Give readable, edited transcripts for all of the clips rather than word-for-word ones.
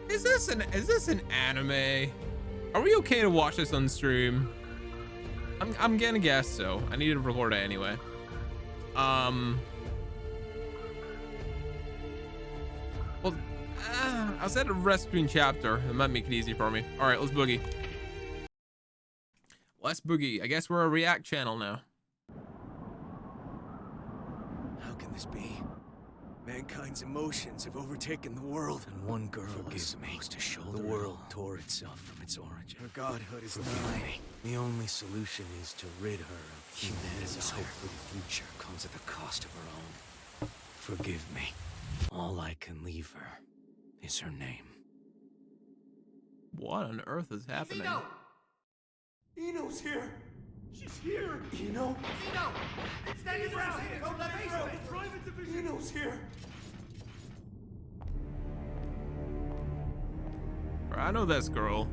Is this an anime? Are we okay to watch this on stream? I'm gonna guess so. I need to record it anyway. Well, I said a rest between chapter. It might make it easy for me. All right, let's boogie. Let's boogie. I guess we're a React channel now. How can this be? Mankind's emotions have overtaken the world, and one girl is supposed to shoulder the world tore itself from its origin. Her godhood is nigh. The only solution is to rid her of humanity's hope for the future comes at the cost of her own. Forgive me. All I can leave her is her name. What on earth is happening? Ino's here! She's here! Ino! Ino! Stand your ground! Don't let her through! Ino's here! I know this girl.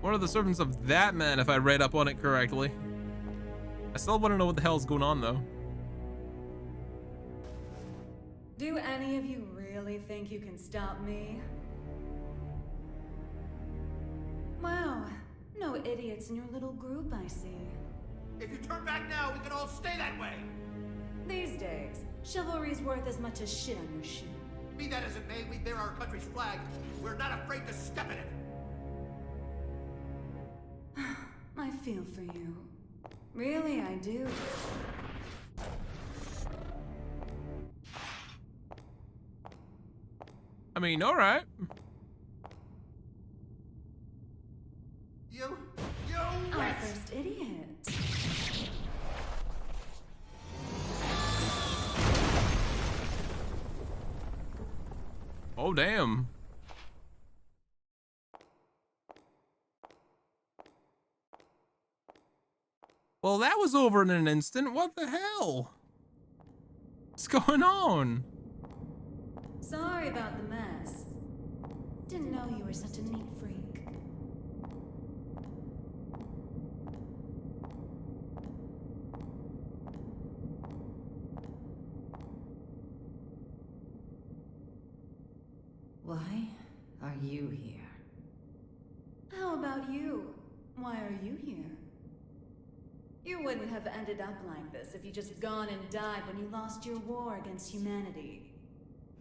One of the servants of that man, if I read up on it correctly. I still want to know what the hell's going on, though. Do any of you really think you can stop me? Wow, no idiots in your little group, I see. If you turn back now, we can all stay that way! These days, chivalry's worth as much as shit on your shoe. Be that as it may, we bear our country's flag. We're not afraid to step in it. I feel for you. Really, I do. I mean, all right. You Our wet! first idiot. Oh, damn. Well, that was over in an instant. What the hell? What's going on? Sorry about the mess. Didn't know you were such a neat freak. Why are you here? How about you? Why are you here? You wouldn't have ended up like this if you just gone and died when you lost your war against humanity.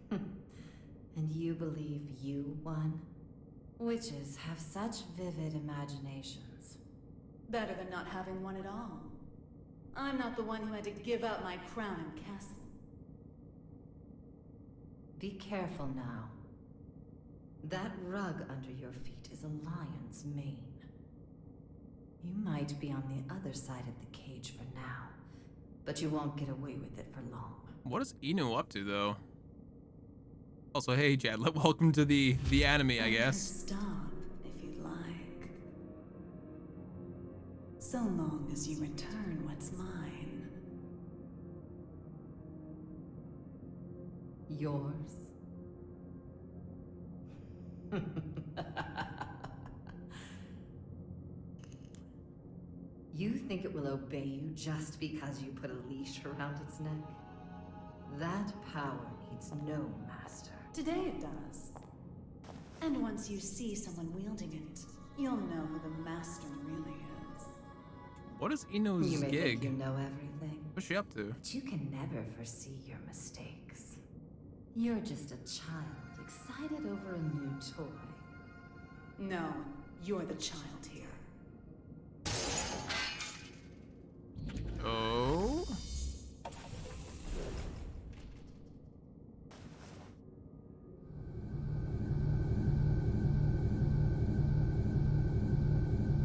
And you believe you won? Witches have such vivid imaginations. Better than not having one at all. I'm not the one who had to give up my crown and castle. Be careful now. That rug under your feet is a lion's mane. You might be on the other side of the cage for now, but you won't get away with it for long. What is Ino up to, though? Also, hey, Chad, welcome to the anime, I guess. Stop, if you'd like. So long as you return what's mine. Yours? You think it will obey you just because you put a leash around its neck? That power needs no master. Today it does. And once you see someone wielding it, you'll know who the master really is. What is Ino's You may gig? think you know everything, What's she up to? but you can never foresee your mistakes. You're just a child excited over a new toy. No, you're the child here. Oh?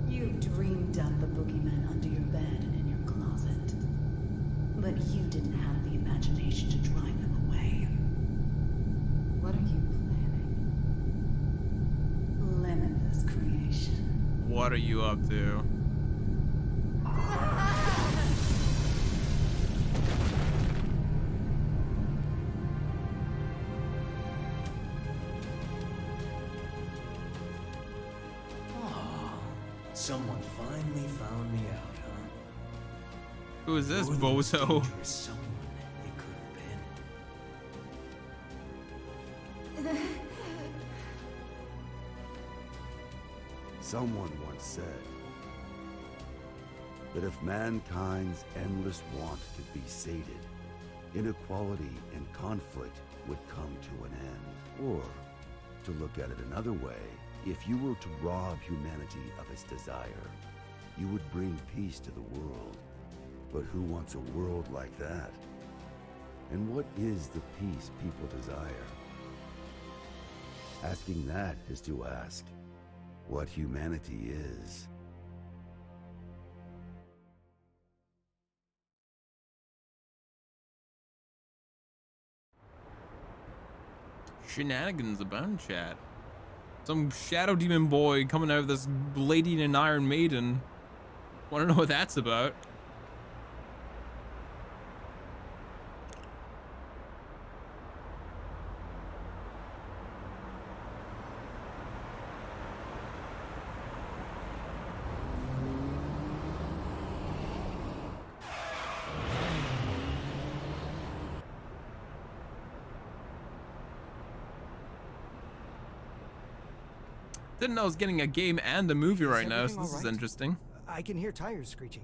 You've dreamed up the boogeyman under your bed and in your closet. But you didn't have the imagination to drive them away. What are you planning? Limitless creation. What are you up to? Someone finally found me out, huh? Who is this You're the most bozo? dangerous someone they could have Someone once said that if mankind's endless want could be sated, inequality and conflict would come to an end. Or, to look at it another way, if you were to rob humanity of its desire, you would bring peace to the world. But who wants a world like that? And what is the peace people desire? Asking that is to ask what humanity is. Shenanigans abound, chat. Some shadow demon boy coming out of this lady in an Iron Maiden. Wanna know what that's about? Didn't know I was getting a game and a movie right now, so this is interesting. I can hear tires screeching.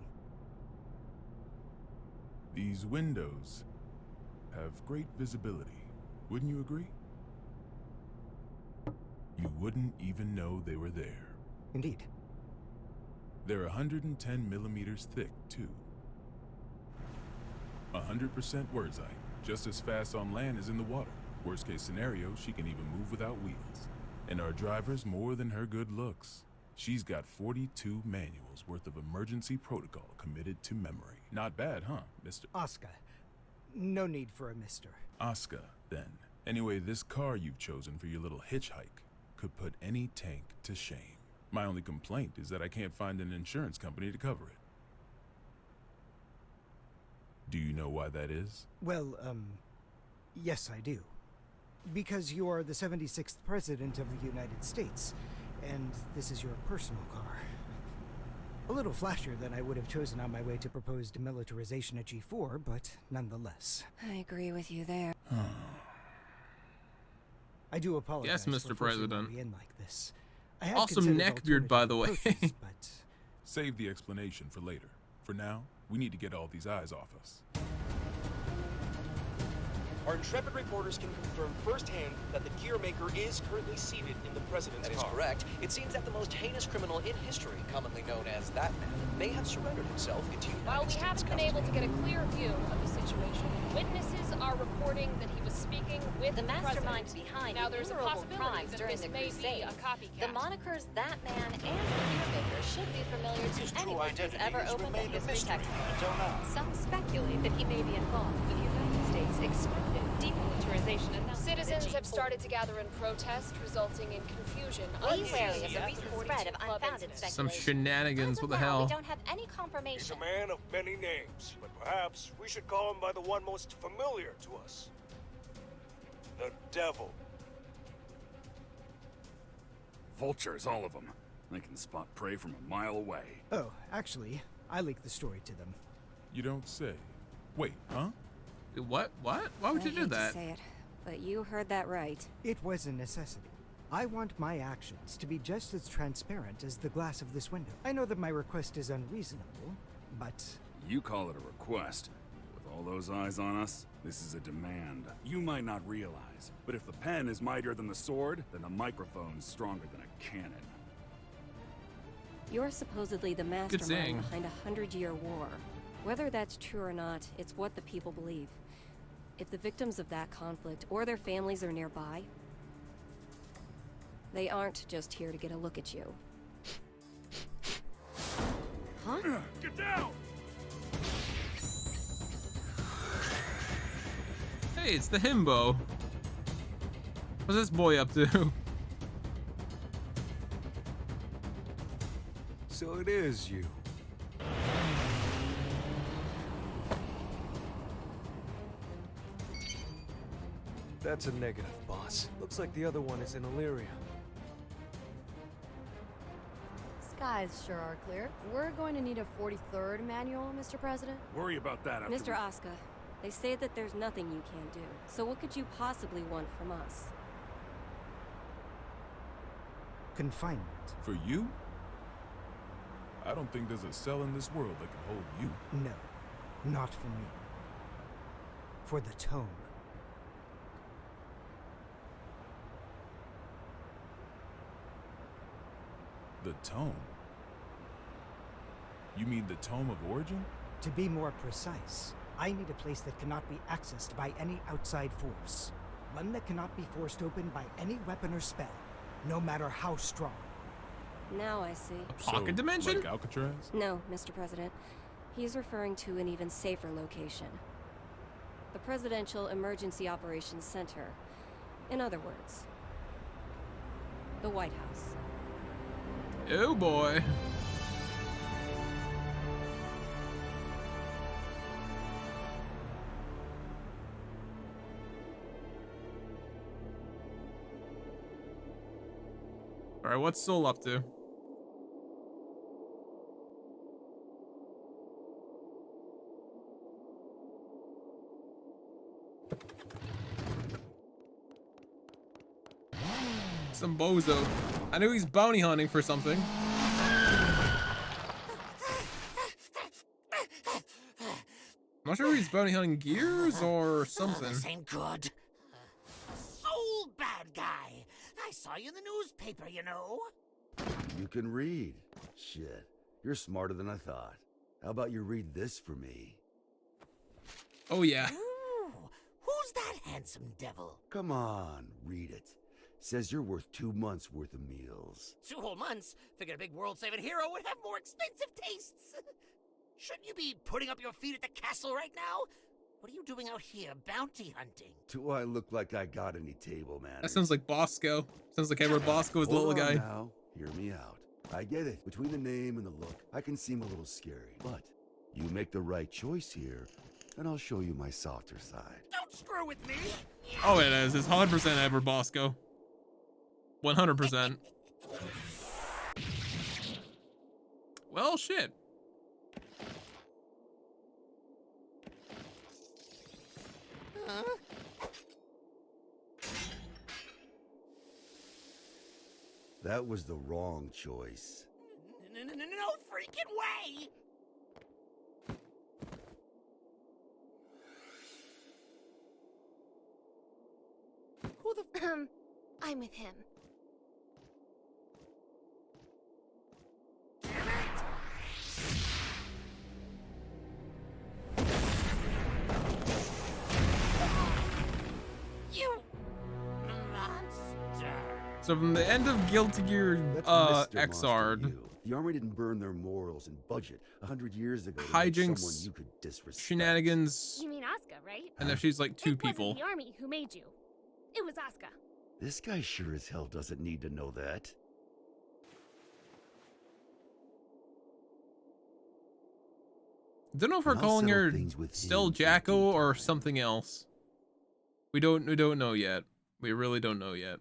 These windows have great visibility. Wouldn't you agree? You wouldn't even know they were there. Indeed. They're 110 millimeters thick, too. 100% Wurtzite, just as fast on land as in the water. Worst case scenario, she can even move without wheels. And our driver's more than her good looks. She's got 42 manuals worth of emergency protocol committed to memory. Not bad, huh, Mr. Oscar. No need for a mister. Oscar, then. Anyway, this car you've chosen for your little hitchhike could put any tank to shame. My only complaint is that I can't find an insurance company to cover it. Do you know why that is? Well, yes I do. Because you are the 76th President of the United States, and this is your personal car. A little flashier than I would have chosen on my way to proposed demilitarization at G4, but nonetheless. I agree with you there. I do apologize. Yes, Mr. for forcing President. me in like this. I have Awesome considered neck beard, by the way. alternative approaches, but Save the explanation for later. For now, we need to get all these eyes off us. Our intrepid reporters can confirm firsthand that the gear maker is currently seated in the president's car. That is correct. It seems that the most heinous criminal in history, commonly known as that man, may have surrendered himself into United While we States haven't been custody. able to get a clear view of the situation, witnesses are reporting that he was speaking with The mastermind president. behind Now there's a innumerable possibility crimes that during this the may be Crusades. a copycat. The monikers That Man and the Gear Maker should be familiar His to true anyone who's identity ever has opened a remained a history mystery textbook. until now. Some speculate that he may be involved with the United States expected demilitarization announcement. Citizens at have G4. started to gather in protest, resulting in confusion. Be wary of the Unseen recent according spread to of club unfounded incidents. Some speculation. shenanigans. As What of the now, hell? we don't have any He's confirmation. a man of many names, but perhaps we should call him by the one most familiar to us. The Devil. Vultures, all of them. They can spot prey from a mile away. oh, actually, I leaked the story to them. You don't say. Wait, huh? What? What? Why would you do that? Say it, but you heard that right. It was a necessity. I want my actions to be just as transparent as the glass of this window. I know that my request is unreasonable, but You call it a request. With all those eyes on us, this is a demand. You might not realize, but if the pen is mightier than the sword, then the microphone's stronger than a cannon. You're supposedly the saying. mastermind behind a 100-year war. Whether that's true or not, it's what the people believe. If the victims of that conflict or their families are nearby, they aren't just here to get a look at you. Huh? Get down! Hey, it's the himbo. What's this boy up to? So it is you. That's a negative, boss. Looks like the other one is in Illyria. Skies sure are clear. We're going to need a 43rd manual, Mr. President. Worry about that after Mr. Asuka, they say that there's nothing you can't do. So what could you possibly want from us? confinement. For you? I don't think there's a cell in this world that can hold you. No, not for me. For the Tome. The Tome? You mean the Tome of Origin? To be more precise, I need a place that cannot be accessed by any outside force. One that cannot be forced open by any weapon or spell, no matter how strong. Now I see. A pocket dimension? Like Alcatraz? No, Mr. President. He's referring to an even safer location. The Presidential Emergency Operations Center. In other words, the White House. Oh boy. Alright, what's Soul up to? Some bozo. I knew he's bounty hunting for something. I'm not sure if he's bounty hunting gears or something. This ain't good. Soul bad guy. I saw you in the newspaper, you know. You can read. Shit, you're smarter than I thought. How about you read this for me? Oh yeah. Ooh, who's that handsome devil? Come on, read it. Says you're worth 2 months worth of meals. 2 whole months? Figured a big world-saving hero would have more expensive tastes. Shouldn't you be putting up your feet at the castle right now? What are you doing out here, bounty hunting? Do I look like I got any table manners? That sounds like Bosco. Sounds like Edward Bosco was the little guy. Now, hear me out. I get it. Between the name and the look, I can seem a little scary. But you make the right choice here, and I'll show you my softer side. Don't screw with me! Oh, it is. It's 100% Edward Bosco. 100%. Well, shit. Huh? That was the wrong choice. No freaking way! Who the I'm with him. You monster! So from the end of Guilty Gear Xrd, The Army didn't burn their morals and budget 100 years ago. hijinks, Someone you could disrespect. shenanigans, You mean Asuka, right? and if she's like 2 It people. wasn't the army who made you. It was Asuka. This guy sure as hell doesn't need to know that. Don't know if we're I'll calling settle her things with still him. Jacko or something else. We don't know yet. We really don't know yet.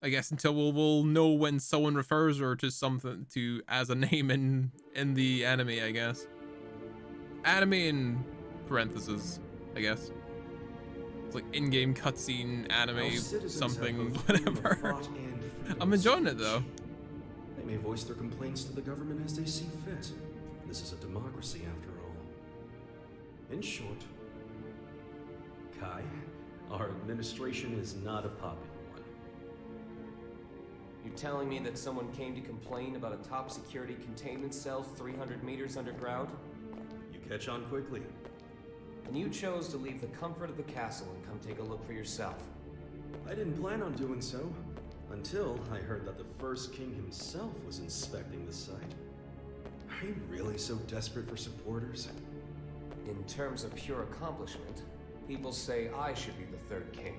I guess until we'll know when someone refers her to something as a name in the anime, I guess. Anime in parentheses, I guess. It's like in-game cutscene, anime, something, whatever. I'm enjoying it though. They may voice their complaints to the government as they see fit. This is a democracy after all. In short, Kai, our administration is not a popular one. You telling me that someone came to complain about a top security containment cell 300 meters underground? You catch on quickly. And you chose to leave the comfort of the castle and come take a look for yourself. I didn't plan on doing so, until I heard that the first king himself was inspecting the site. Are you really so desperate for supporters? In terms of pure accomplishment, people say I should be the third king.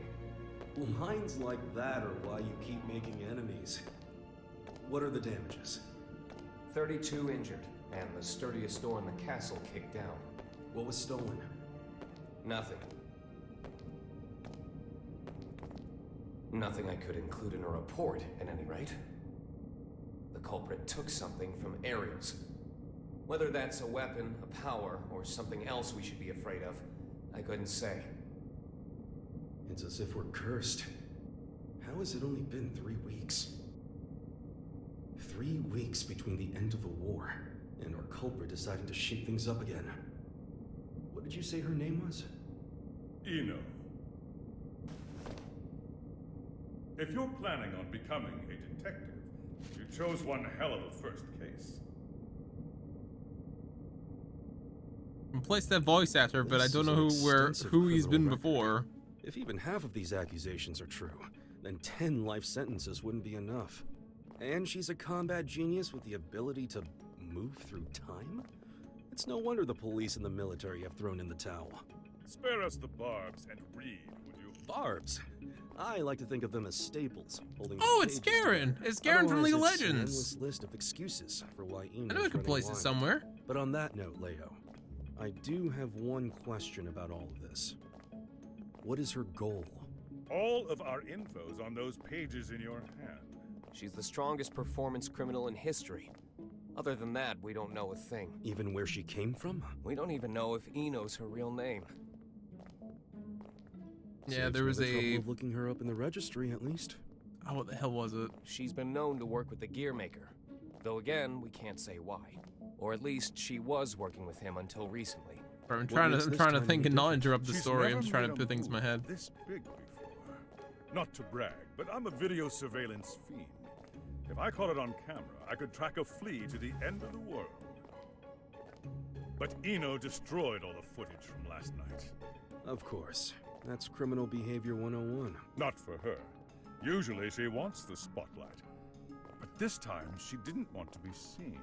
Lines like that are why you keep making enemies. What are the damages? 32 injured, and the sturdiest door in the castle kicked down. What was stolen? Nothing. Nothing I could include in a report, at any rate. The culprit took something from Aerials. Whether that's a weapon, a power, or something else we should be afraid of, I couldn't say. It's as if we're cursed. How has it only been 3 weeks? 3 weeks between the end of the war and our culprit deciding to shake things up again. What did you say her name was? Eno. If you're planning on becoming a detective, you chose one hell of a first case. Replace that voice actor, but I don't know who he's been before. If even half of these accusations are true, then 10 life sentences wouldn't be enough. And she's a combat genius with the ability to move through time? It's no wonder the police and the military have thrown in the towel. Spare us the barbs and read, would you? Barbs? I like to think of them as staples, holding. Oh, it's Garen! It's Garen from League of Otherwise, it's an Legends! endless list of excuses for why Eno's I know I could place it wild. somewhere. But on that note, Leo, I do have one question about all of this. What is her goal? All of our info's on those pages in your hand. She's the strongest performance criminal in history. Other than that, we don't know a thing. Even where she came from? We don't even know if Eno's her real name. Yeah, there was trouble a... of looking her up in the registry, at least. Oh, what the hell was it? She's been known to work with the gear maker. Though again, we can't say why. Or at least she was working with him until recently. I'm trying to think and not interrupt the story. I'm just trying to put things in my head. This big before. Not to brag, but I'm a video surveillance fiend. If I caught it on camera, I could track a flea to the end of the world. But Eno destroyed all the footage from last night. Of course. That's criminal behavior 101. Not for her. Usually she wants the spotlight. But this time, she didn't want to be seen.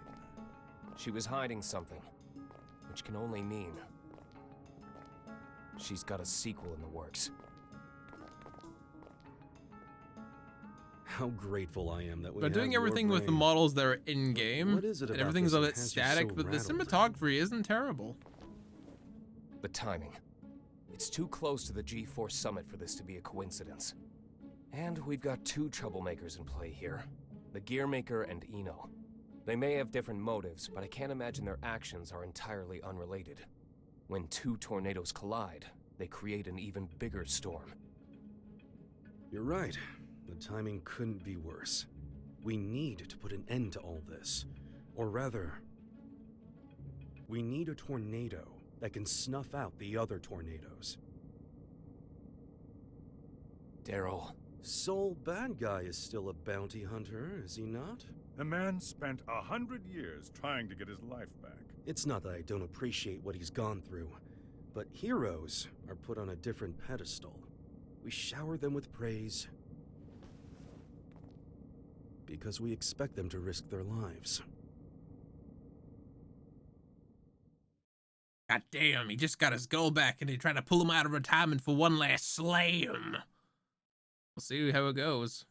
She was hiding something, which can only mean she's got a sequel in the works. How grateful I am that we But doing everything with the models that are in game, What is it and about everything's this a that bit has you static, so but the rattled? cinematography isn't terrible. The timing. It's too close to the G4 summit for this to be a coincidence. And we've got two troublemakers in play here. The Gearmaker and Eno. They may have different motives, but I can't imagine their actions are entirely unrelated. When two tornadoes collide, they create an even bigger storm. You're right. The timing couldn't be worse. We need to put an end to all this. Or rather, we need a tornado that can snuff out the other tornadoes. Daryl. Sole bad guy is still a bounty hunter, is he not? The man spent 100 years trying to get his life back. It's not that I don't appreciate what he's gone through, but heroes are put on a different pedestal. We shower them with praise because we expect them to risk their lives. God damn, he just got his goal back and they tried to pull him out of retirement for one last slam. We'll see how it goes.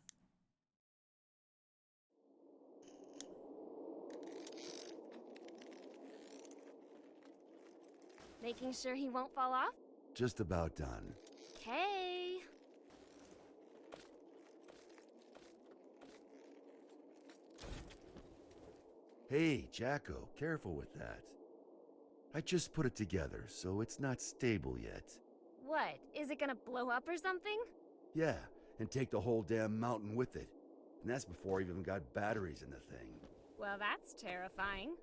Making sure he won't fall off? Just about done. Okay. Hey, Jacko, careful with that. I just put it together, so it's not stable yet. What? Is it gonna blow up or something? Yeah, and take the whole damn mountain with it. And that's before I even got batteries in the thing. Well, that's terrifying.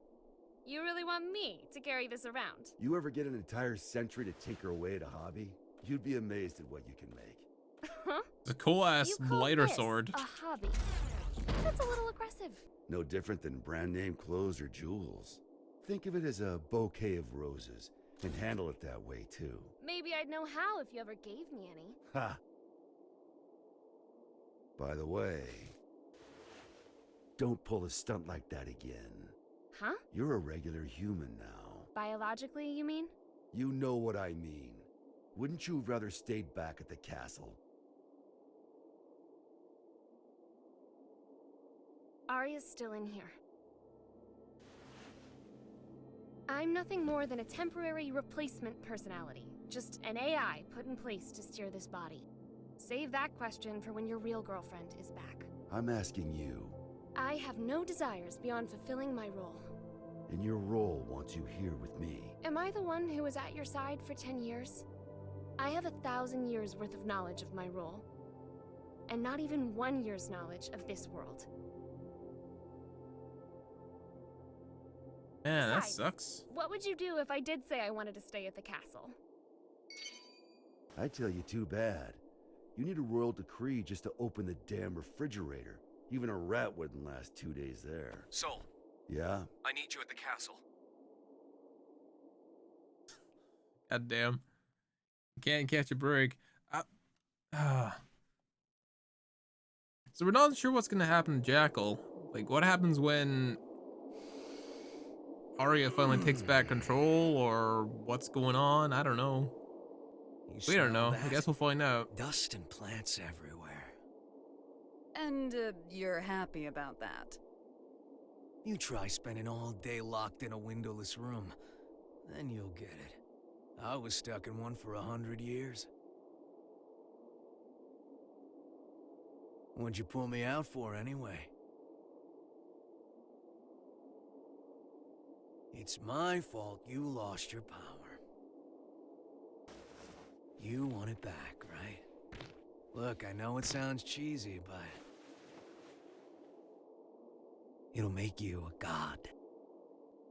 You really want me to carry this around? You ever get an entire century to tinker away at a hobby? You'd be amazed at what you can make. Huh? It's a cool-ass You call lighter this sword. a hobby? That's a little aggressive. No different than brand name clothes or jewels. Think of it as a bouquet of roses, and handle it that way too. Maybe I'd know how if you ever gave me any. Ha! By the way, don't pull a stunt like that again. Huh? You're a regular human now. Biologically, you mean? You know what I mean. Wouldn't you have rather stayed back at the castle? Arya's still in here. I'm nothing more than a temporary replacement personality. Just an AI put in place to steer this body. Save that question for when your real girlfriend is back. I'm asking you, I have no desires beyond fulfilling my role. and your role wants you here with me. Am I the one who was at your side for 10 years? I have 1,000 years worth of knowledge of my role. And not even 1 year's knowledge of this world. Man, that Besides, sucks. what would you do if I did say I wanted to stay at the castle? I tell you, too bad. You need a royal decree just to open the damn refrigerator. Even a rat wouldn't last 2 days there. Soul, Yeah? I need you at the castle. God damn. Can't catch a break. So we're not sure what's gonna happen to Jackal. Like, what happens when Arya finally takes back control, or what's going on? I don't know. We don't know. I guess we'll find out. Dust and plants everywhere. And you're happy about that? You try spending all day locked in a windowless room, then you'll get it. I was stuck in one for 100 years. What'd you pull me out for, anyway? It's my fault you lost your power. You want it back, right? Look, I know it sounds cheesy, but it'll make you a god.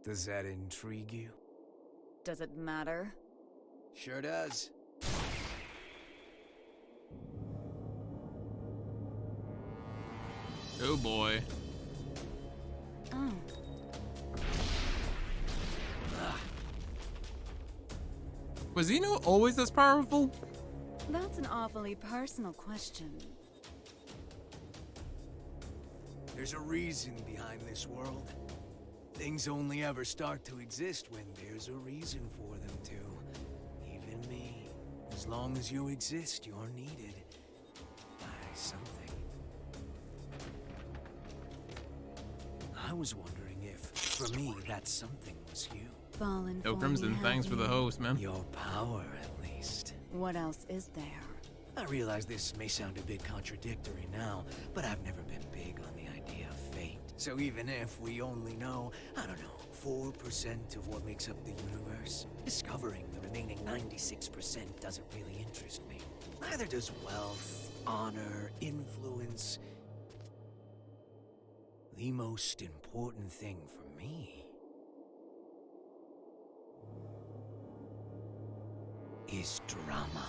Does that intrigue you? Does it matter? Sure does. Oh boy. Oh. Was Zeno always this powerful? That's an awfully personal question. There's a reason behind this world. Things only ever start to exist when there's a reason for them to. Even me. As long as you exist, you're needed by something. I was wondering if, for me, that something was you. Fallen Yo, for Crimson, me, thanks for the have you? host, man. Your power, at least. What else is there? I realize this may sound a bit contradictory now, but I've never been big on the idea of fate. So even if we only know, I don't know, 4% of what makes up the universe, discovering the remaining 96% doesn't really interest me. Neither does wealth, honor, influence. The most important thing for me is drama.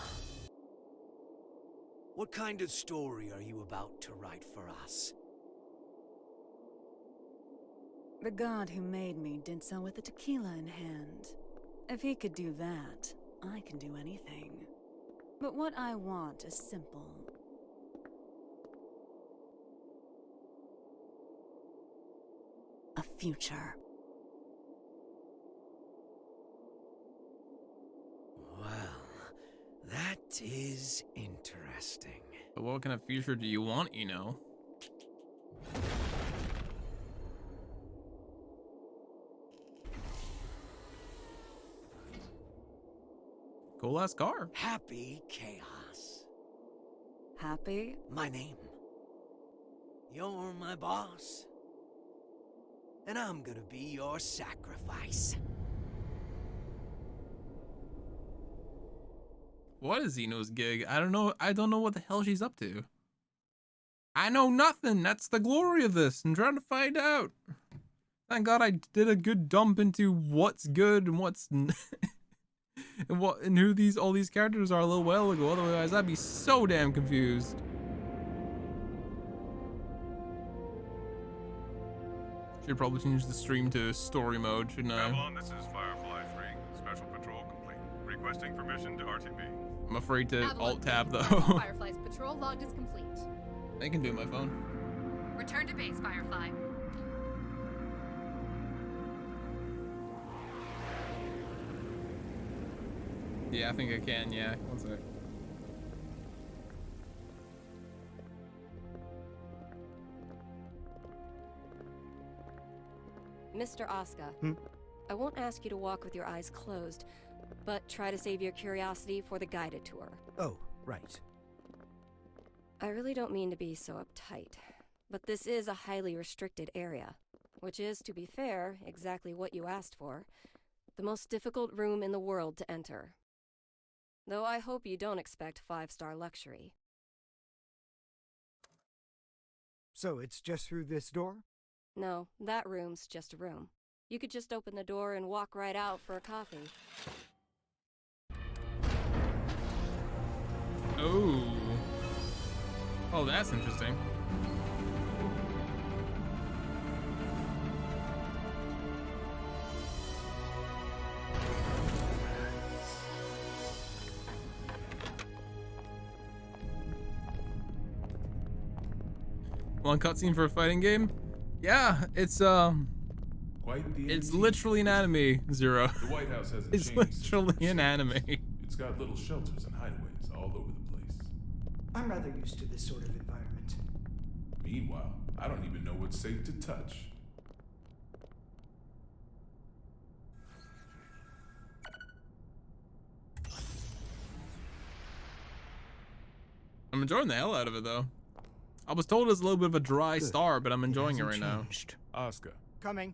What kind of story are you about to write for us? The god who made me did so with a tequila in hand. If he could do that, I can do anything. But what I want is simple. A future. Well, that is interesting. But what kind of future do you want, you know? Cool ass car. Happy Chaos. Happy? My name. You're my boss. And I'm gonna be your sacrifice. What is Zeno's gig? I don't know. I don't know what the hell she's up to. I know nothing. That's the glory of this. I'm trying to find out. Thank God I did a good dump into what's good and what's and what and who all these characters are a little while ago. Otherwise, I'd be so damn confused. Should probably change the stream to story mode, shouldn't I? Babylon, this is Firefly 3. Special patrol complete. Requesting permission to RTB. I'm afraid to Babylon alt tab though. Firefly's patrol logged is complete. I can do it on my phone. Return to base, Firefly. Yeah, I think I can. Yeah, one sec. Mr. Asuka, I won't ask you to walk with your eyes closed, but try to save your curiosity for the guided tour. Oh, right. I really don't mean to be so uptight, but this is a highly restricted area, which is, to be fair, exactly what you asked for. The most difficult room in the world to enter. Though I hope you don't expect 5-star luxury. So it's just through this door? No, that room's just a room. You could just open the door and walk right out for a coffee. Oh. Oh, that's interesting. One cutscene for a fighting game? Yeah, it's Quite the it's antique. literally an anime, Zero. The White House hasn't It's changed since literally you were an six. anime. It's got little shelters and hideaways all over the place. I'm rather used to this sort of environment. Meanwhile, I don't even know what's safe to touch. I'm enjoying the hell out of it though. I was told it's a little bit of a dry Good. start, but I'm enjoying it right hasn't now. changed. Oscar. Coming.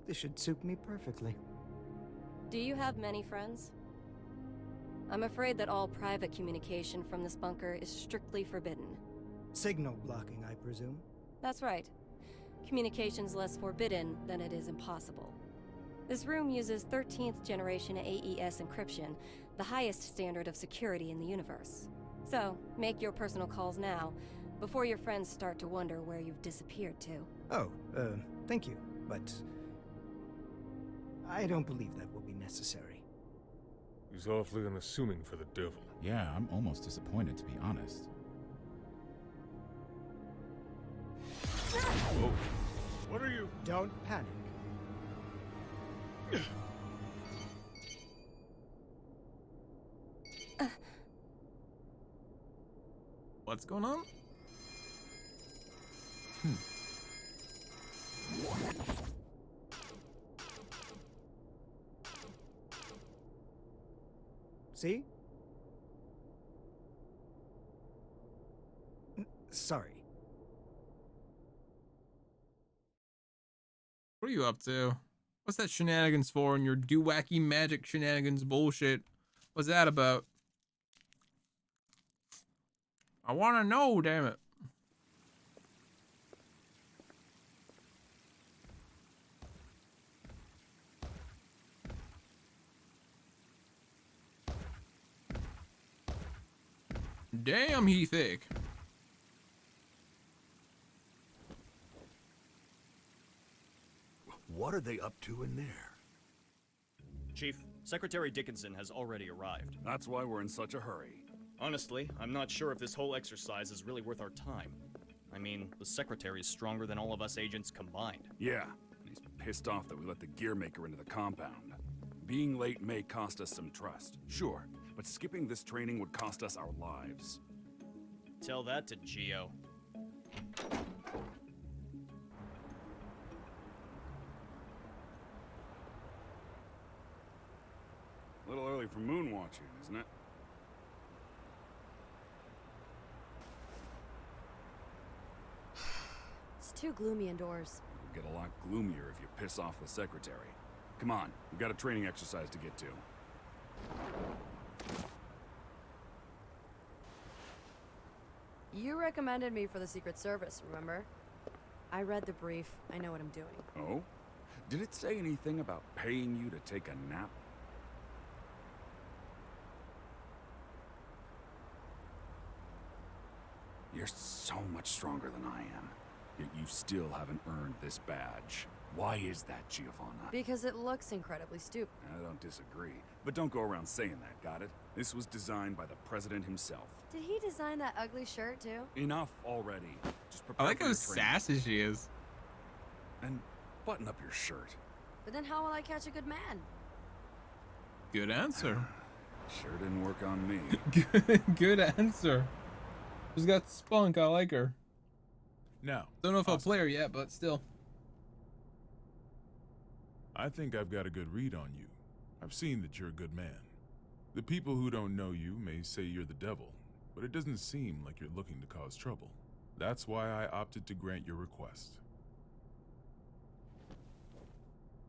This should suit me perfectly. Do you have many friends? I'm afraid that all private communication from this bunker is strictly forbidden. Signal blocking, I presume. That's right. Communication's less forbidden than it is impossible. This room uses 13th generation AES encryption, the highest standard of security in the universe. So, make your personal calls now, before your friends start to wonder where you've disappeared to. Oh, thank you, but I don't believe that will be necessary. He's awfully unassuming for the devil. Yeah, I'm almost disappointed, to be honest. Whoa. What are you? Don't panic. What's going on? See? Sorry. What are you up to? What's that shenanigans for and your do-wacky magic shenanigans bullshit? What's that about? I want to know, damn it. Damn, he thick. What are they up to in there? Chief, Secretary Dickinson has already arrived. That's why we're in such a hurry. Honestly, I'm not sure if this whole exercise is really worth our time. I mean, the Secretary is stronger than all of us agents combined. Yeah, and he's pissed off that we let the gear maker into the compound. Being late may cost us some trust, sure, but skipping this training would cost us our lives. Tell that to Geo. A little early for moon watching, isn't it? It's too gloomy indoors. It'll get a lot gloomier if you piss off the Secretary. Come on, we've got a training exercise to get to. You recommended me for the Secret Service, remember? I read the brief. I know what I'm doing. Oh? Did it say anything about paying you to take a nap? You're so much stronger than I am, yet you still haven't earned this badge. Why is that, Giovanna? Because it looks incredibly stupid. I don't disagree, but don't go around saying that, got it? This was designed by the president himself. Did he design that ugly shirt, too? Enough already. Just I prepare like for how your training. sassy she is. And button up your shirt. But then how will I catch a good man? Good answer. Sure didn't work on me. Good answer. She's got spunk. I like her. Now, Don't know if I'll play her yet, but still. I think I've got a good read on you. I've seen that you're a good man. The people who don't know you may say you're the devil, but it doesn't seem like you're looking to cause trouble. That's why I opted to grant your request.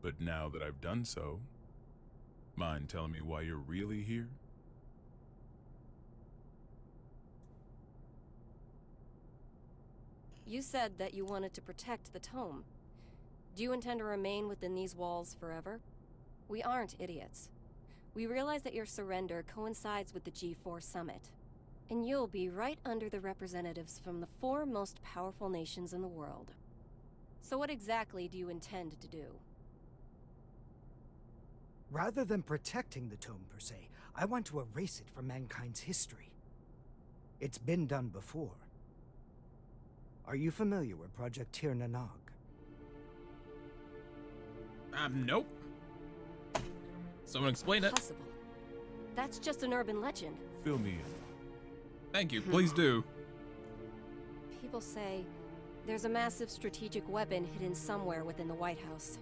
But now that I've done so, mind telling me why you're really here? You said that you wanted to protect the tome. Do you intend to remain within these walls forever? We aren't idiots. We realize that your surrender coincides with the G4 summit, and you'll be right under the representatives from the 4 most powerful nations in the world. So what exactly do you intend to do? Rather than protecting the tome per se, I want to erase it from mankind's history. It's been done before. Are you familiar with Project Tir Nanog? Nope. Someone explain it. Possible. That's just an urban legend. Fill me in. Thank you, please do. People say there's a massive strategic weapon hidden somewhere within the White House.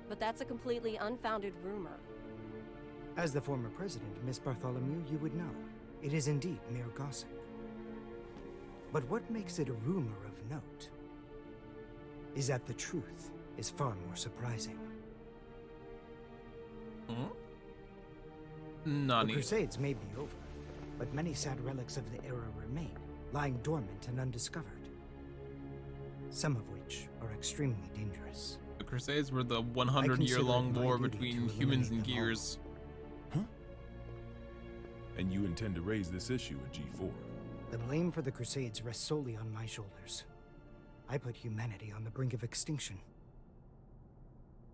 But that's a completely unfounded rumor. As the former president, Miss Bartholomew, you would know. It is indeed mere gossip. But what makes it a rumor of note is that the truth is far more surprising. Nani. The Crusades may be over, but many sad relics of the era remain, lying dormant and undiscovered. Some of which are extremely dangerous. The Crusades were the 100-year-long war between humans and gears. Huh? And you intend to raise this issue at G4? The blame for the Crusades rests solely on my shoulders. I put humanity on the brink of extinction.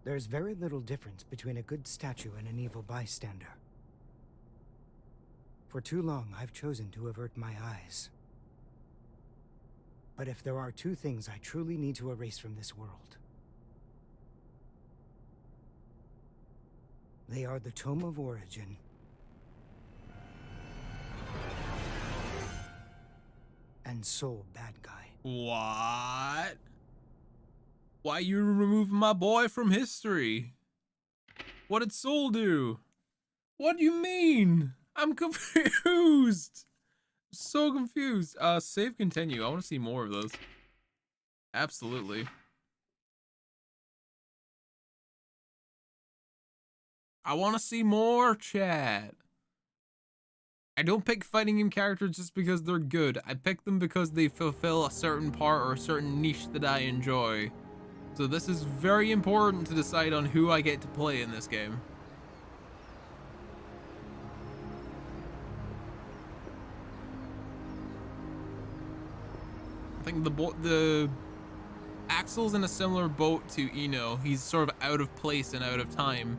There's very little difference between a good statue and an evil bystander. For too long, I've chosen to avert my eyes. But if there are 2 things I truly need to erase from this world, they are the Tome of Origin and Soul Bad Guy. What? Why you removing my boy from history? What did Soul do? What do you mean? I'm confused. So confused. Save continue. I want to see more of those. Absolutely. I want to see more, chat. I don't pick fighting game characters just because they're good. I pick them because they fulfill a certain part or a certain niche that I enjoy. So this is very important to decide on who I get to play in this game. I think the Axel's in a similar boat to Eno. He's sort of out of place and out of time.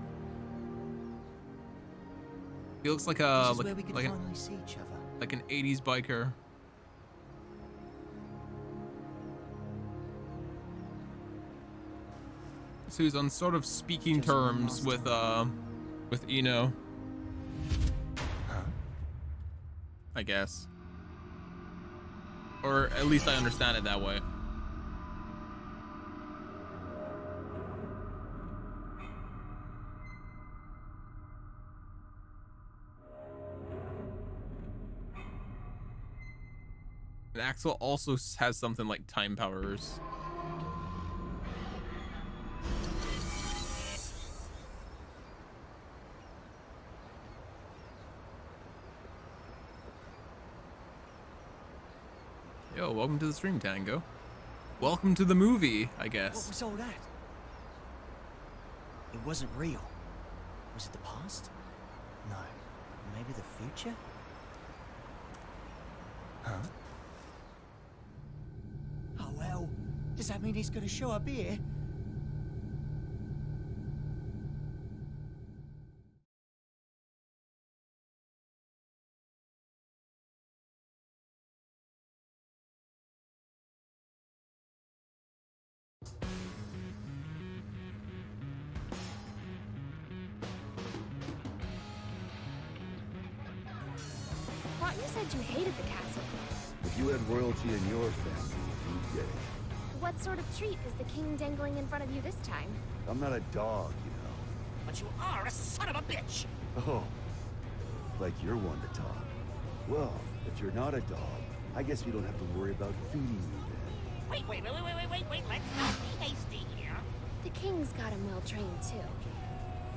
He looks like a like an 80s biker. So he's on sort of speaking terms with Eno. Huh? I guess. Or at least I understand it that way. And Axel also has something like time powers. Yo, welcome to the stream, Tango. Welcome to the movie, I guess. What was all that? It wasn't real. Was it the past? No. Maybe the future? Huh? Oh well, does that mean he's gonna show up here? Thought you said you hated the castle. If you had royalty in your family, you'd get it. What sort of treat is the king dangling in front of you this time? I'm not a dog, you know. But you are a son of a bitch! Oh, like you're one to talk. Well, if you're not a dog, I guess we don't have to worry about feeding you then. Wait, let's not be hasty here. The king's got him well trained too.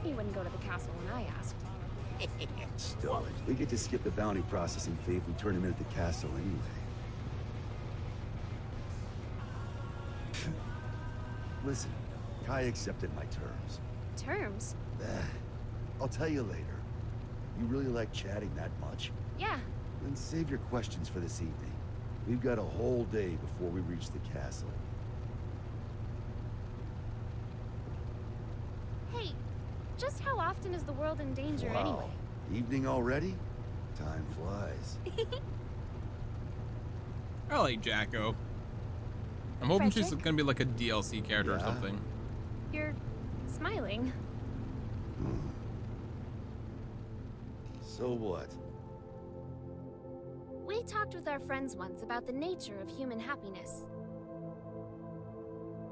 He wouldn't go to the castle when I asked. Still, we get to skip the bounty processing fee if we turn him in at the castle anyway. Listen, Kai accepted my terms. Terms? I'll tell you later. You really like chatting that much? Yeah. Then save your questions for this evening. We've got a whole day before we reach the castle. Hey, just how often is the world in danger Wow. anyway? Evening already? Time flies. I like Jacko. I'm hoping she's Frederick? gonna be like a DLC character or Yeah? something. You're smiling. So what? We talked with our friends once about the nature of human happiness.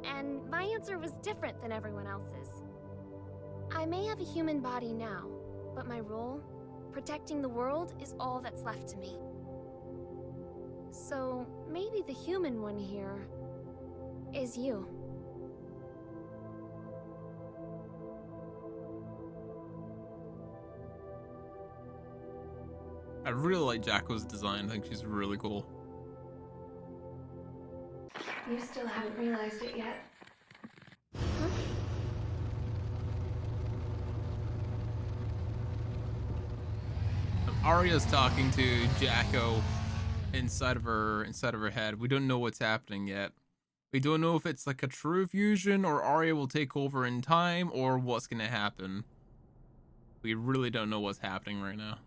And my answer was different than everyone else's. I may have a human body now, but my role, protecting the world, is all that's left to me. So maybe the human one here is you. I really like Jacko's design. I think she's really cool. You still haven't realized it yet. Arya's talking to Jacko inside of her head. We don't know what's happening yet. We don't know if it's like a true fusion or Arya will take over in time or what's gonna happen. We really don't know what's happening right now.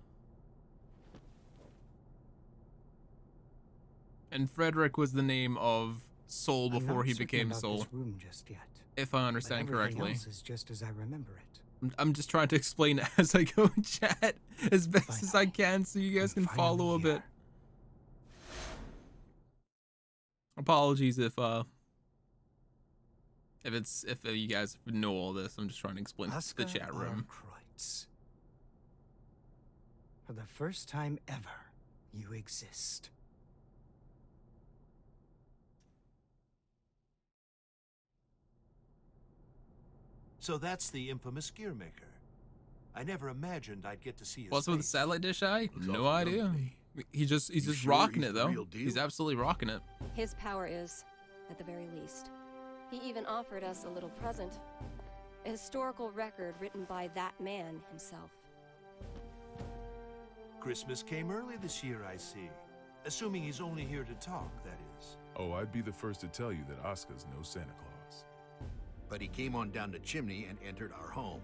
And Frederick was the name of Soul before he became Soul. This room just yet. If I understand but everything correctly. else is just as I remember it. I'm just trying to explain it as I go in chat as best as I can so you guys can follow a bit. Apologies if you guys know all this. I'm just trying to explain to the chat room. Kreutz. For the first time ever, you exist. So that's the infamous gear maker. I never imagined I'd get to see his What's with the face. satellite dish eye? No idea. He's just sure rocking he's it the though. real deal? He's absolutely rocking it. His power is, at the very least. He even offered us a little present. A historical record written by that man himself. Christmas came early this year, I see. Assuming he's only here to talk, that is. Oh, I'd be the first to tell you that Asuka's no Santa Claus. But he came on down the chimney and entered our home.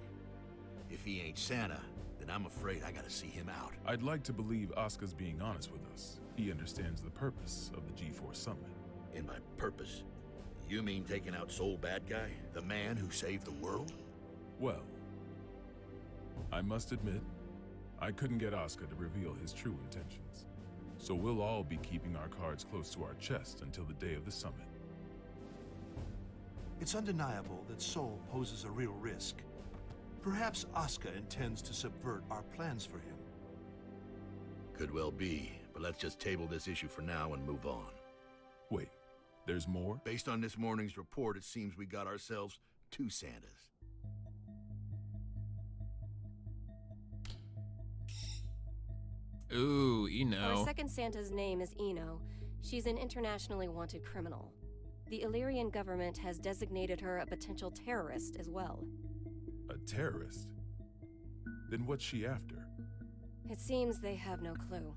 If he ain't Santa, then I'm afraid I gotta see him out. I'd like to believe Asuka's being honest with us. He understands the purpose of the G4 Summit. In my purpose? You mean taking out Soul Bad Guy? The man who saved the world? Well, I must admit, I couldn't get Asuka to reveal his true intentions. So we'll all be keeping our cards close to our chest until the day of the summit. It's undeniable that Soul poses a real risk. Perhaps Asuka intends to subvert our plans for him. Could well be, but let's just table this issue for now and move on. Wait, there's more? Based on this morning's report, it seems we got ourselves two Santas. Ooh, Eno. Our second Santa's name is Eno. She's an internationally wanted criminal. The Illyrian government has designated her a potential terrorist as well. A terrorist? Then what's she after? It seems they have no clue.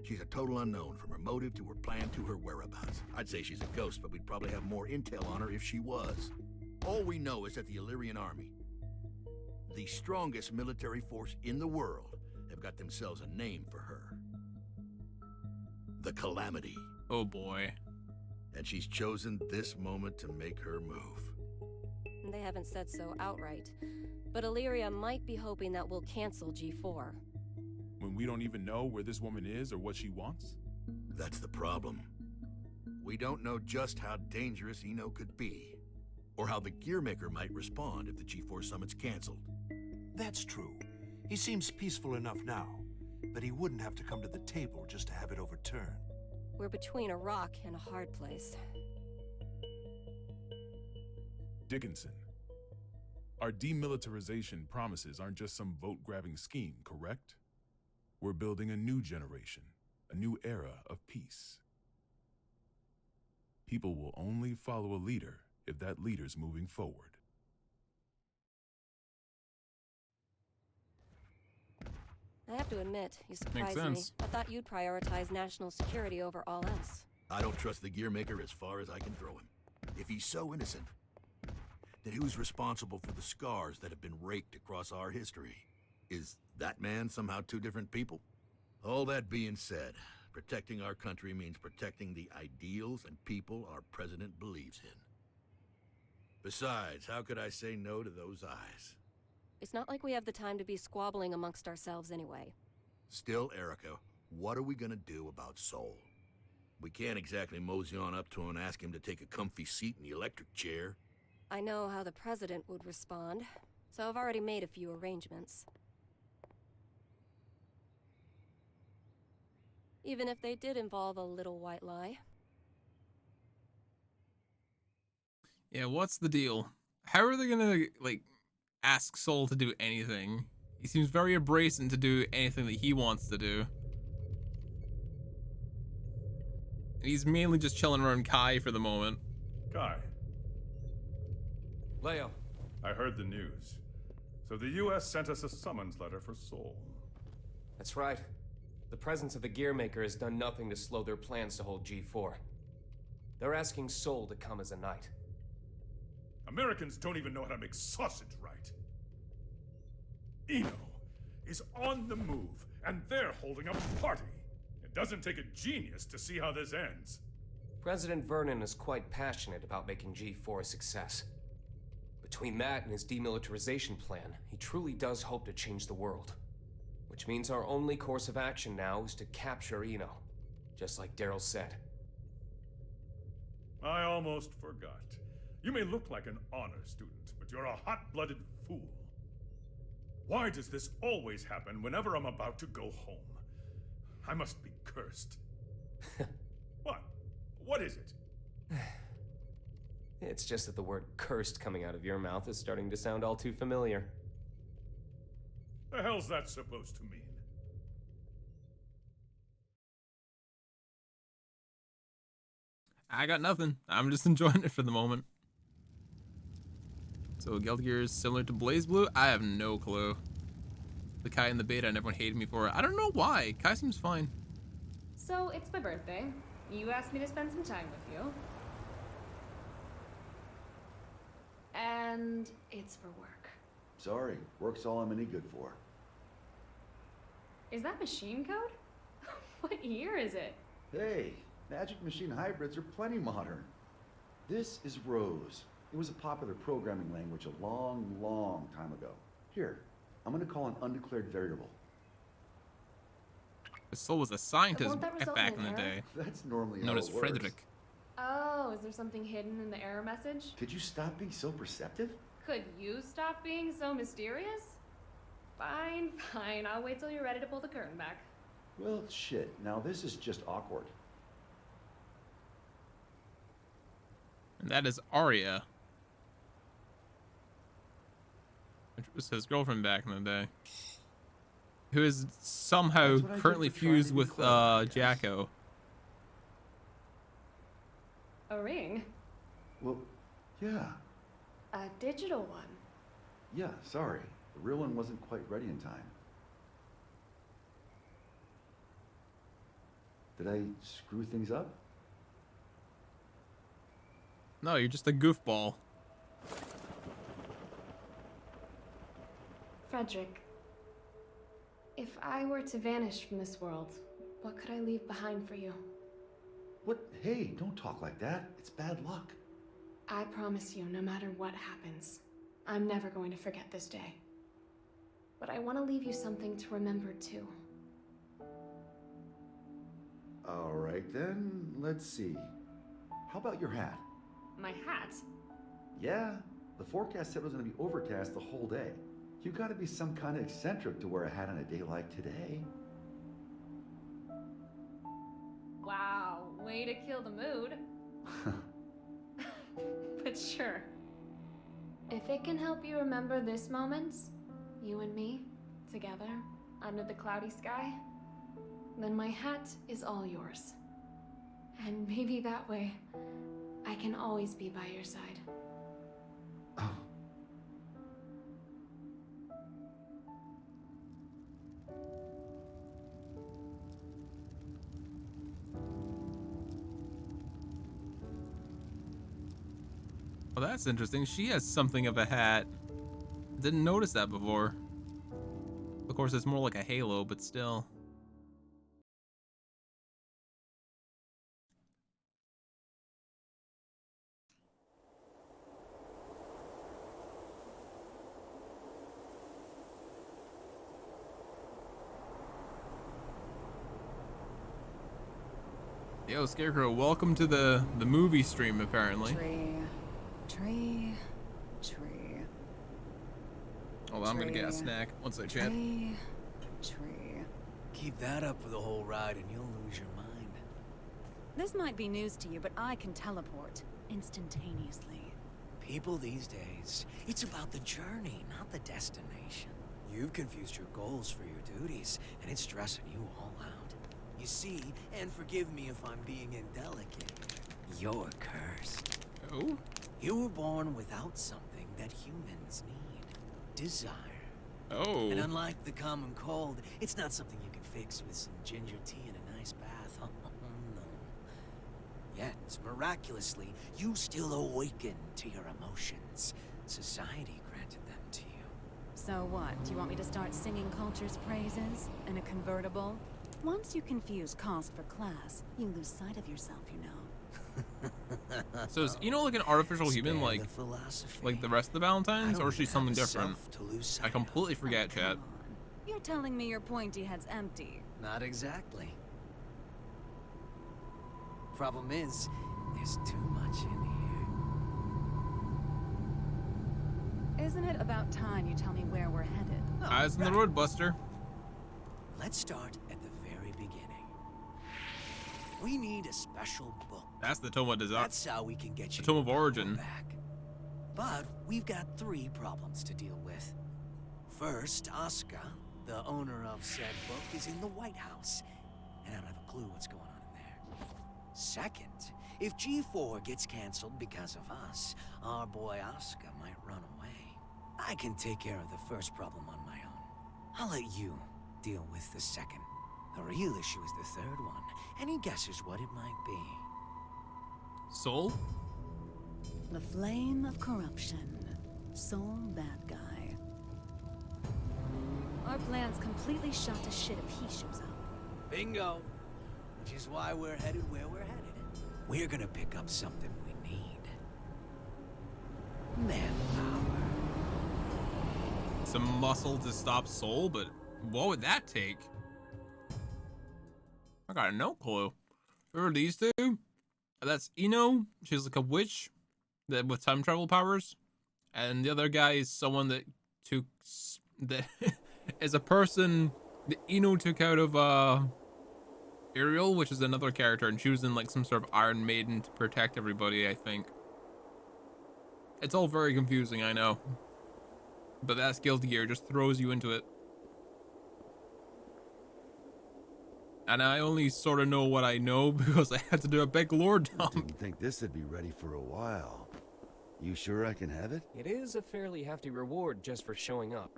She's a total unknown, from her motive to her plan to her whereabouts. I'd say she's a ghost, but we'd probably have more intel on her if she was. All we know is that the Illyrian army, the strongest military force in the world, have got themselves a name for her. The Calamity. Oh boy. And she's chosen this moment to make her move. They haven't said so outright, but Illyria might be hoping that we'll cancel G4. When we don't even know where this woman is or what she wants? That's the problem. We don't know just how dangerous Eno could be, or how the Gearmaker might respond if the G4 Summit's canceled. That's true. He seems peaceful enough now, but he wouldn't have to come to the table just to have it overturned. We're between a rock and a hard place. Dickinson, our demilitarization promises aren't just some vote-grabbing scheme, correct? We're building a new generation, a new era of peace. People will only follow a leader if that leader's moving forward. I have to admit, you Makes surprised me. sense. I thought you'd prioritize national security over all else. I don't trust the gear maker as far as I can throw him. If he's so innocent, then who's responsible for the scars that have been raked across our history? Is that man somehow two different people? All that being said, protecting our country means protecting the ideals and people our president believes in. Besides, how could I say no to those eyes? It's not like we have the time to be squabbling amongst ourselves anyway. Still, Erica, what are we gonna do about Soul? We can't exactly mosey on up to him and ask him to take a comfy seat in the electric chair. I know how the president would respond, so I've already made a few arrangements. Even if they did involve a little white lie. Yeah, what's the deal? How are they gonna, like, ask Soul to do anything? He seems very abrasive to do anything that he wants to do. And he's mainly just chilling around Kai for the moment. Kai, Leo. I heard the news. So the U.S. sent us a summons letter for Soul. That's right. The presence of the gear maker has done nothing to slow their plans to hold G4. They're asking Soul to come as a knight. Americans don't even know how to make sausage right. Eno is on the move, and they're holding a party. It doesn't take a genius to see how this ends. President Vernon is quite passionate about making G4 a success. Between that and his demilitarization plan, he truly does hope to change the world. Which means our only course of action now is to capture Eno, just like Daryl said. I almost forgot. You may look like an honor student, but you're a hot-blooded fool. Why does this always happen whenever I'm about to go home? I must be cursed. What? What is it? It's just that the word cursed coming out of your mouth is starting to sound all too familiar. The hell's that supposed to mean? I got nothing. I'm just enjoying it for the moment. So Guilty Gear is similar to BlazBlue? I have no clue. The Kai in the beta and everyone hated me for it. I don't know why. Kai seems fine. So, it's my birthday. You asked me to spend some time with you. And it's for work. Sorry, work's all I'm any good for. Is that machine code? What year is it? Hey, Magic Machine hybrids are plenty modern. This is Rose. It was a popular programming language a long, long time ago. Here, I'm gonna call an undeclared variable. Soul was a scientist Won't that result back in in an the error? day. That's normally Known how as it works. Frederick. Oh, is there something hidden in the error message? Could you stop being so perceptive? Could you stop being so mysterious? Fine, fine. I'll wait till you're ready to pull the curtain back. Well, shit. Now this is just awkward. And that is Arya. Which was his girlfriend back in the day. Who is somehow That's what I get currently for trying to fused be with clever, I guess. Jacko. A ring? Well, yeah. A digital one. Yeah, sorry. The real one wasn't quite ready in time. Did I screw things up? No, you're just a goofball. Frederick, if I were to vanish from this world, what could I leave behind for you? What? Hey, don't talk like that. It's bad luck. I promise you, no matter what happens, I'm never going to forget this day. But I want to leave you something to remember too. All right then, let's see. How about your hat? My hat? Yeah, the forecast said it was going to be overcast the whole day. You got to be some kind of eccentric to wear a hat on a day like today. Wow, way to kill the mood. But sure. If it can help you remember this moment, you and me, together, under the cloudy sky, then my hat is all yours. And maybe that way, I can always be by your side. Oh. Well, that's interesting. She has something of a hat. Didn't notice that before. Of course, it's more like a halo, but still. Yo, Scarecrow, welcome to the movie stream, apparently. Tree. Hold on, I'm gonna get a snack once I chat. Tree. Keep that up for the whole ride and you'll lose your mind. This might be news to you, but I can teleport instantaneously. People these days, it's about the journey, not the destination. You've confused your goals for your duties, and it's stressing you all out. You see, and forgive me if I'm being indelicate, you're cursed. Oh? You were born without something that humans need. Desire. Oh. And unlike the common cold, it's not something you can fix with some ginger tea and a nice bath. Oh, no. Yet, miraculously, you still awaken to your emotions. Society granted them to you. So what? Do you want me to start singing culture's praises in a convertible? Once you confuse cost for class, you lose sight of yourself, you know. So is like an artificial human, like the rest of the Valentines, or is she something different? I completely forget, chat. You're telling me your pointy head's empty. Not exactly. Problem is, there's too much in here. Isn't it about time you tell me where we're headed? Eyes on the road, Buster. Let's start at the very beginning. We need a special book. That's the Tome of Design. That's how we can get you the Tome of Origin. back. But we've got 3 problems to deal with. First, Asuka, the owner of said book, is in the White House, and I don't have a clue what's going on in there. Second, if G4 gets canceled because of us, our boy Asuka might run away. I can take care of the first problem on my own. I'll let you deal with the second. The real issue is the third one. Any guesses what it might be? Soul? The flame of corruption. Soul bad guy. Our plan's completely shot to shit if he shows up. Bingo! Which is why we're headed where we're headed. We're gonna pick up something we need. Manpower. Some muscle to stop Soul, but what would that take? I got no clue. Who are these two? That's Ino. She's like a witch that with time travel powers, and the other guy is someone that is a person that Ino took out of Ariel, which is another character, and she was in like some sort of Iron Maiden to protect everybody, I think. It's all very confusing, I know. But that Guilty Gear just throws you into it. And I only sort of know what I know because I had to do a big lore dump. Didn't think this would be ready for a while. You sure I can have it? It is a fairly hefty reward just for showing up.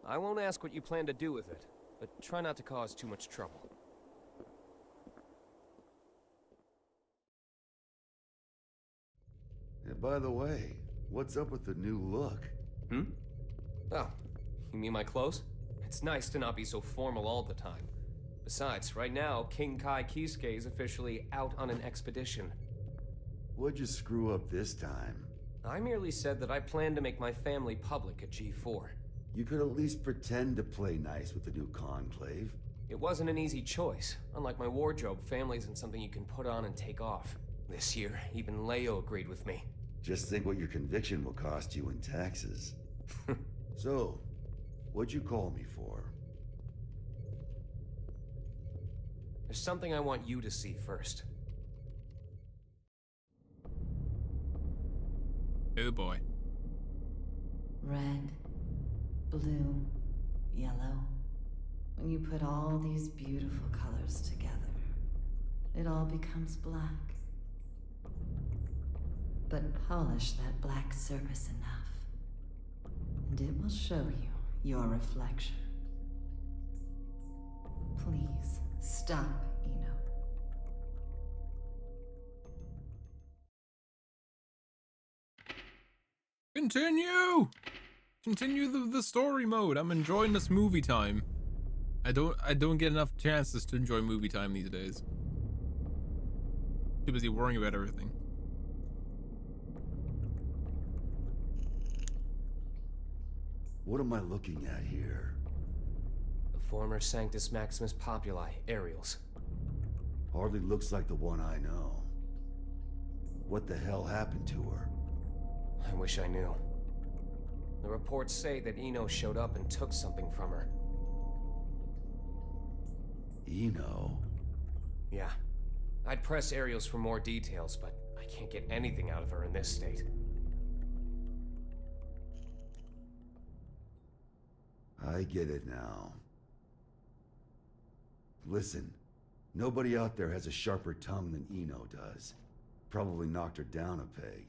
I won't ask what you plan to do with it, but try not to cause too much trouble. Yeah, by the way, what's up with the new look? Oh, you mean my clothes? It's nice to not be so formal all the time. Besides, right now, King Kai Kisuke is officially out on an expedition. What'd you screw up this time? I merely said that I plan to make my family public at G4. You could at least pretend to play nice with the new conclave. It wasn't an easy choice. Unlike my wardrobe, family isn't something you can put on and take off. This year, even Leo agreed with me. Just think what your conviction will cost you in taxes. So, what'd you call me for? There's something I want you to see first. Oh boy. Red, blue, yellow. When you put all these beautiful colors together, it all becomes black. but polish that black surface enough, and it will show you your reflection. Please, stop, Eno. Continue the story mode. I'm enjoying this movie time. I don't get enough chances to enjoy movie time these days. Too busy worrying about everything. What am I looking at here? The former Sanctus Maximus Populi, Aerials. Hardly looks like the one I know. What the hell happened to her? I wish I knew. The reports say that Eno showed up and took something from her. Eno? Yeah. I'd press Aerials for more details, but I can't get anything out of her in this state. I get it now. Listen, nobody out there has a sharper tongue than Eno does. Probably knocked her down a peg.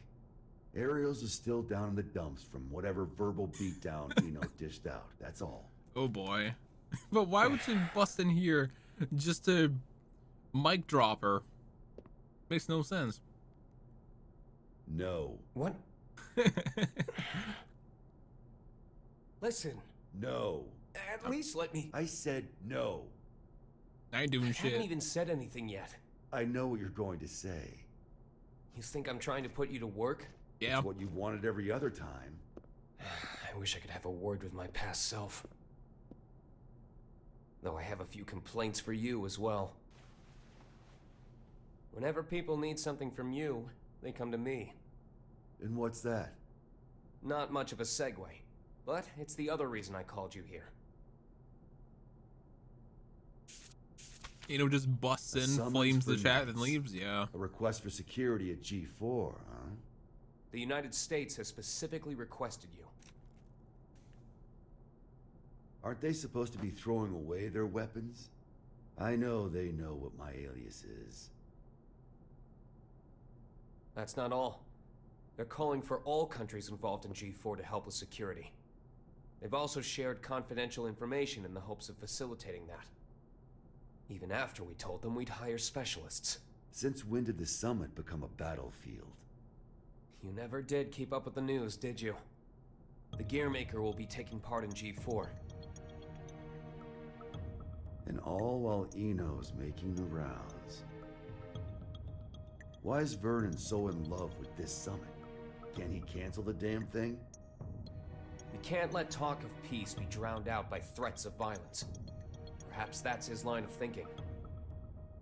Aerials is still down in the dumps from whatever verbal beatdown Eno dished out, that's all. Oh boy. But why would she bust in here just to mic drop her? Makes no sense. No. What? Listen. No. At least let me... I said no. I ain't doing shit. I haven't even said anything yet. I know what you're going to say. You think I'm trying to put you to work? Yeah. It's what you've wanted every other time. I wish I could have a word with my past self. Though I have a few complaints for you as well. Whenever people need something from you, they come to me. And what's that? Not much of a segue, but it's the other reason I called you here. Eno just busts in, flames the chat, and leaves? Yeah. A request for security at G4, huh? The United States has specifically requested you. Aren't they supposed to be throwing away their weapons? I know they know what my alias is. That's not all. They're calling for all countries involved in G4 to help with security. They've also shared confidential information in the hopes of facilitating that. Even after we told them we'd hire specialists. Since when did the summit become a battlefield? You never did keep up with the news, did you? The Gearmaker will be taking part in G4. And all while Eno's making the rounds. Why is Vernon so in love with this summit? Can he cancel the damn thing? We can't let talk of peace be drowned out by threats of violence. Perhaps that's his line of thinking.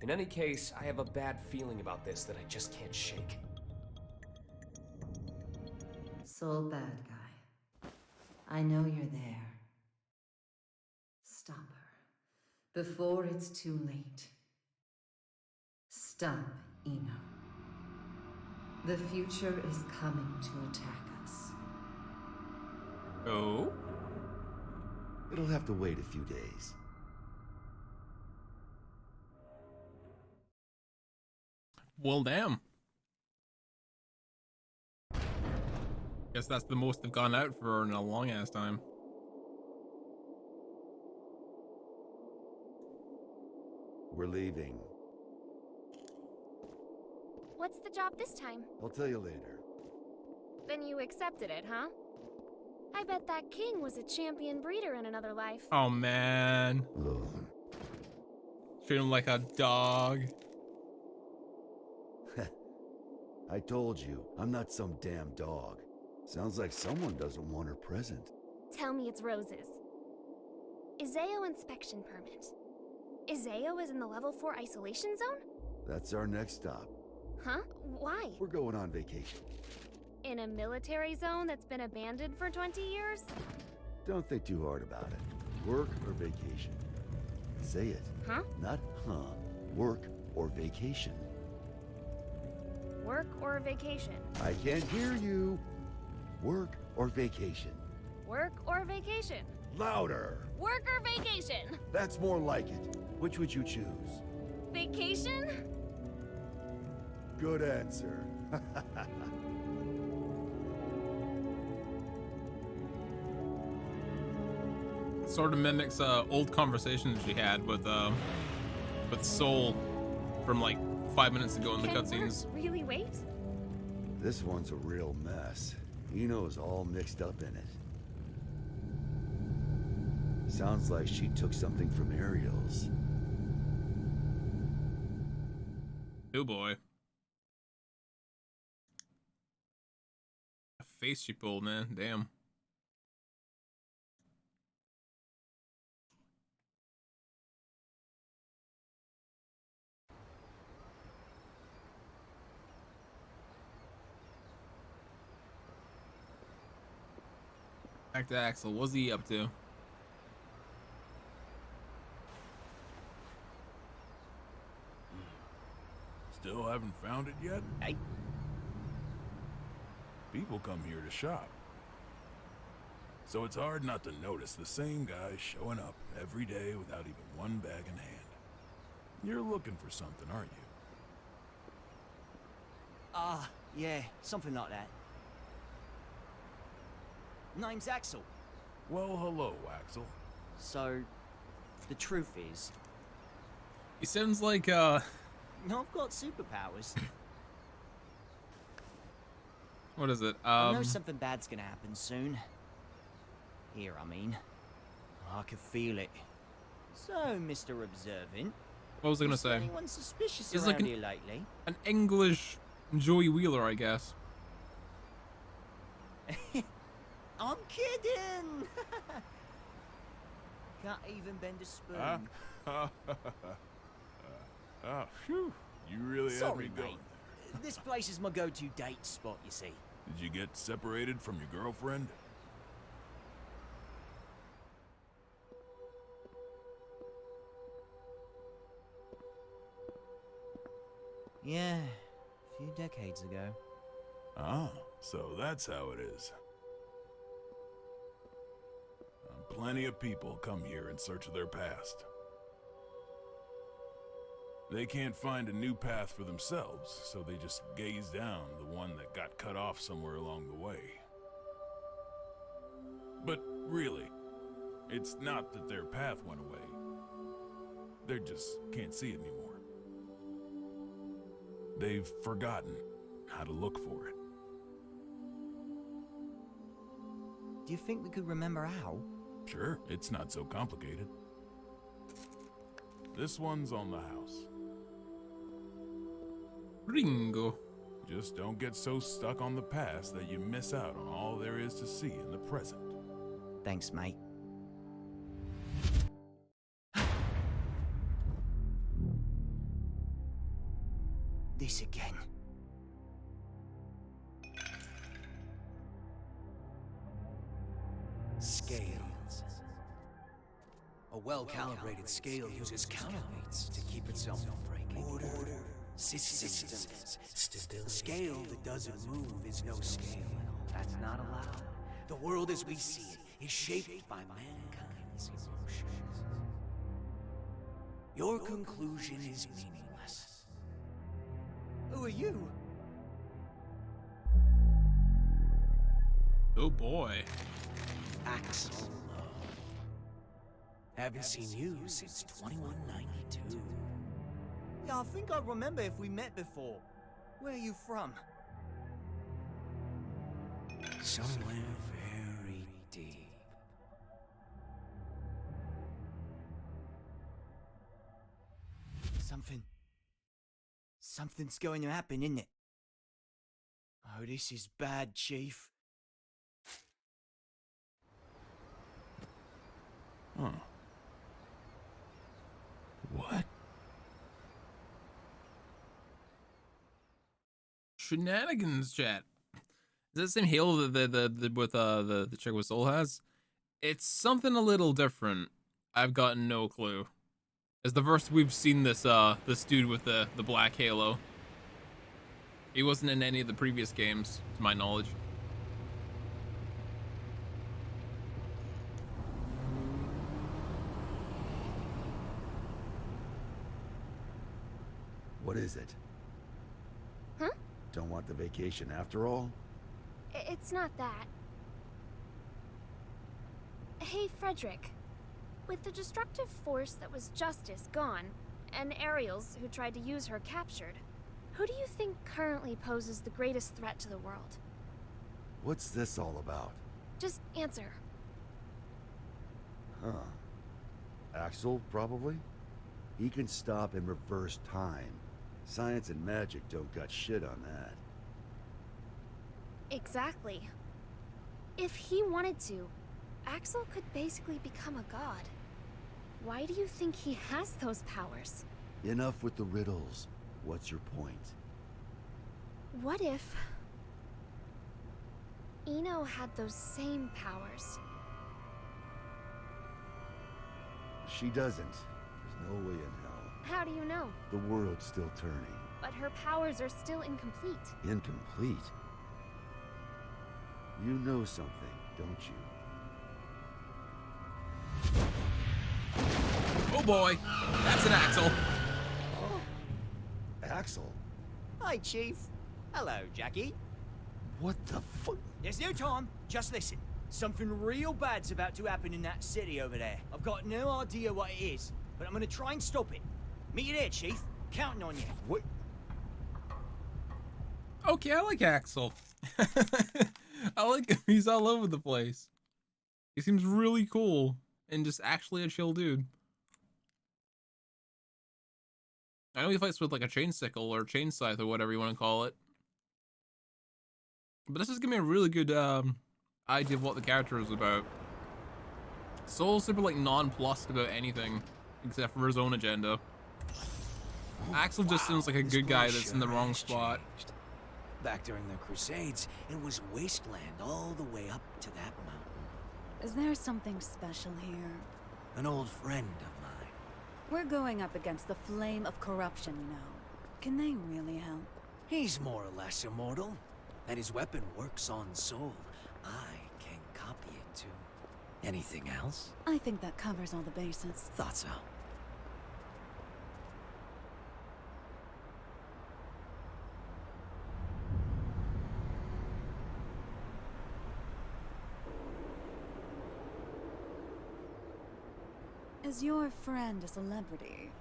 In any case, I have a bad feeling about this that I just can't shake. Soul bad guy. I know you're there. Stop her. Before it's too late. Stop, Eno. The future is coming to attack us. Oh? It'll have to wait a few days. Well, damn. Guess that's the most they've gone out for in a long ass time. We're leaving. What's the job this time? I'll tell you later. Then you accepted it, huh? I bet that king was a champion breeder in another life. Oh man. Ugh. Treat him like a dog. I told you, I'm not some damn dog. Sounds like someone doesn't want her present. Tell me it's roses. Iseo inspection permit. Iseo is in the level 4 isolation zone? That's our next stop. Huh? Why? We're going on vacation. In a military zone that's been abandoned for 20 years? Don't think too hard about it. Work or vacation? Say it. Huh? Not huh. Work or vacation. Work or vacation? I can't hear you. Work or vacation? Work or vacation? Louder. Work or vacation? That's more like it. Which would you choose? Vacation? Good answer. sort of mimics old conversations she had with Soul from like 5 minutes ago in the cutscenes. Really wait? This one's a real mess. Eno's all mixed up in it. Sounds like she took something from Ariel's. Oh boy. A face she pulled, man. Damn. Back to Axel. What's he up to? Still haven't found it yet? Hey. People come here to shop. So it's hard not to notice the same guy showing up every day without even one bag in hand. You're looking for something, aren't you? Yeah, something like that. Name's Axel. Well, hello, Axel. So, the truth is... He sounds like, I've got superpowers. What is it? I know something bad's gonna happen soon. Here, I mean. I can feel it. So, Mr. Observant... What was I gonna say? Anyone suspicious He's around like here lately? an English Joey Wheeler, I guess. I'm kidding! Can't even bend a spoon. Oh, phew. You really had me Sorry, going mate. This place is my go-to date spot, you see. Did you get separated from your girlfriend? Yeah, a few decades ago. Ah, so that's how it is. Plenty of people come here in search of their past. They can't find a new path for themselves, so they just gaze down the one that got cut off somewhere along the way. But really, it's not that their path went away. They just can't see it anymore. They've forgotten how to look for it. Do you think we could remember how? Sure, it's not so complicated. This one's on the house. Ringo. Just don't get so stuck on the past that you miss out on all there is to see in the present. Thanks, mate. This again. Scales. A well-calibrated scale uses counterweights to keep itself from breaking. Order. Systems. A scale that doesn't move is no scale. That's not allowed. The world as we see it is shaped by mankind's emotions. Your conclusion is meaningless. Who are you? Oh boy. Axel Love. Haven't seen you since 2192. Yeah, I think I remember if we met before. Where are you from? Somewhere very deep. Something's going to happen, isn't it? Oh, this is bad, Chief. Huh. What? Shenanigans, chat. Is that the same Halo that the chick with Soul has? It's something a little different. I've got no clue. It's the first we've seen this this dude with the black halo. He wasn't in any of the previous games, to my knowledge. What is it? Huh? Don't want the vacation after all? It's not that. Hey, Frederick. With the destructive force that was Justice gone, and Ariels who tried to use her captured, who do you think currently poses the greatest threat to the world? What's this all about? Just answer. Huh. Axel, probably? He can stop and reverse time. Science and magic don't got shit on that. Exactly. If he wanted to, Axel could basically become a god. Why do you think he has those powers? Enough with the riddles. What's your point? What if Eno had those same powers? She doesn't. There's no way in hell. How do you know? The world's still turning. But her powers are still incomplete. Incomplete? You know something, don't you? Oh boy, that's an Axel. Axel? Hi, Chief. Hello, Jackie. What the fuck? There's no time. Just listen. Something real bad's about to happen in that city over there. I've got no idea what it is, but I'm gonna try and stop it. Meet you there, Chief. Counting on you. What? Okay, I like Axel. I like him. He's all over the place. He seems really cool and just actually a chill dude. I know he fights with like a chain sickle or chain scythe or whatever you want to call it. But this is giving me a really good idea of what the character is about. Soul's super like nonplussed about anything except for his own agenda. Axel just seems like a good guy that's in the wrong spot. Back during the Crusades, it was wasteland all the way up to that mountain. Is there something special here? An old friend of mine. We're going up against the flame of corruption, you know. Can they really help? He's more or less immortal, and his weapon works on soul. I can copy it too. Anything else? I think that covers all the bases. Thought so. Is your friend a celebrity?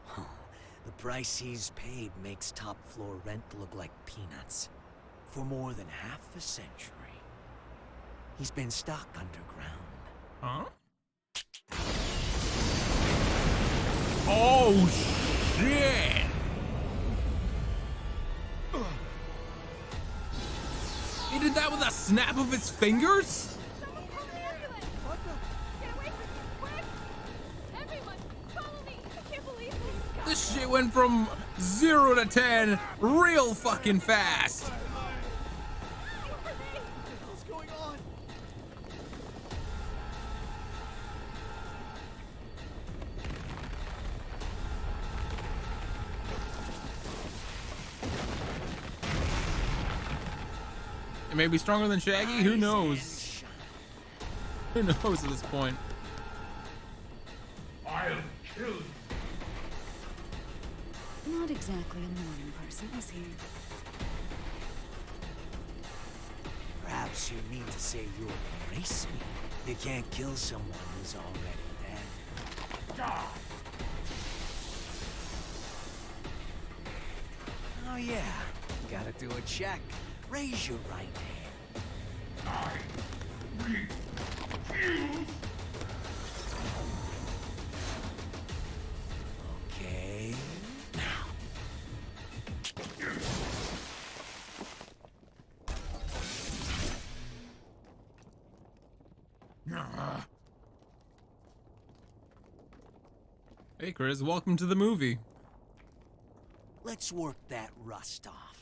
The price he's paid makes top floor rent look like peanuts. For more than half a century. He's been stuck underground. Huh? Oh, shit! He did that with a snap of his fingers? This shit went from 0 to 10 real fucking fast. What's going on? It may be stronger than Shaggy, who knows? Who knows at this point? I'll kill you. Not exactly a morning person, is he? Perhaps you mean to say you'll erase me. You can't kill someone who's already dead. Oh yeah, gotta do a check. Raise your right hand. I refuse. Okay. Hey Chris, welcome to the movie. Let's work that rust off.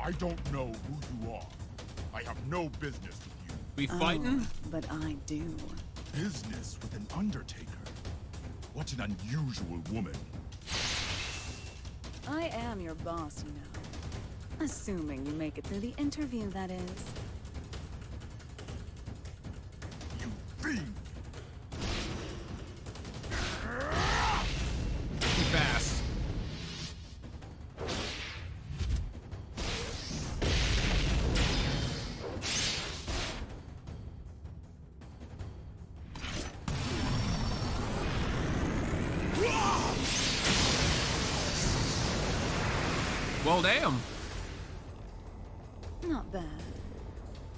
I don't know who you are. I have no business with you. We fighting? But I do. Business with an Undertaker? What an unusual woman. I am your boss, you know. Assuming you make it through the interview, that is. You fiend! Too fast. Well, damn. Not bad.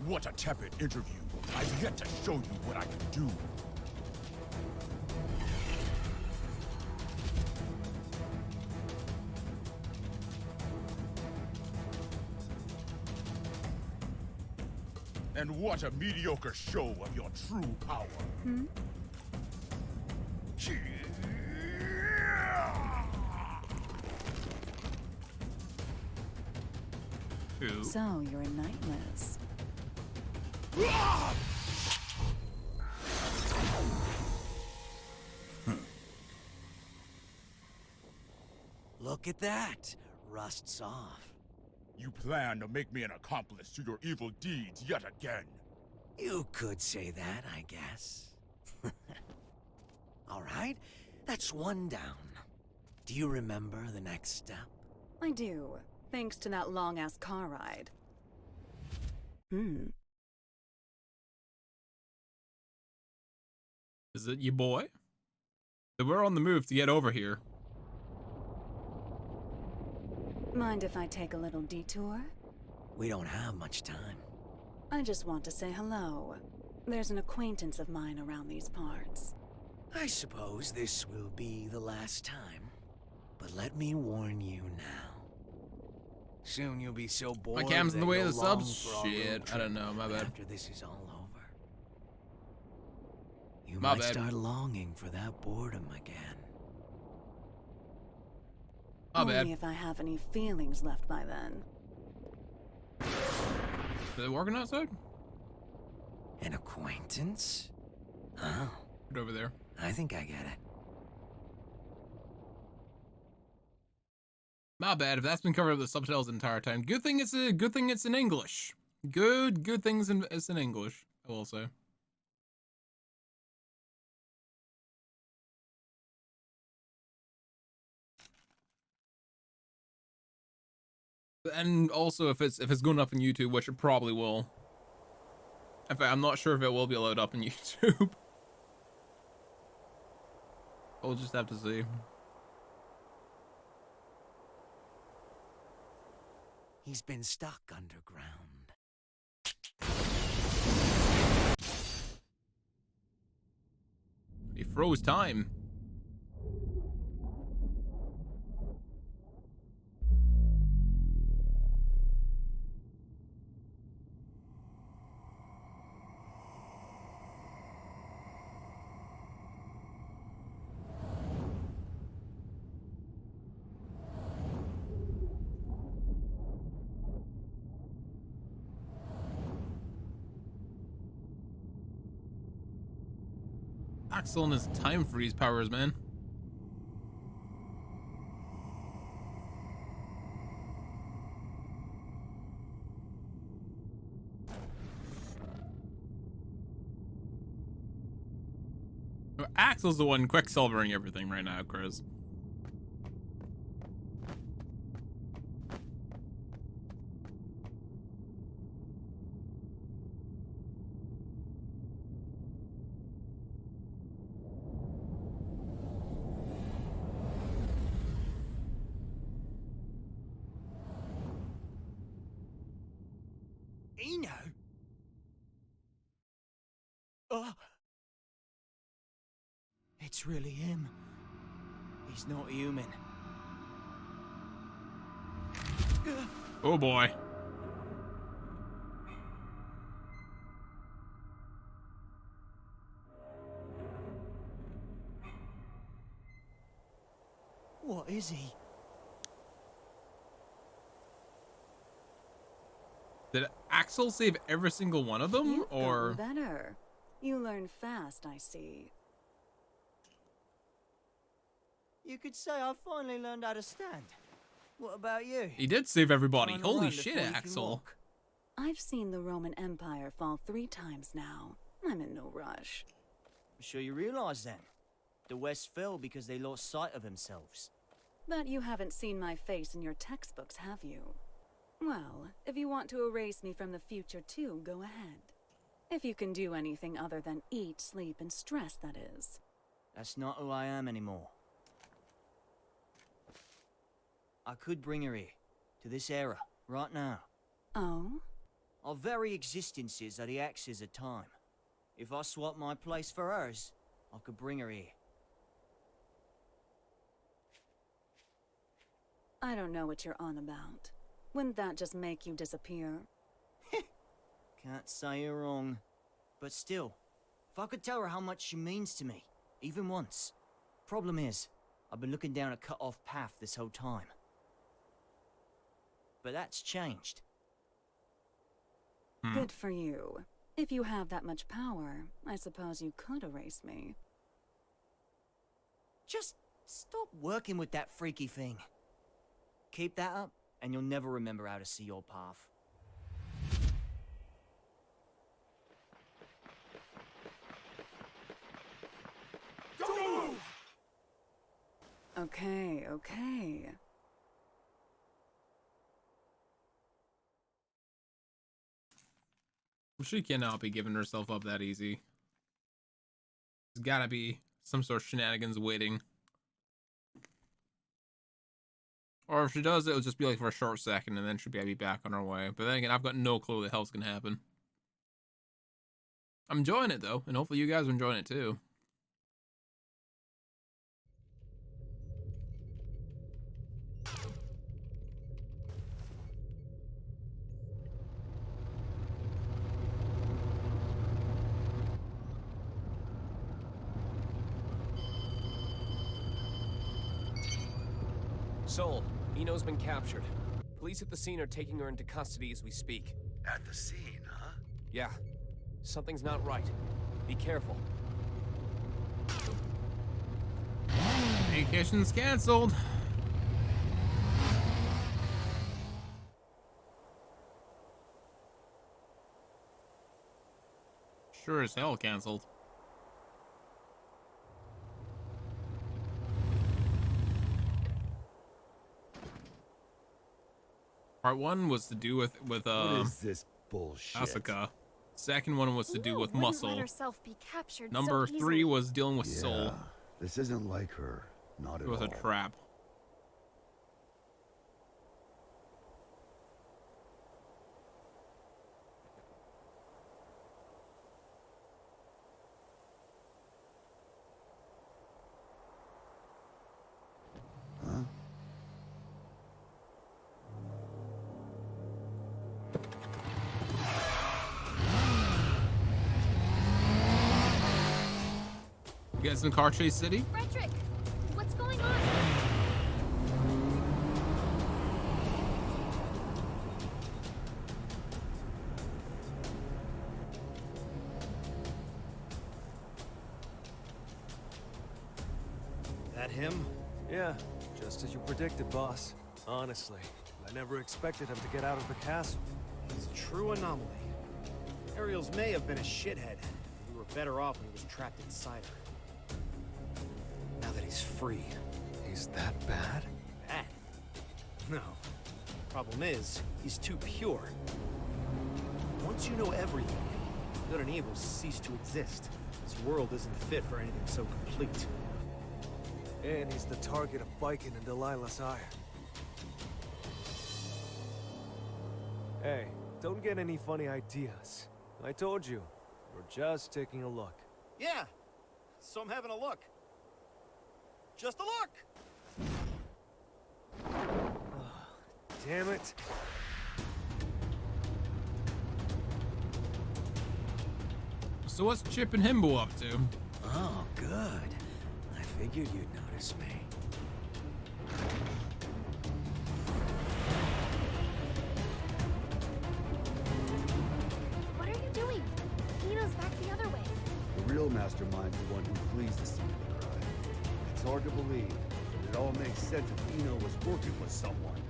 What a tepid interview. I've yet to show you what I can do. And what a mediocre show of your true power. Hmm? So, you're a Nightless. Look at that. Rust's off. You plan to make me an accomplice to your evil deeds yet again. You could say that, I guess. All right, that's one down. Do you remember the next step? I do, thanks to that long-ass car ride. Is it your boy? So we're on the move to get over here. Mind if I take a little detour? We don't have much time. I just want to say hello. There's an acquaintance of mine around these parts. I suppose this will be the last time. But let me warn you now. Soon you'll be so bored. My cam's in the way of the long subs? for our road Shit, I trip don't know, my bad. After this is all over, you My might bad. start longing for that boredom again. My Only bad. if I have any feelings left by then. Is it working outside? An acquaintance? Oh. Get over there. I think I get it. My bad if that's been covered with the subtitles the entire time. Good thing it's in English. Good things it's in English, I will say. And also if it's going up on YouTube, which it probably will. In fact, I'm not sure if it will be allowed up on YouTube. We'll just have to see. He's been stuck underground. He froze time. Axel and his time freeze powers, man. Axel's the one quicksilvering everything right now, Chris. Eno? Oh. It's really him. He's not human. Oh boy. What is he? Did Axel save every single one of them, You've or gotten better. You learn fast, I see. You could say I finally learned how to stand. What about you? he did save everybody? Trying to Holy run shit, before you can Axel. walk. I've seen the Roman Empire fall 3 times now. I'm in no rush. I'm sure you realize then. The West fell because they lost sight of themselves. But you haven't seen my face in your textbooks, have you? Well, if you want to erase me from the future too, go ahead. If you can do anything other than eat, sleep, and stress, that is. That's not who I am anymore. I could bring her here, to this era, right now. Oh? Our very existences are the axis of time. If I swap my place for hers, I could bring her here. I don't know what you're on about. Wouldn't that just make you disappear? Can't say you're wrong. But still, if I could tell her how much she means to me, even once. Problem is, I've been looking down a cut-off path this whole time. But that's changed. Good for you. If you have that much power, I suppose you could erase me. Just stop working with that freaky thing. Keep that up, and you'll never remember how to see your path. Don't move! Okay, okay. She cannot be giving herself up that easy. There's gotta be some sort of shenanigans waiting. Or if she does, it'll just be like for a short second and then she'll be back on her way. But then again, I've got no clue what the hell's gonna happen. I'm enjoying it though, and hopefully you guys are enjoying it too. Soul, Eno's been captured. Police at the scene are taking her into custody as we speak. At the scene, huh? Yeah. Something's not right. Be careful. Vacation's canceled. Sure as hell canceled. Part 1 was to do with what is this bullshit? Asuka. Second one was to do with wouldn't Muscle. let herself be captured Number so 3 easily. was dealing with Soul. This isn't like her. Not at It was all. a trap. Huh? You guys in Car Chase City? Frederick, what's going on? That him? Yeah, just as you predicted, boss. Honestly, I never expected him to get out of the castle. He's a true anomaly. Ariel's may have been a shithead. We were better off when he was trapped inside her. Now that he's free, he's that bad? Bad? No. Problem is, he's too pure. Once you know everything, good and evil cease to exist. This world isn't fit for anything so complete. And he's the target of Biken and Delilah's ire. Hey, don't get any funny ideas. I told you, we're just taking a look. Yeah, so I'm having a look. Just a look! Damn it. So what's Chip and Himbo up to? Oh, good. I figured you'd notice me. What are you doing? Ina's back the other way. The real mastermind's the one who flees the scene of the crime. It's hard to believe, but it all makes sense if Eno was working with someone.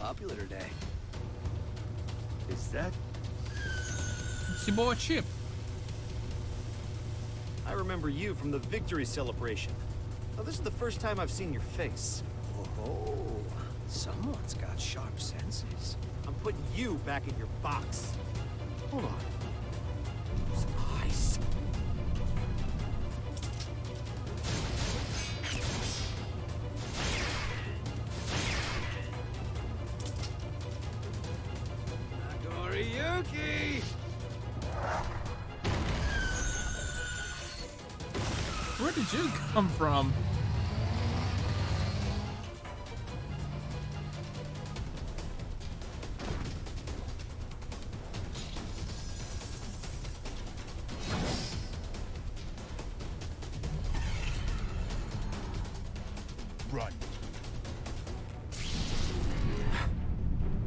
popular today. Is that? It's your boy Chip. I remember you from the victory celebration. Now, this is the first time I've seen your face. Oh, someone's got sharp senses. I'm putting you back in your box. Hold on. Those eyes. Noriyuki! Where did you come from? Run.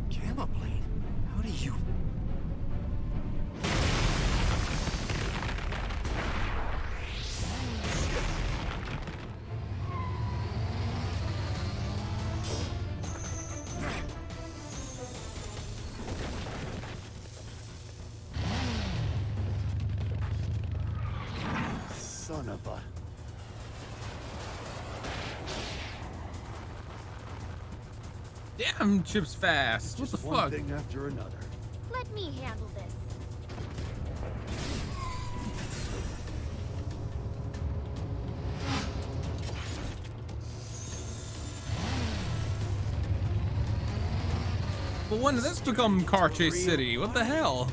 Gamma blade? How do you... Son of a... Damn, Chip's fast. What Just the one fuck? thing after another. Let me handle this. Well, when did this become Car Chase City? What the hell?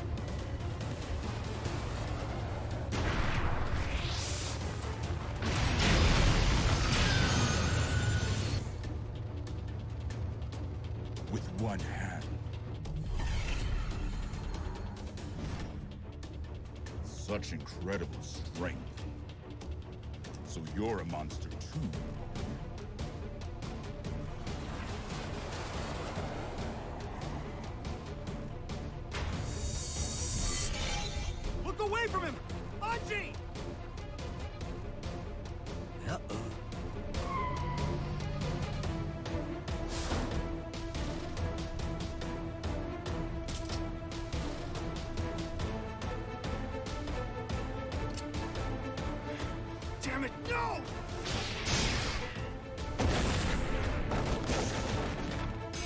With one hand. Such incredible strength. So you're a monster too. Look away from him! Anji! Uh-oh. Damn it, no!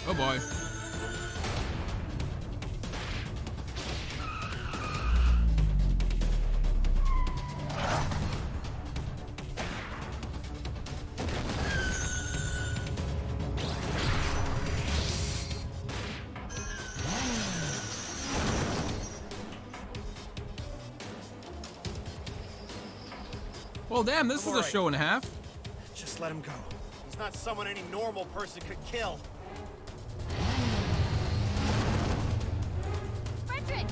Oh boy. Well, damn, this is a show and a half. Just let him go. He's not someone any normal person could kill. Frederick!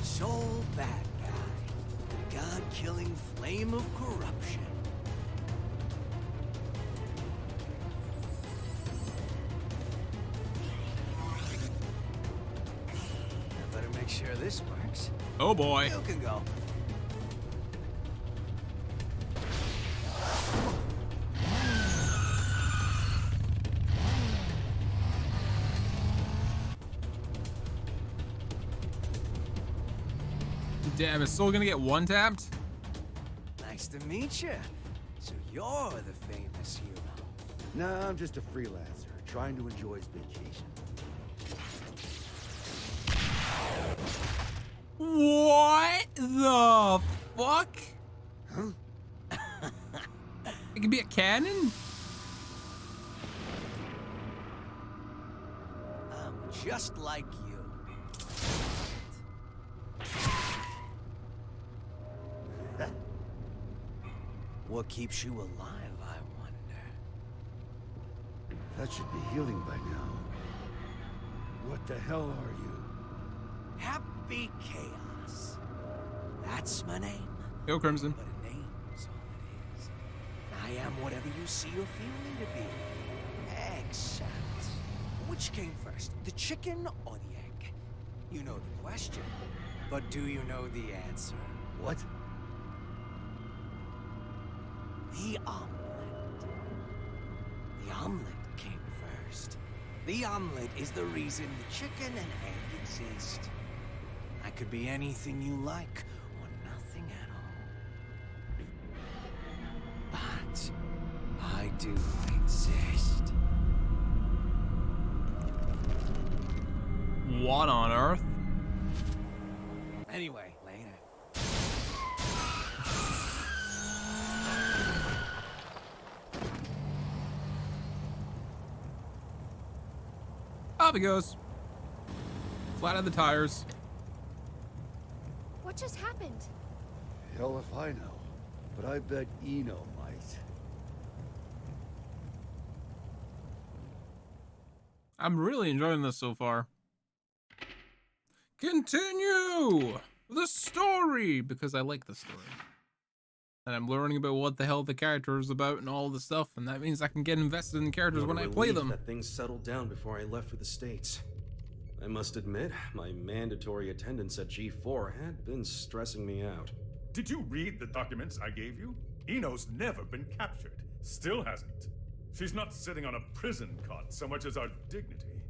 Sole bad guy. God-killing flame of corruption. I better make sure this works. Oh boy. You can go. Damn, it's still gonna get one tapped? Nice to meet you. So you're the famous hero. Nah, I'm just a freelancer, trying to enjoy his vacation. What the fuck? Huh? It could be a cannon? I'm just like you. What keeps you alive, I wonder? That should be healing by now. What the hell are you? Happy Chaos. That's my name. Yo, Crimson. But a name's all it is. I am whatever you see or feel me to be. Except, which came first, the chicken or the egg? You know the question, but do you know the answer? What? The omelet. omelet came first. The omelet is the reason the chicken and egg exist. I could be anything you like, or nothing at all. But I do exist. What on earth? Anyway, later. Off he goes. Flat out the tires. What just happened? Hell if I know, but I bet Eno might. I'm really enjoying this so far. Continue the story, because I like the story. And I'm learning about what the hell the character is about and all the stuff, and that means I can get invested in the characters when I play them. That things settled down before I left for the States. I must admit, my mandatory attendance at G4 had been stressing me out. Did you read the documents I gave you? Eno's never been captured. Still hasn't. She's not sitting on a prison cot so much as our dignity.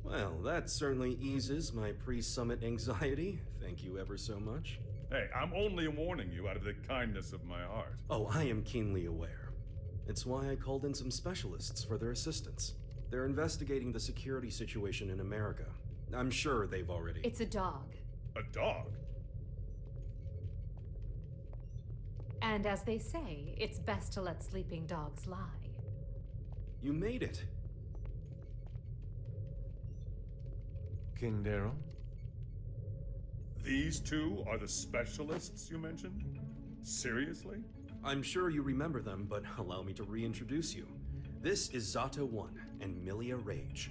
Well, that certainly eases my pre-summit anxiety. Thank you ever so much. Hey, I'm only warning you out of the kindness of my heart. Oh, I am keenly aware. It's why I called in some specialists for their assistance. They're investigating the security situation in America. I'm sure they've already... It's a dog. A dog? And as they say, it's best to let sleeping dogs lie. You made it. King Daryl? These two are the specialists you mentioned? Seriously? I'm sure you remember them, but allow me to reintroduce you. This is Zato 1 and Milia Rage.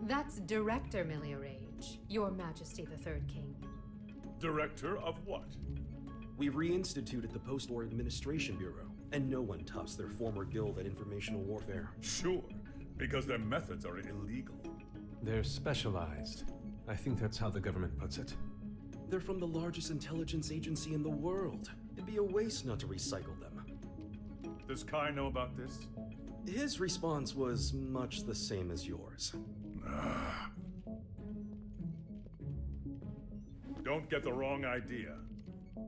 That's Director Milia Rage, Your Majesty the Third King. Director of what? We reinstituted the Post-War Administration Bureau, and no one toughs their former guild at informational warfare. Sure, because their methods are illegal. They're specialized. I think that's how the government puts it. They're from the largest intelligence agency in the world. It'd be a waste not to recycle them. Does Kai know about this? His response was much the same as yours. Don't get the wrong idea.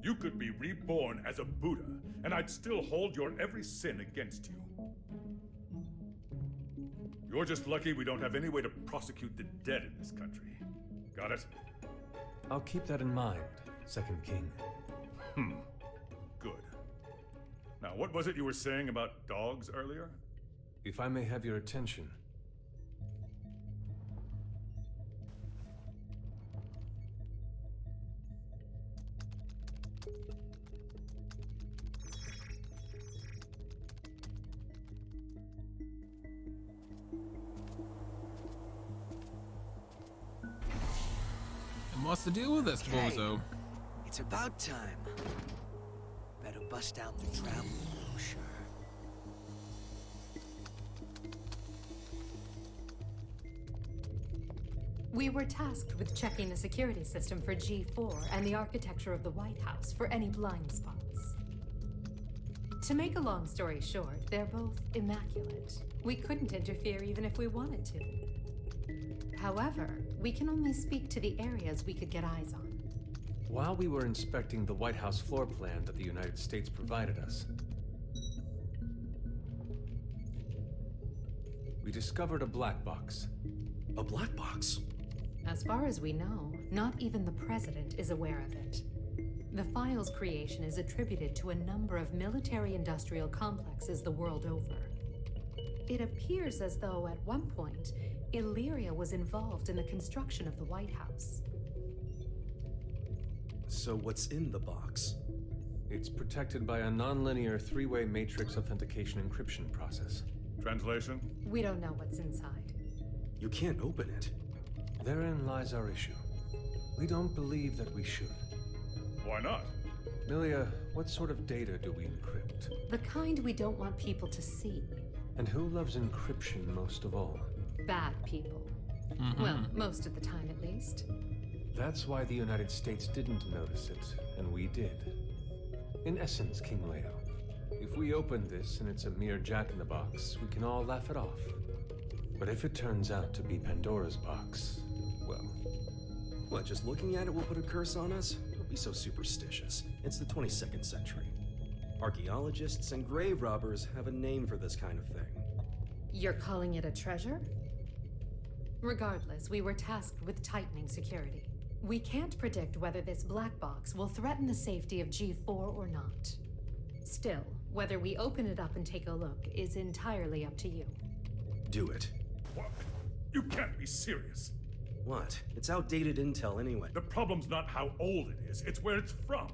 You could be reborn as a Buddha, and I'd still hold your every sin against you. You're just lucky we don't have any way to prosecute the dead in this country. Got it? I'll keep that in mind, Second King. Good. Now, what was it you were saying about dogs earlier? If I may have your attention. And what's the deal with this bozo? It's about time. Better bust out the travel brochure. We were tasked with checking the security system for G4 and the architecture of the White House for any blind spots. To make a long story short, they're both immaculate. We couldn't interfere even if we wanted to. However, we can only speak to the areas we could get eyes on. While we were inspecting the White House floor plan that the United States provided us, we discovered a black box. A black box? As far as we know, not even the president is aware of it. The file's creation is attributed to a number of military-industrial complexes the world over. It appears as though, at one point, Illyria was involved in the construction of the White House. So what's in the box? It's protected by a non-linear three-way matrix authentication encryption process. Translation? We don't know what's inside. You can't open it. Therein lies our issue. We don't believe that we should. Why not? Milia, what sort of data do we encrypt? The kind we don't want people to see. And who loves encryption most of all? Bad people. Well, most of the time at least. That's why the United States didn't notice it, and we did. In essence, King Leo, If we open this and it's a mere jack-in-the-box, we can all laugh it off. But if it turns out to be Pandora's box, well... What, just looking at it will put a curse on us? Don't be so superstitious. It's the 22nd century. Archaeologists and grave robbers have a name for this kind of thing. You're calling it a treasure? Regardless, we were tasked with tightening security. We can't predict whether this black box will threaten the safety of G4 or not. Still, whether we open it up and take a look is entirely up to you. Do it. What? You can't be serious. What? It's outdated intel anyway. The problem's not how old it is, it's where it's from.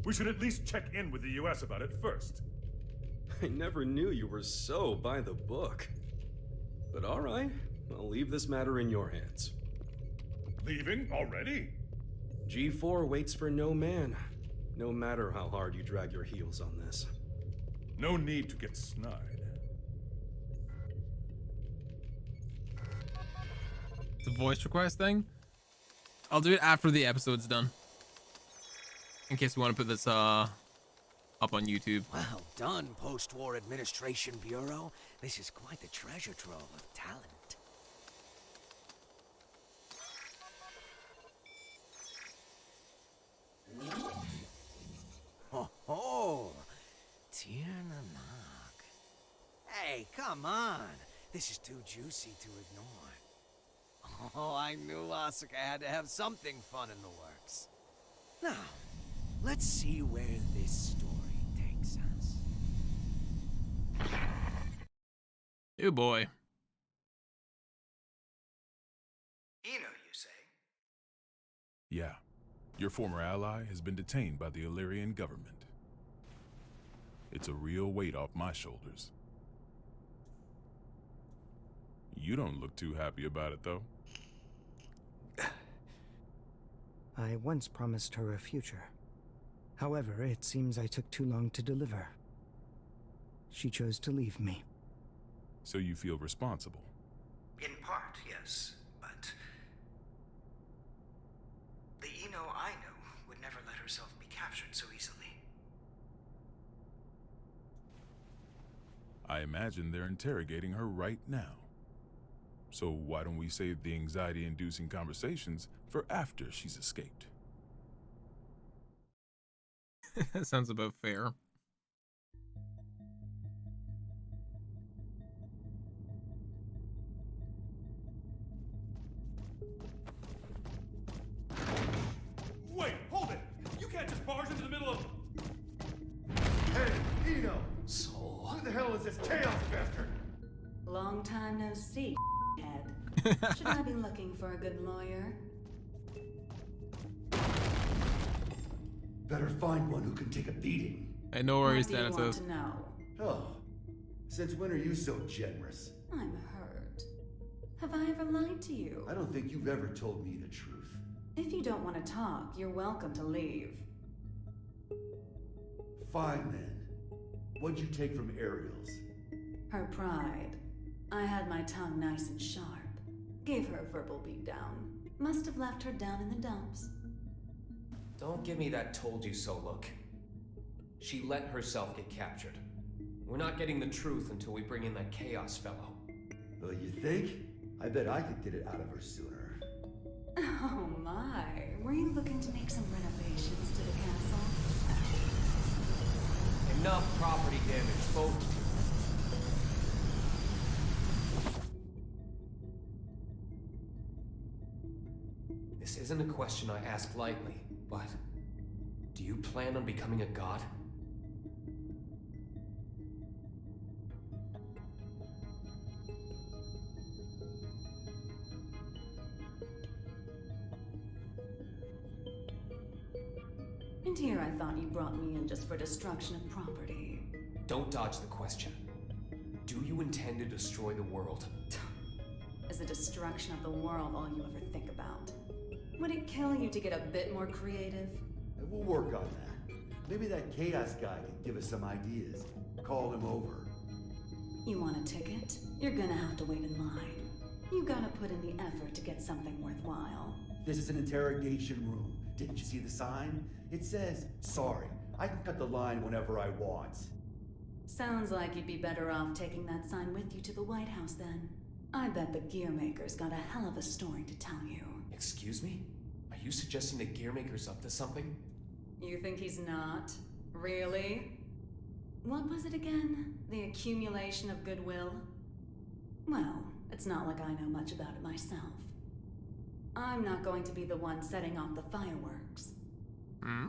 We should at least check in with the US about it first. I never knew you were so by the book. But all right, I'll leave this matter in your hands. Leaving already? G4 waits for no man, no matter how hard you drag your heels on this. No need to get snide. The voice request thing? I'll do it after the episode's done. In case we want to put this up on YouTube. Well done, Post-War Administration Bureau. This is quite the treasure trove of talent. Ho ho! Tierna Mark. Hey, come on! This is too juicy to ignore. Oh, I knew Asuka had to have something fun in the works. Now, let's see where this story takes us. Oh boy. You say? Yeah. Your former ally has been detained by the Illyrian government. It's a real weight off my shoulders. You don't look too happy about it, though. I once promised her a future. However, it seems I took too long to deliver. She chose to leave me. So you feel responsible? In part, yes, but... the Eno I know would never let herself be captured so easily. I imagine they're interrogating her right now. So why don't we save the anxiety-inducing conversations for after she's escaped? That sounds about fair. Wait, hold it! You can't just barge into the middle of... Hey, Eno! Soul. Who the hell is this chaos bastard? Long time no see, head. Should I be looking for a good lawyer? Better find one who can take a beating. Hey, no worries, What do you want Thanatos. to know? Oh, since when are you so generous? I'm hurt. Have I ever lied to you? I don't think you've ever told me the truth. If you don't want to talk, you're welcome to leave. Fine then. What'd you take from Ariel's? Her pride. I had my tongue nice and sharp. Gave her a verbal beatdown. Must have left her down in the dumps. Don't give me that told you so look. She let herself get captured. We're not getting the truth until we bring in that Chaos fellow. Well, you think? I bet I could get it out of her sooner. Oh my. Were you looking to make some renovations to the castle? Enough property damage, folks. This isn't a question I ask lightly, but do you plan on becoming a god? And here I thought you brought me in just for destruction of property. Don't dodge the question. Do you intend to destroy the world? Is the destruction of the world all you ever think about? Would it kill you to get a bit more creative? We'll work on that. Maybe that chaos guy can give us some ideas. Call him over. You want a ticket? You're gonna have to wait in line. You gotta put in the effort to get something worthwhile. This is an interrogation room. Didn't you see the sign? It says, sorry, I can cut the line whenever I want. Sounds like you'd be better off taking that sign with you to the White House then. I bet the Gearmaker's got a hell of a story to tell you. Excuse me? Are you suggesting the Gearmaker's up to something? You think he's not? Really? What was it again? The accumulation of goodwill? Well, it's not like I know much about it myself. I'm not going to be the one setting off the fireworks. Hmm?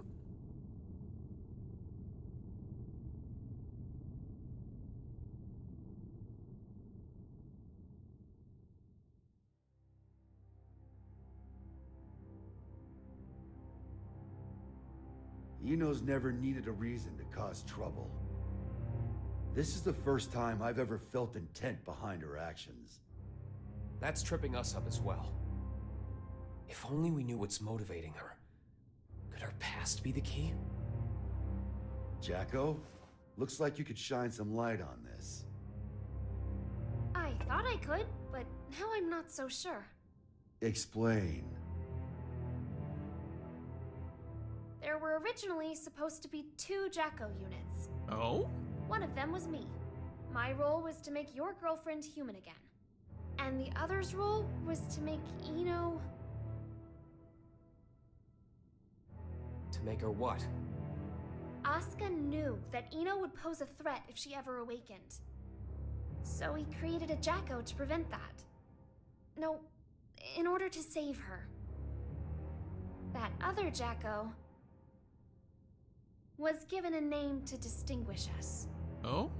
Eno's never needed a reason to cause trouble. This is the first time I've ever felt intent behind her actions. That's tripping us up as well. If only we knew what's motivating her. Could her past be the key? Jacko, looks like you could shine some light on this. I thought I could, but now I'm not so sure. Explain. There were originally supposed to be 2 Jacko units. Oh? One of them was me. My role was to make your girlfriend human again. And the other's role was to make Eno... To make her what? Asuka knew that Eno would pose a threat if she ever awakened. So he created a Jacko to prevent that. No, in order to save her. That other Jacko was given a name to distinguish us. Oh?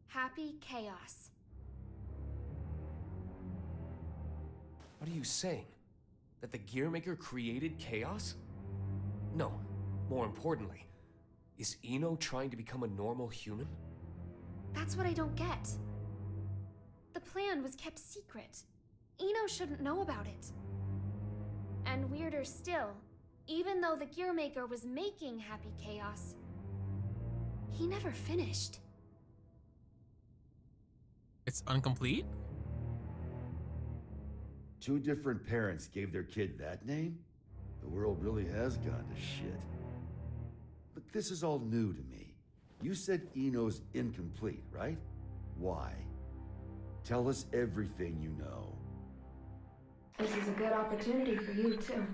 Happy Chaos. What are you saying? That the Gearmaker created chaos? No. More importantly, is Eno trying to become a normal human? That's what I don't get. The plan was kept secret. Eno shouldn't know about it. And weirder still, even though the Gearmaker was making Happy Chaos, he never finished. It's incomplete? 2 different parents gave their kid that name? The world really has gone to shit. But this is all new to me. You said Eno's incomplete, right? Why? Tell us everything you know. This is a good opportunity for you, too.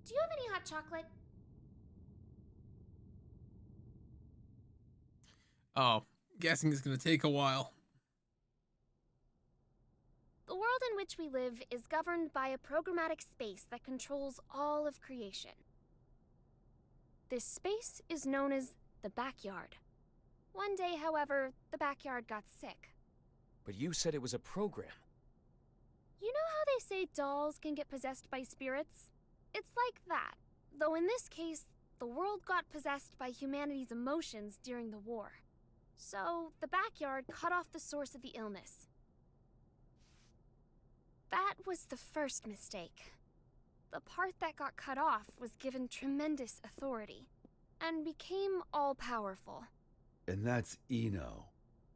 Do you have any hot chocolate? Oh, guessing it's gonna take a while. The world in which we live is governed by a programmatic space that controls all of creation. This space is known as the backyard. One day, however, the backyard got sick. But you said it was a program. You know how they say dolls can get possessed by spirits? It's like that, though in this case, the world got possessed by humanity's emotions during the war. So, the backyard cut off the source of the illness. That was the first mistake. The part that got cut off was given tremendous authority, and became all-powerful. And that's Eno.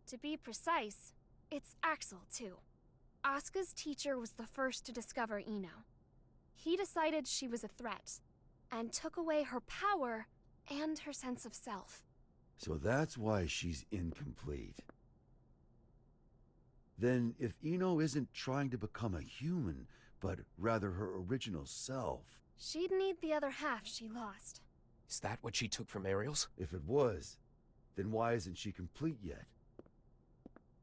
To be precise, it's Axel, too. Asuka's teacher was the first to discover Eno. He decided she was a threat, and took away her power and her sense of self. So that's why she's incomplete. Then, if Eno isn't trying to become a human, but rather her original self... She'd need the other half she lost. Is that what she took from Ariel's? If it was, then why isn't she complete yet?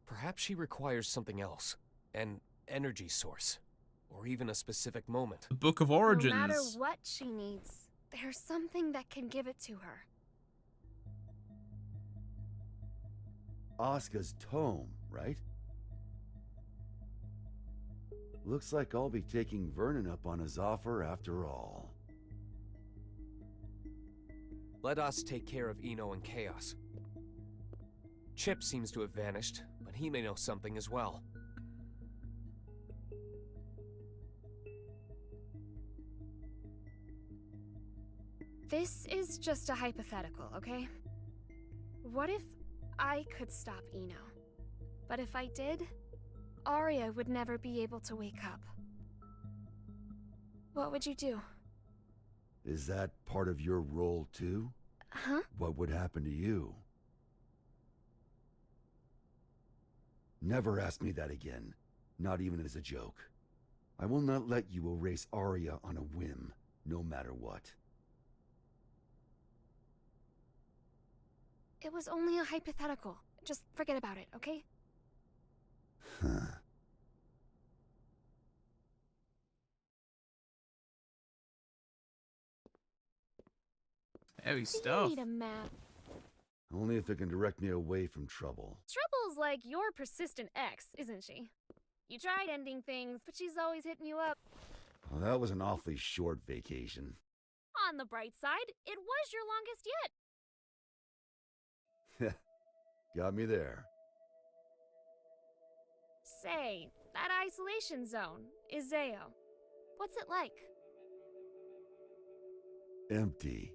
Perhaps she requires something else. An energy source. Or even a specific moment. The Book of Origins. No matter what she needs, there's something that can give it to her. Asuka's tome, right? Looks like I'll be taking Vernon up on his offer after all. Let us take care of Eno and Chaos. Chip seems to have vanished, but he may know something as well. This is just a hypothetical, okay? What if I could stop Eno? But if I did, Arya would never be able to wake up. What would you do? Is that part of your role too? Huh? What would happen to you? Never ask me that again. Not even as a joke. I will not let you erase Arya on a whim, no matter what. It was only a hypothetical. Just forget about it, okay? Huh. Heavy Do stuff. you need a map? Only if it can direct me away from trouble. Trouble's like your persistent ex, isn't she? You tried ending things, but she's always hitting you up. Well, that was an awfully short vacation. On the bright side, it was your longest yet. Got me there. Say, that isolation zone, Izeo. What's it like? Empty.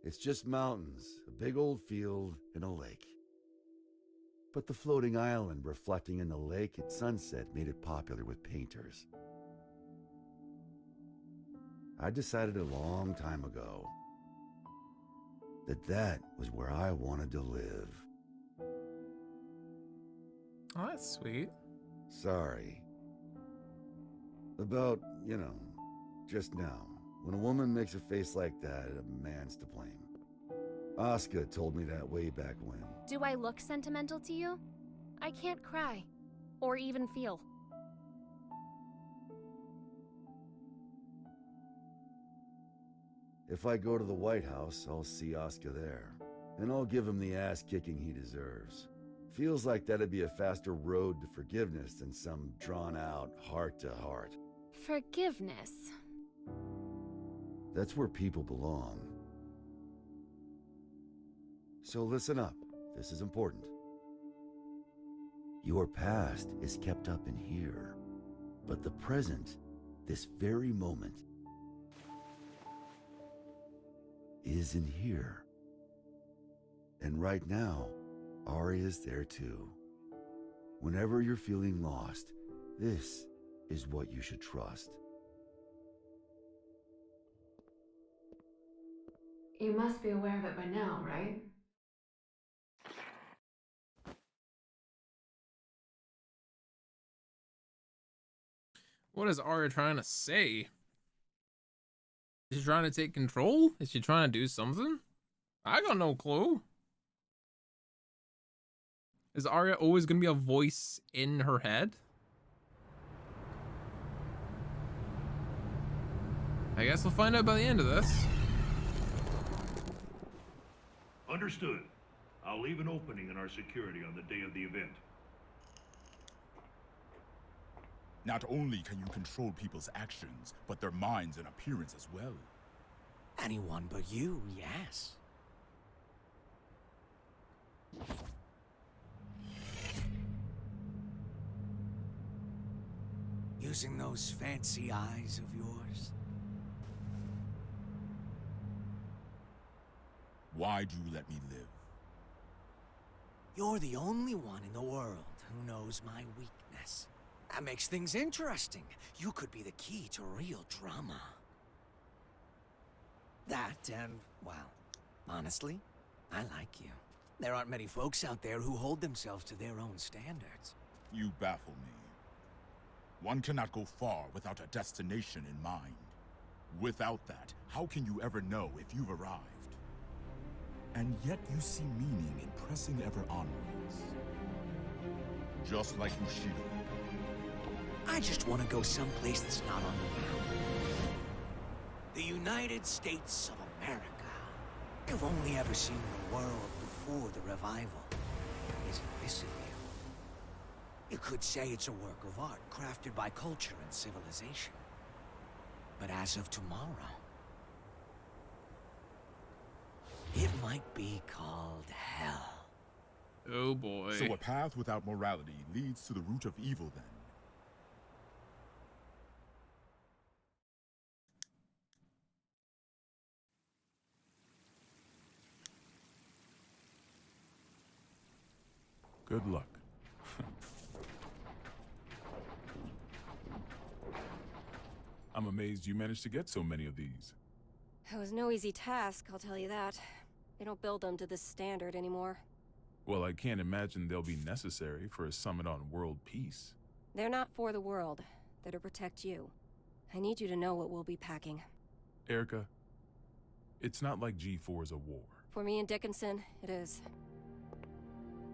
It's just mountains, a big old field, and a lake. But the floating island reflecting in the lake at sunset made it popular with painters. I decided a long time ago that was where I wanted to live. Oh, that's sweet. Sorry. About, just now. When a woman makes a face like that, a man's to blame. Asuka told me that way back when. Do I look sentimental to you? I can't cry. Or even feel. If I go to the White House, I'll see Asuka there. And I'll give him the ass-kicking he deserves. Feels like that'd be a faster road to forgiveness than some drawn-out heart-to-heart. Forgiveness. That's where people belong. So listen up. This is important. Your past is kept up in here. But the present, this very moment, is in here. And right now, Arya's there too. Whenever you're feeling lost, this is what you should trust. You must be aware of it by now, right? What is Arya trying to say? Is she trying to take control? Is she trying to do something? I got no clue. Is Arya always gonna be a voice in her head? I guess we'll find out by the end of this. Understood. I'll leave an opening in our security on the day of the event. Not only can you control people's actions, but their minds and appearance as well. Anyone but you, yes. Using those fancy eyes of yours. Why do you let me live? You're the only one in the world who knows my weakness. That makes things interesting. You could be the key to real drama. That, and, well, honestly, I like you. There aren't many folks out there who hold themselves to their own standards. You baffle me. One cannot go far without a destination in mind. Without that, how can you ever know if you've arrived? And yet you see meaning in pressing ever onwards. Just like Bushido. I just want to go someplace that's not on the map. The United States of America. You've only ever seen the world before the revival. Isn't this of you? You could say it's a work of art crafted by culture and civilization. But as of tomorrow, it might be called hell. Oh boy. So a path without morality leads to the root of evil then. Good luck. I'm amazed you managed to get so many of these. It was no easy task, I'll tell you that. They don't build them to this standard anymore. Well, I can't imagine they'll be necessary for a summit on world peace. They're not for the world. They're to protect you. I need you to know what we'll be packing. Erica, it's not like G4 is a war. For me and Dickinson, it is.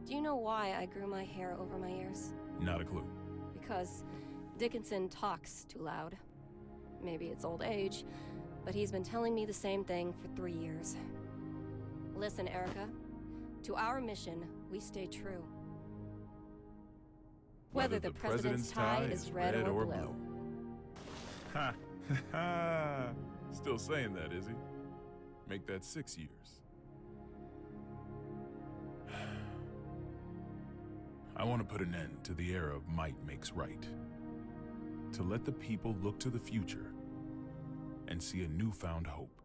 Do you know why I grew my hair over my ears? Not a clue. Because Dickinson talks too loud. Maybe it's old age, but he's been telling me the same thing for 3 years. Listen, Erica. To our mission, we stay true. Whether the president's tie is red or blue. Ha! Ha! Still saying that, is he? Make that 6 years. I want to put an end to the era of might makes right. To let the people look to the future and see a newfound hope.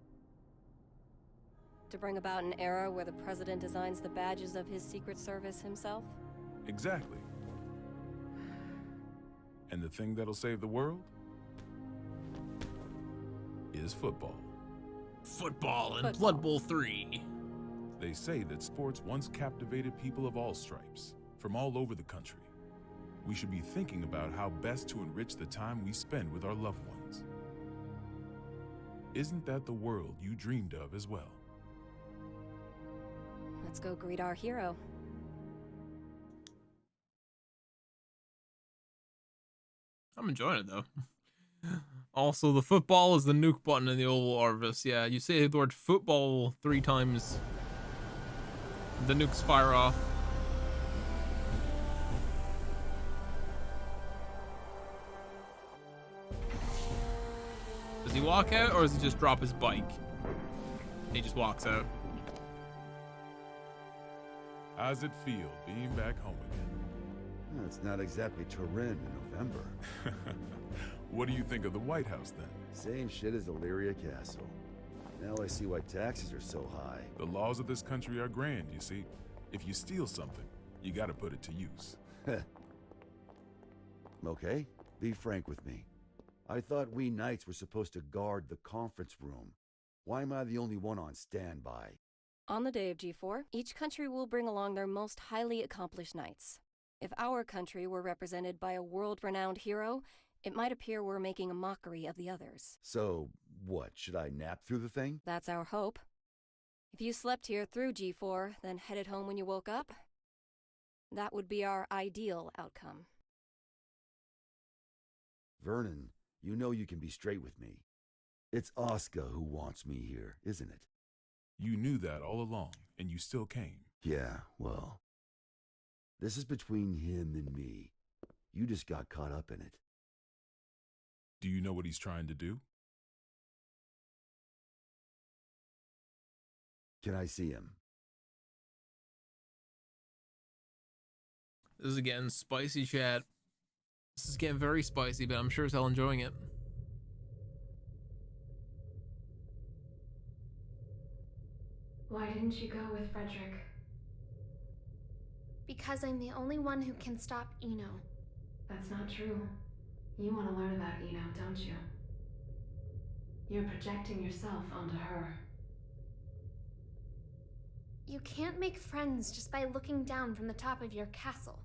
To bring about an era where the president designs the badges of his Secret Service himself? Exactly. And the thing that'll save the world is football. Football and Blood Bowl 3. They say that sports once captivated people of all stripes, from all over the country. We should be thinking about how best to enrich the time we spend with our loved ones. Isn't that the world you dreamed of as well? Let's go greet our hero. I'm enjoying it though. Also, the football is the nuke button in the Oval Office. Yeah, you say the word football 3 times, the nukes fire off. Does he walk out, or does he just drop his bike? He just walks out. How's it feel being back home again? Well, it's not exactly Turin in November. What do you think of the White House then? Same shit as Illyria Castle. Now I see why taxes are so high. The laws of this country are grand, you see. If you steal something, you gotta put it to use. Okay, be frank with me. I thought we knights were supposed to guard the conference room. Why am I the only one on standby? On the day of G4, each country will bring along their most highly accomplished knights. If our country were represented by a world-renowned hero, it might appear we're making a mockery of the others. So, what, should I nap through the thing? That's our hope. If you slept here through G4, then headed home when you woke up, that would be our ideal outcome. Vernon, you know you can be straight with me. It's Oscar who wants me here, isn't it? You knew that all along, and you still came. Yeah, well, this is between him and me. You just got caught up in it. Do you know what he's trying to do? Can I see him? This is getting spicy, chat. This is getting very spicy, but I'm sure as hell enjoying it. Why didn't you go with Frederick? Because I'm the only one who can stop Eno. That's not true. You want to learn about Eno, don't you? You're projecting yourself onto her. You can't make friends just by looking down from the top of your castle.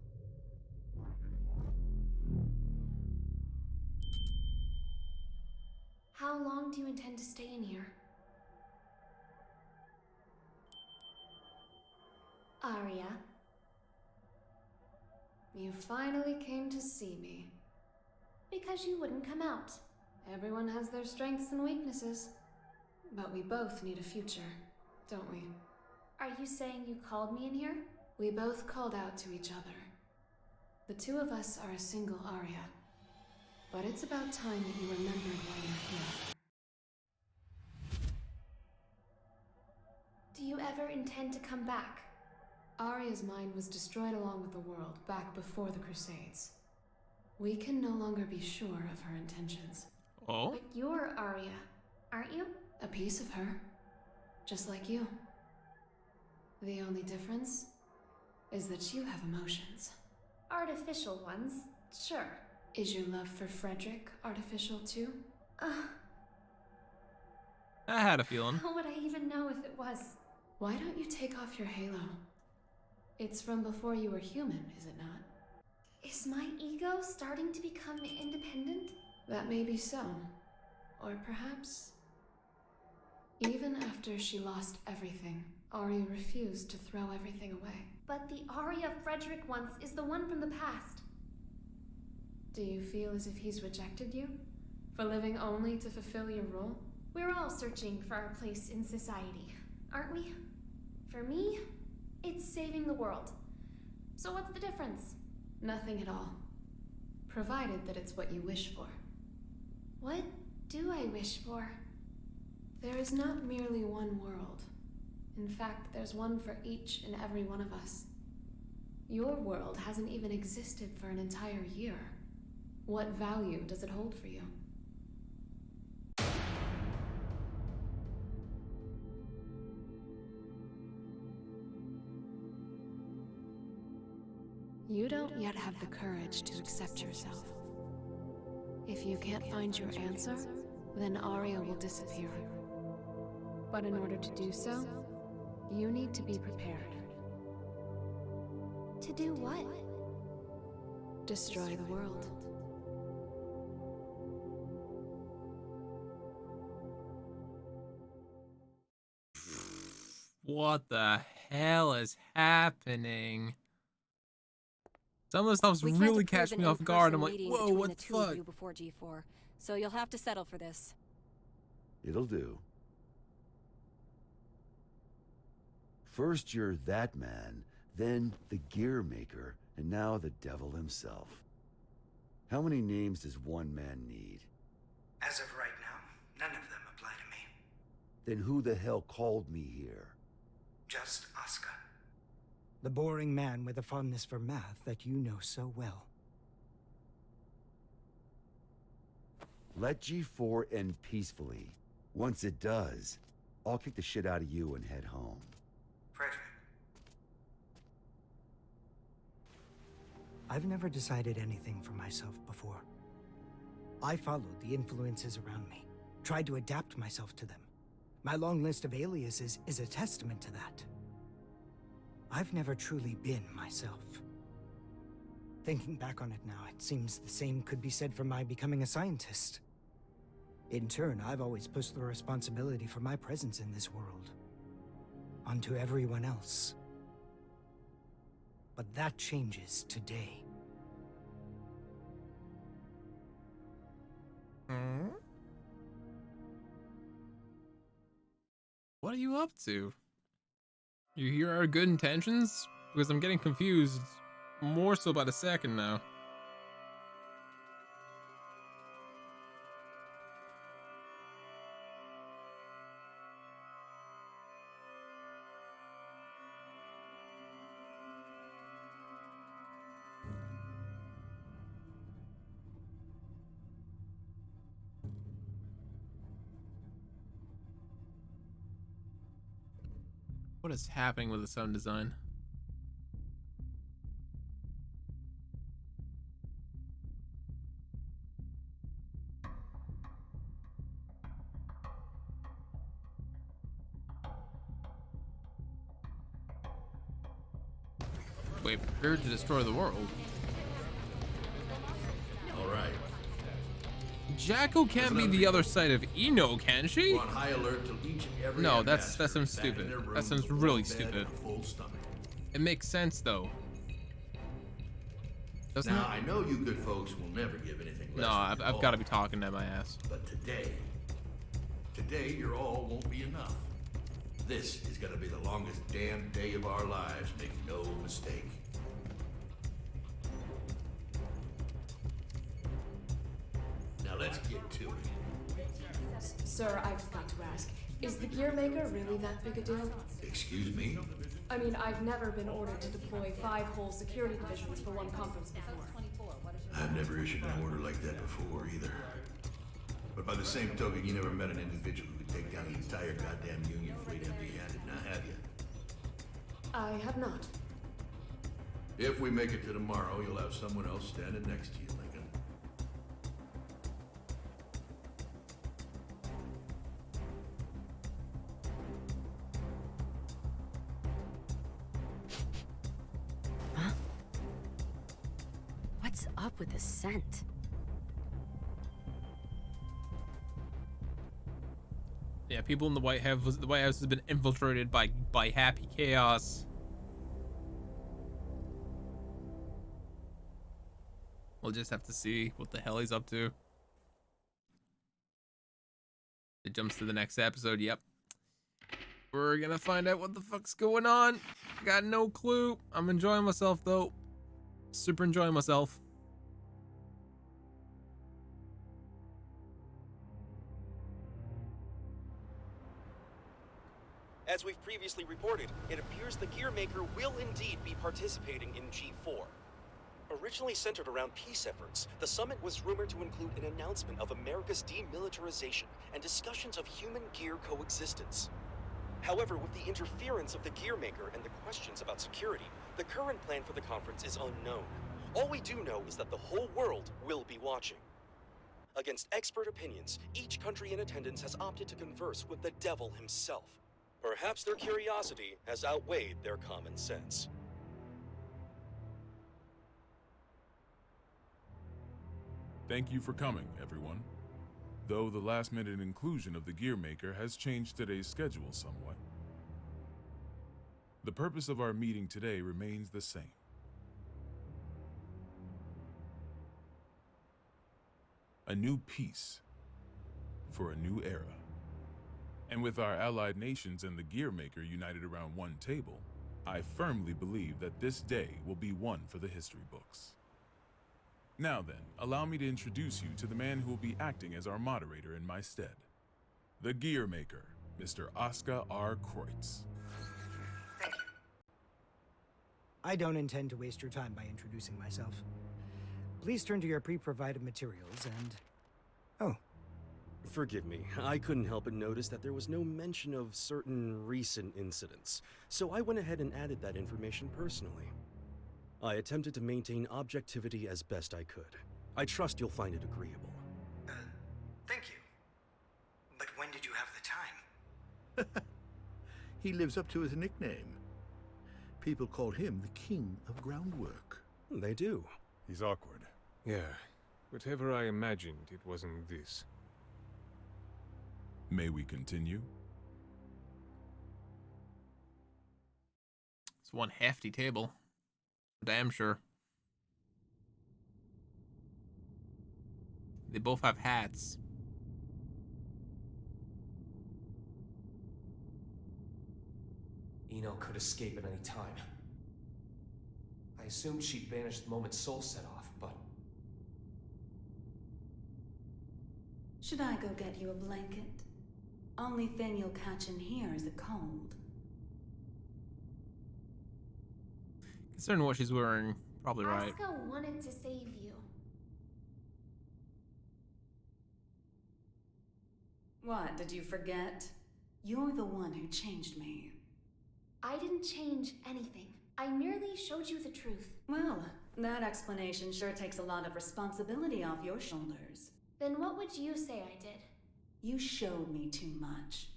How long do you intend to stay in here? Arya. You finally came to see me. Because you wouldn't come out. Everyone has their strengths and weaknesses. But we both need a future, don't we? Are you saying you called me in here? We both called out to each other. The two of us are a single Arya. But it's about time that you remembered why you're here. Do you ever intend to come back? Arya's mind was destroyed along with the world back before the Crusades. We can no longer be sure of her intentions. Oh? But you're Arya, aren't you? A piece of her. Just like you. The only difference is that you have emotions. Artificial ones, sure. Is your love for Frederick artificial too? I had a feeling. How would I even know if it was? Why don't you take off your halo? It's from before you were human, is it not? Is my ego starting to become independent? That may be so. Or perhaps... Even after she lost everything, Ari refused to throw everything away. But the Aria Frederick once is the one from the past. Do you feel as if he's rejected you? For living only to fulfill your role? We're all searching for our place in society, aren't we? For me, it's saving the world. So what's the difference? Nothing at all. Provided that it's what you wish for. What do I wish for? There is not merely one world. In fact, there's one for each and every one of us. Your world hasn't even existed for an entire year. What value does it hold for you? You don't yet have the courage to accept yourself. If you can't find your answer, then Aria will disappear. But in order to do so, you need to be prepared. To do what? Destroy the world. What the hell is happening? Some of the stuff's really catching me off guard. I'm like, whoa, what the fuck? Before G4, so you'll have to settle for this. It'll do. First you're that man, then the gear maker, and now the devil himself. How many names does one man need? As of right now, none of them apply to me. Then who the hell called me here? Just Asuka. The boring man with a fondness for math that you know so well. Let G4 end peacefully. Once it does, I'll kick the shit out of you and head home. Frederick. I've never decided anything for myself before. I followed the influences around me, tried to adapt myself to them. My long list of aliases is a testament to that. I've never truly been myself. Thinking back on it now, it seems the same could be said for my becoming a scientist. In turn, I've always pushed the responsibility for my presence in this world onto everyone else. But that changes today. What are you up to? You hear our good intentions? Because I'm getting confused more so by the second now. What is happening with the sound design? Wait, prepare to destroy the world. All right. Jacko can't be the other side of Eno, can she? We're on high alert till each and every No, that ambassador sounds is back in stupid. their room That sounds with a really full bed stupid. and a full stomach. It makes sense though. Doesn't Now, it? I know you good folks will never give anything less No, than I've your got to all. be talking to my ass. But today your all won't be enough. This is gonna be the longest damn day of our lives, make no mistake. Now let's get to it. Sir, I've got to ask, is the gear maker really that big a deal? Excuse me? I mean, I've never been ordered to deploy 5 whole security divisions for one conference before. I've never issued an order like that before either. But by the same token, you never met an individual who could take down the entire goddamn Union fleet empty-handed, now have you? I have not. If we make it to tomorrow, you'll have someone else standing next to you, Lincoln. Huh? What's up with the scent? Yeah, people in the White House. The White House has been infiltrated by Happy Chaos. We'll just have to see what the hell he's up to. It jumps to the next episode. Yep. We're gonna find out what the fuck's going on. Got no clue. I'm enjoying myself though. Super enjoying myself. As we've previously reported, it appears the Gearmaker will indeed be participating in G4. Originally centered around peace efforts, the summit was rumored to include an announcement of America's demilitarization and discussions of human-gear coexistence. However, with the interference of the Gearmaker and the questions about security, the current plan for the conference is unknown. All we do know is that the whole world will be watching. Against expert opinions, each country in attendance has opted to converse with the devil himself. Perhaps their curiosity has outweighed their common sense. Thank you for coming, everyone. Though the last-minute inclusion of the Gearmaker has changed today's schedule somewhat. The purpose of our meeting today remains the same. A new peace for a new era. And with our allied nations and the Gearmaker united around one table, I firmly believe that this day will be one for the history books. Now then, allow me to introduce you to the man who will be acting as our moderator in my stead. The Gearmaker, Mr. Oscar R. Kreutz. Thank you. I don't intend to waste your time by introducing myself. Please turn to your pre-provided materials and... Oh. Forgive me, I couldn't help but notice that there was no mention of certain recent incidents, so I went ahead and added that information personally. I attempted to maintain objectivity as best I could. I trust you'll find it agreeable. Thank you. But when did you have the time? He lives up to his nickname. People call him the King of Groundwork. They do. He's awkward. Yeah, whatever I imagined, it wasn't this. May we continue? It's one hefty table. Damn sure. They both have hats. Eno could escape at any time. I assumed she'd vanish the moment Soul set off, but... Should I go get you a blanket? Only thing you'll catch in here is a cold. Considering what she's wearing, probably right. Asuka wanted to save you. What, did you forget? You're the one who changed me. I didn't change anything. I merely showed you the truth. Well, that explanation sure takes a lot of responsibility off your shoulders. Then what would you say I did? You showed me too much.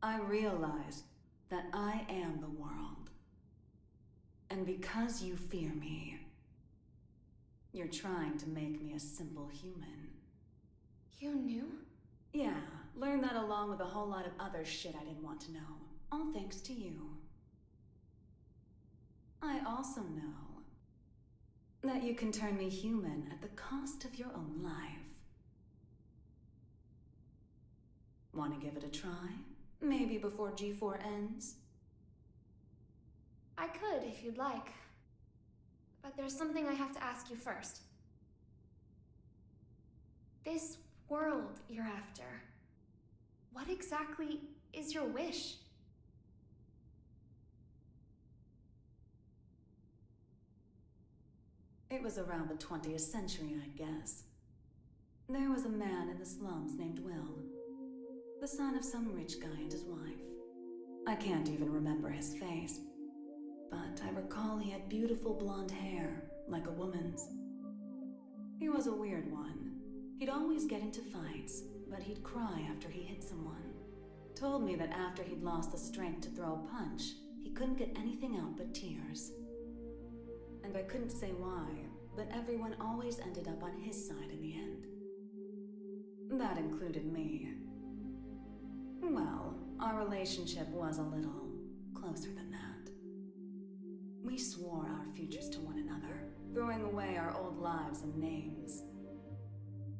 I realized that I am the world. And because you fear me, you're trying to make me a simple human. You knew? Yeah, learned that along with a whole lot of other shit I didn't want to know. All thanks to you. I also know that you can turn me human at the cost of your own life. Want to give it a try? Maybe before G4 ends? I could, if you'd like. But there's something I have to ask you first. This world you're after, what exactly is your wish? It was around the 20th century, I guess. There was a man in the slums named Will, the son of some rich guy and his wife. I can't even remember his face, but I recall he had beautiful blonde hair, like a woman's. He was a weird one. He'd always get into fights, but he'd cry after he hit someone. Told me that after he'd lost the strength to throw a punch, he couldn't get anything out but tears. And I couldn't say why, but everyone always ended up on his side in the end. That included me. Well, our relationship was a little closer than that. We swore our futures to one another, throwing away our old lives and names.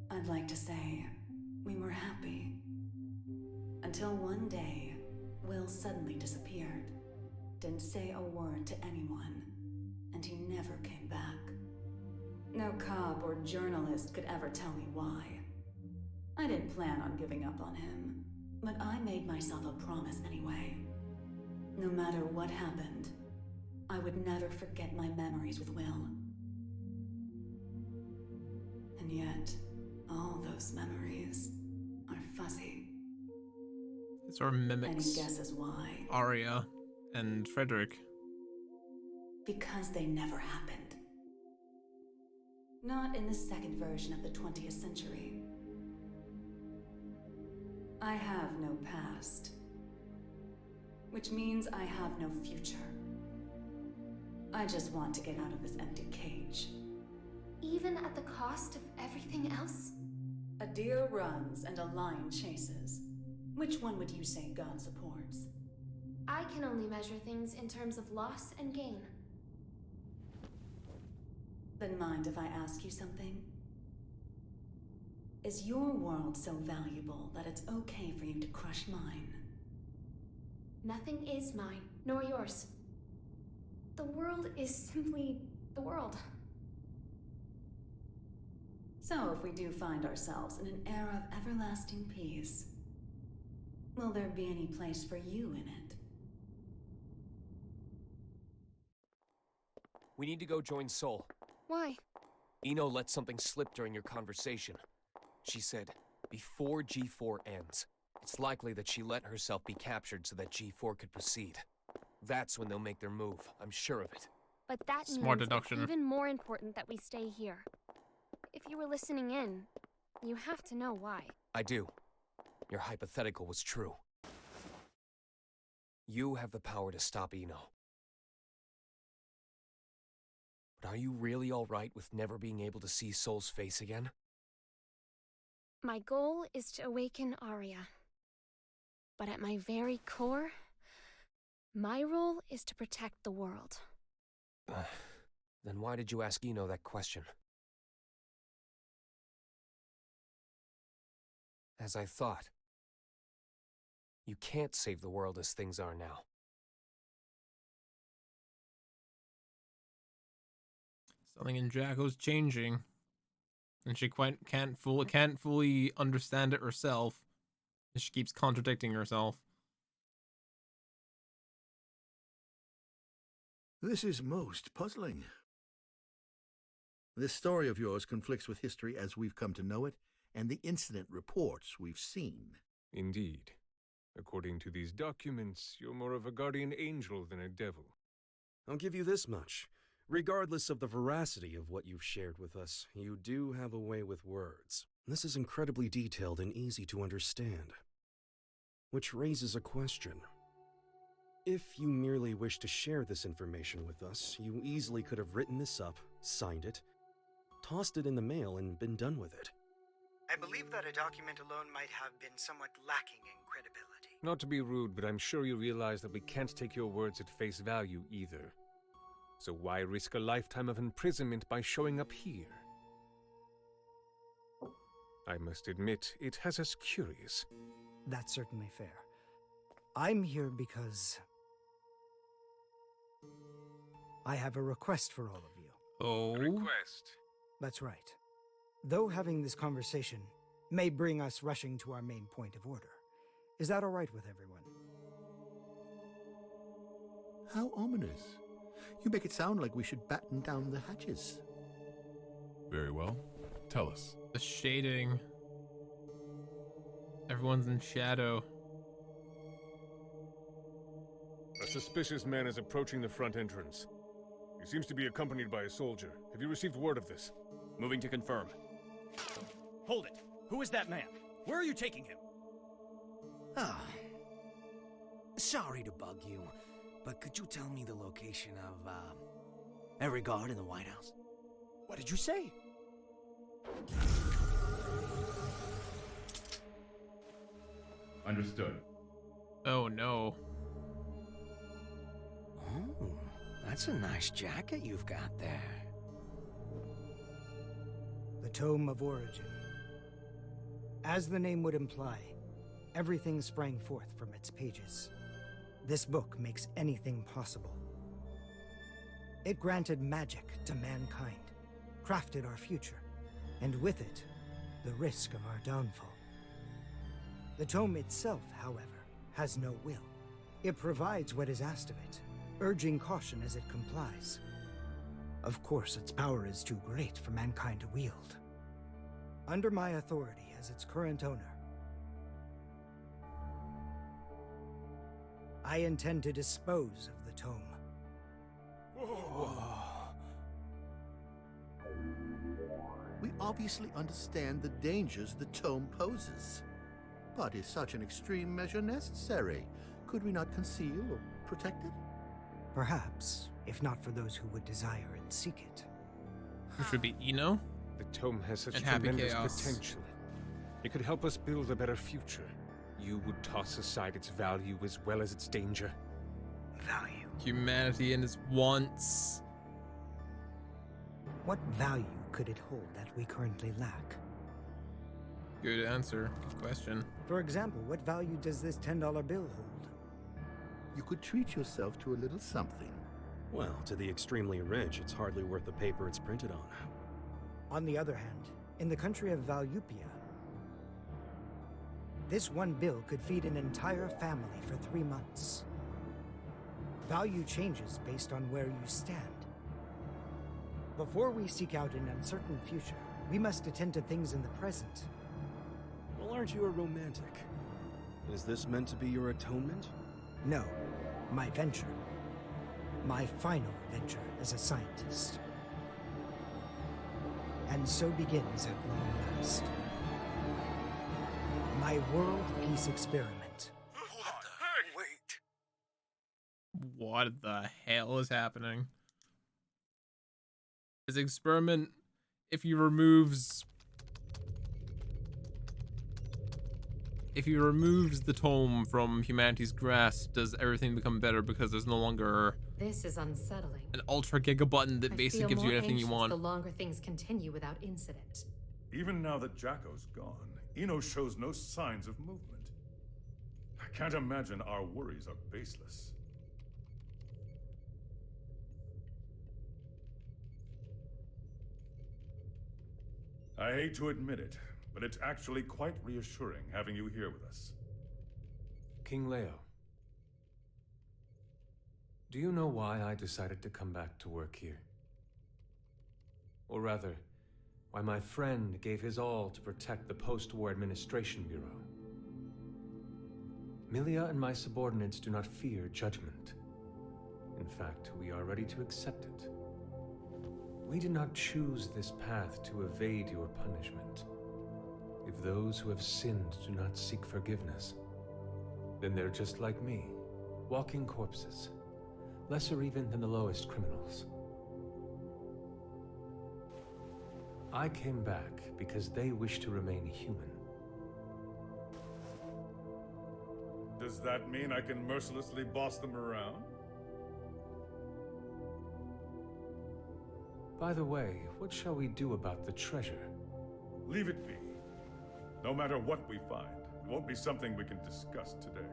I'd like to say we were happy. Until one day, Will suddenly disappeared. Didn't say a word to anyone, and he never came back. No cop or journalist could ever tell me why. I didn't plan on giving up on him, but I made myself a promise anyway. No matter what happened, I would never forget my memories with Will. And yet, all those memories are fuzzy. It sort of mimics Any guesses why? Arya and Frederick. Because they never happened. Not in the second version of the 20th century. I have no past. Which means I have no future. I just want to get out of this empty cage. Even at the cost of everything else? A deer runs and a lion chases. Which one would you say God supports? I can only measure things in terms of loss and gain. Then mind if I ask you something? Is your world so valuable that it's okay for you to crush mine? Nothing is mine, nor yours. The world is simply the world. So if we do find ourselves in an era of everlasting peace, will there be any place for you in it? We need to go join Sol. Why? Eno let something slip during your conversation. She said, before G4 ends, it's likely that she let herself be captured so that G4 could proceed. That's when they'll make their move, I'm sure of it. But that Smart means deduction. it's even more important that we stay here. If you were listening in, you have to know why. I do. Your hypothetical was true. You have the power to stop Eno. But are you really alright with never being able to see Sol's face again? My goal is to awaken Arya. But at my very core, my role is to protect the world. Then why did you ask Eno that question? As I thought, you can't save the world as things are now. Something in Jacko's changing, and she can't fully understand it herself. She keeps contradicting herself. This is most puzzling. This story of yours conflicts with history as we've come to know it, and the incident reports we've seen. Indeed. According to these documents, you're more of a guardian angel than a devil. I'll give you this much. Regardless of the veracity of what you've shared with us, you do have a way with words. This is incredibly detailed and easy to understand. Which raises a question. If you merely wish to share this information with us, you easily could have written this up, signed it, tossed it in the mail, and been done with it. I believe that a document alone might have been somewhat lacking in credibility. Not to be rude, but I'm sure you realize that we can't take your words at face value either. So why risk a lifetime of imprisonment by showing up here? I must admit, it has us curious. That's certainly fair. I'm here because I have a request for all of you. Oh? Request? That's right. Though having this conversation may bring us rushing to our main point of order, is that all right with everyone? How ominous. You make it sound like we should batten down the hatches. Very well. Tell us. The shading. Everyone's in shadow. A suspicious man is approaching the front entrance. He seems to be accompanied by a soldier. Have you received word of this? Moving to confirm. Hold it! Who is that man? Where are you taking him? Ah. Sorry to bug you, but could you tell me the location of, every guard in the White House? What did you say? Understood. Oh no. Oh, that's a nice jacket you've got there. The Tome of Origin. As the name would imply, everything sprang forth from its pages. This book makes anything possible. It granted magic to mankind, crafted our future, and with it, the risk of our downfall. The tome itself, however, has no will. It provides what is asked of it, urging caution as it complies. Of course, its power is too great for mankind to wield. Under my authority as its current owner, I intend to dispose of the tome. We obviously understand the dangers the tome poses. But is such an extreme measure necessary? Could we not conceal or protect it? Perhaps, if not for those who would desire and seek it. Which would be Eno? The tome has such And Happy tremendous Chaos. potential. It could help us build a better future. You would toss aside its value as well as its danger. Value. Humanity and its wants. What value could it hold that we currently lack? Good answer. Good question. For example, what value does this $10 bill hold? You could treat yourself to a little something. Well, to the extremely rich, it's hardly worth the paper it's printed on. On the other hand, in the country of Valupia, this one bill could feed an entire family for 3 months. Value changes based on where you stand. Before we seek out an uncertain future, we must attend to things in the present. Well, aren't you a romantic? Is this meant to be your atonement? No, my venture. My final venture as a scientist. And so begins at long last. My world peace experiment. Wait. What the hell is happening? His experiment, if he removes the tome from humanity's grasp, does everything become better because there's no longer This is unsettling. an ultra giga button that I basically feel gives you more anything you anxious want? the longer things continue without incident. Even now that Jacko's gone, Eno shows no signs of movement. I can't imagine our worries are baseless. I hate to admit it, but it's actually quite reassuring having you here with us. King Leo, do you know why I decided to come back to work here? Or rather, why my friend gave his all to protect the Post-War Administration Bureau? Milia and my subordinates do not fear judgment. In fact, we are ready to accept it. We did not choose this path to evade your punishment. If those who have sinned do not seek forgiveness, then they're just like me, walking corpses, lesser even than the lowest criminals. I came back because they wish to remain human. Does that mean I can mercilessly boss them around? By the way, what shall we do about the treasure? Leave it be. No matter what we find, it won't be something we can discuss today.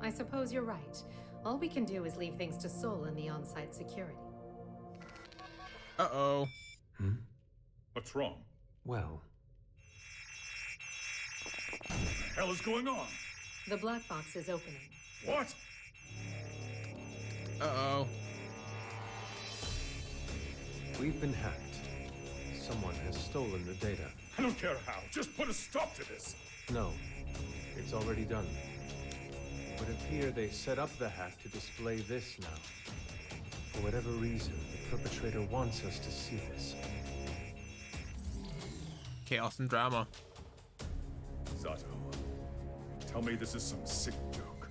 I suppose you're right. All we can do is leave things to Sol and the on-site security. Uh-oh. What's wrong? Well, What the hell is going on? The black box is opening. What? Uh-oh. we've been hacked. Someone has stolen the data. I don't care how. Just put a stop to this. No, it's already done. would appear they set up the hack to display this now. For whatever reason, the perpetrator wants us to see this. Chaos and drama. Sato, tell me this is some sick joke.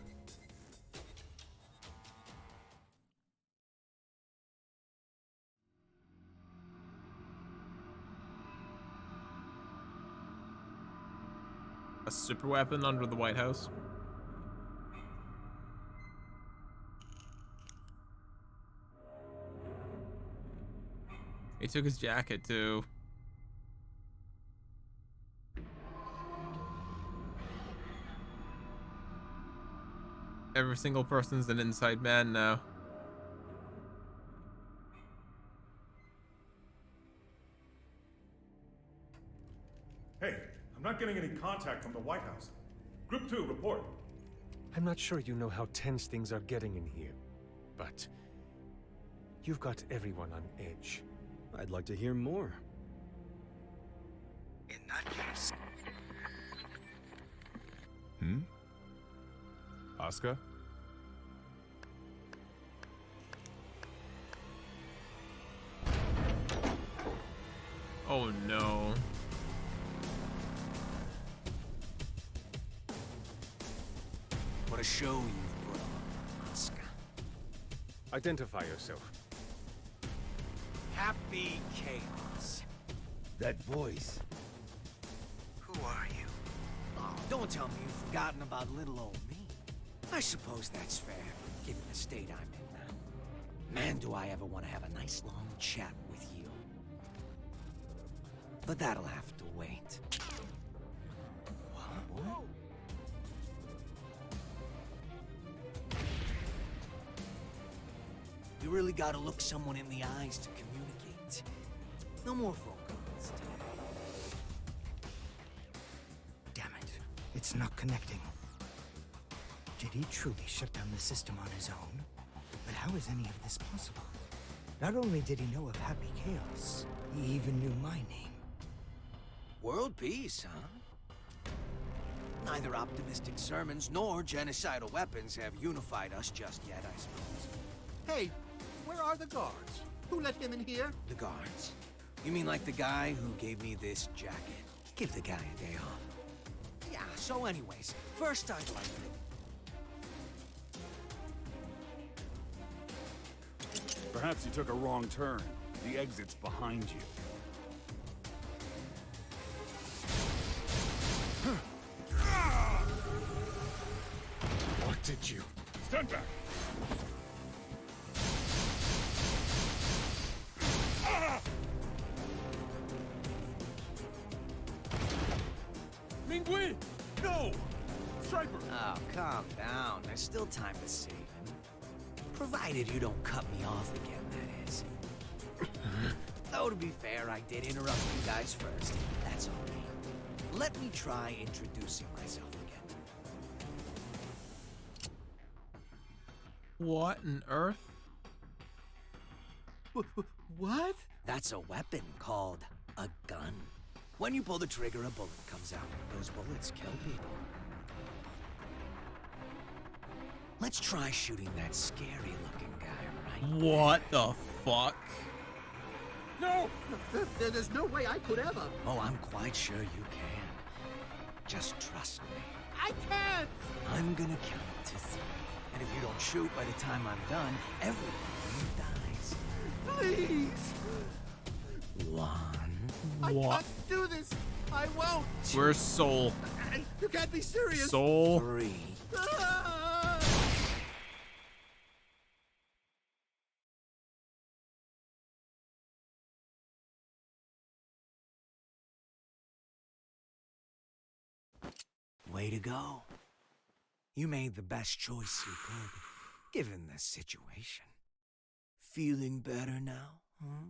A super weapon under the White House. He took his jacket too. Every single person's an inside man now. Hey, I'm not getting any contact from the White House. Group 2, report. I'm not sure you know how tense things are getting in here, but you've got everyone on edge. I'd like to hear more. In that case... Asuka? Oh no. What a show you've put on, Asuka. Identify yourself. Happy Chaos. That voice. Who are you? Oh, don't tell me you've forgotten about little old me. I suppose that's fair, given the state I'm in now. Man, do I ever want to have a nice long chat with you. But that'll have to wait. What? You really gotta look someone in the eyes to communicate. No more phone calls today. Damn it. It's not connecting. Did he truly shut down the system on his own? But how is any of this possible? Not only did he know of Happy Chaos, he even knew my name. World peace, huh? Neither optimistic sermons nor genocidal weapons have unified us just yet, I suppose. Hey, where are the guards? Who let him in here? The guards? You mean like the guy who gave me this jacket? Give the guy a day off. Yeah, so anyways, first I'd like to... Perhaps you took a wrong turn. The exit's behind you. What did you? Stand back! Mingui! No! Striper! Oh, calm down. There's still time to save him. Provided you don't cut me off again, that is. Though, to be fair, I did interrupt you guys first. That's all right. Let me try introducing myself again. What on earth? What? That's a weapon called a gun. When you pull the trigger, a bullet comes out. Those bullets kill people. Let's try shooting that scary-looking guy, right? What the fuck? No! There's no way I could ever. Oh, I'm quite sure you can. Just trust me. I can't! I'm gonna count to 3. And if you don't shoot by the time I'm done, everyone dies. Please! 1. I What? can't do this! I won't! Where's Soul? You can't be serious! Soul? 3. Ah! Way to go. You made the best choice you could, given the situation. Feeling better now, huh?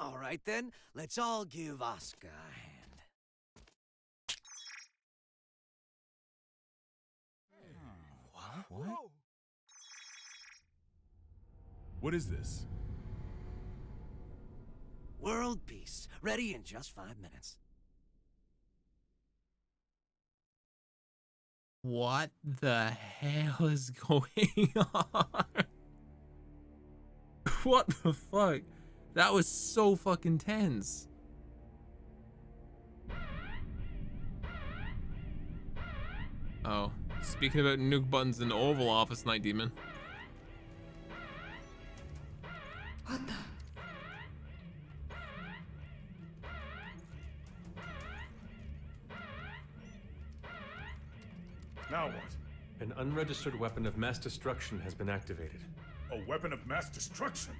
All right then, let's all give Asuka a hand. What? What is this? World peace. Ready in just 5 minutes. What the hell is going on? What the fuck? That was so fucking tense. Oh, speaking about nuke buttons in the Oval Office, Night Demon. What the? Now what? An unregistered weapon of mass destruction has been activated. A weapon of mass destruction?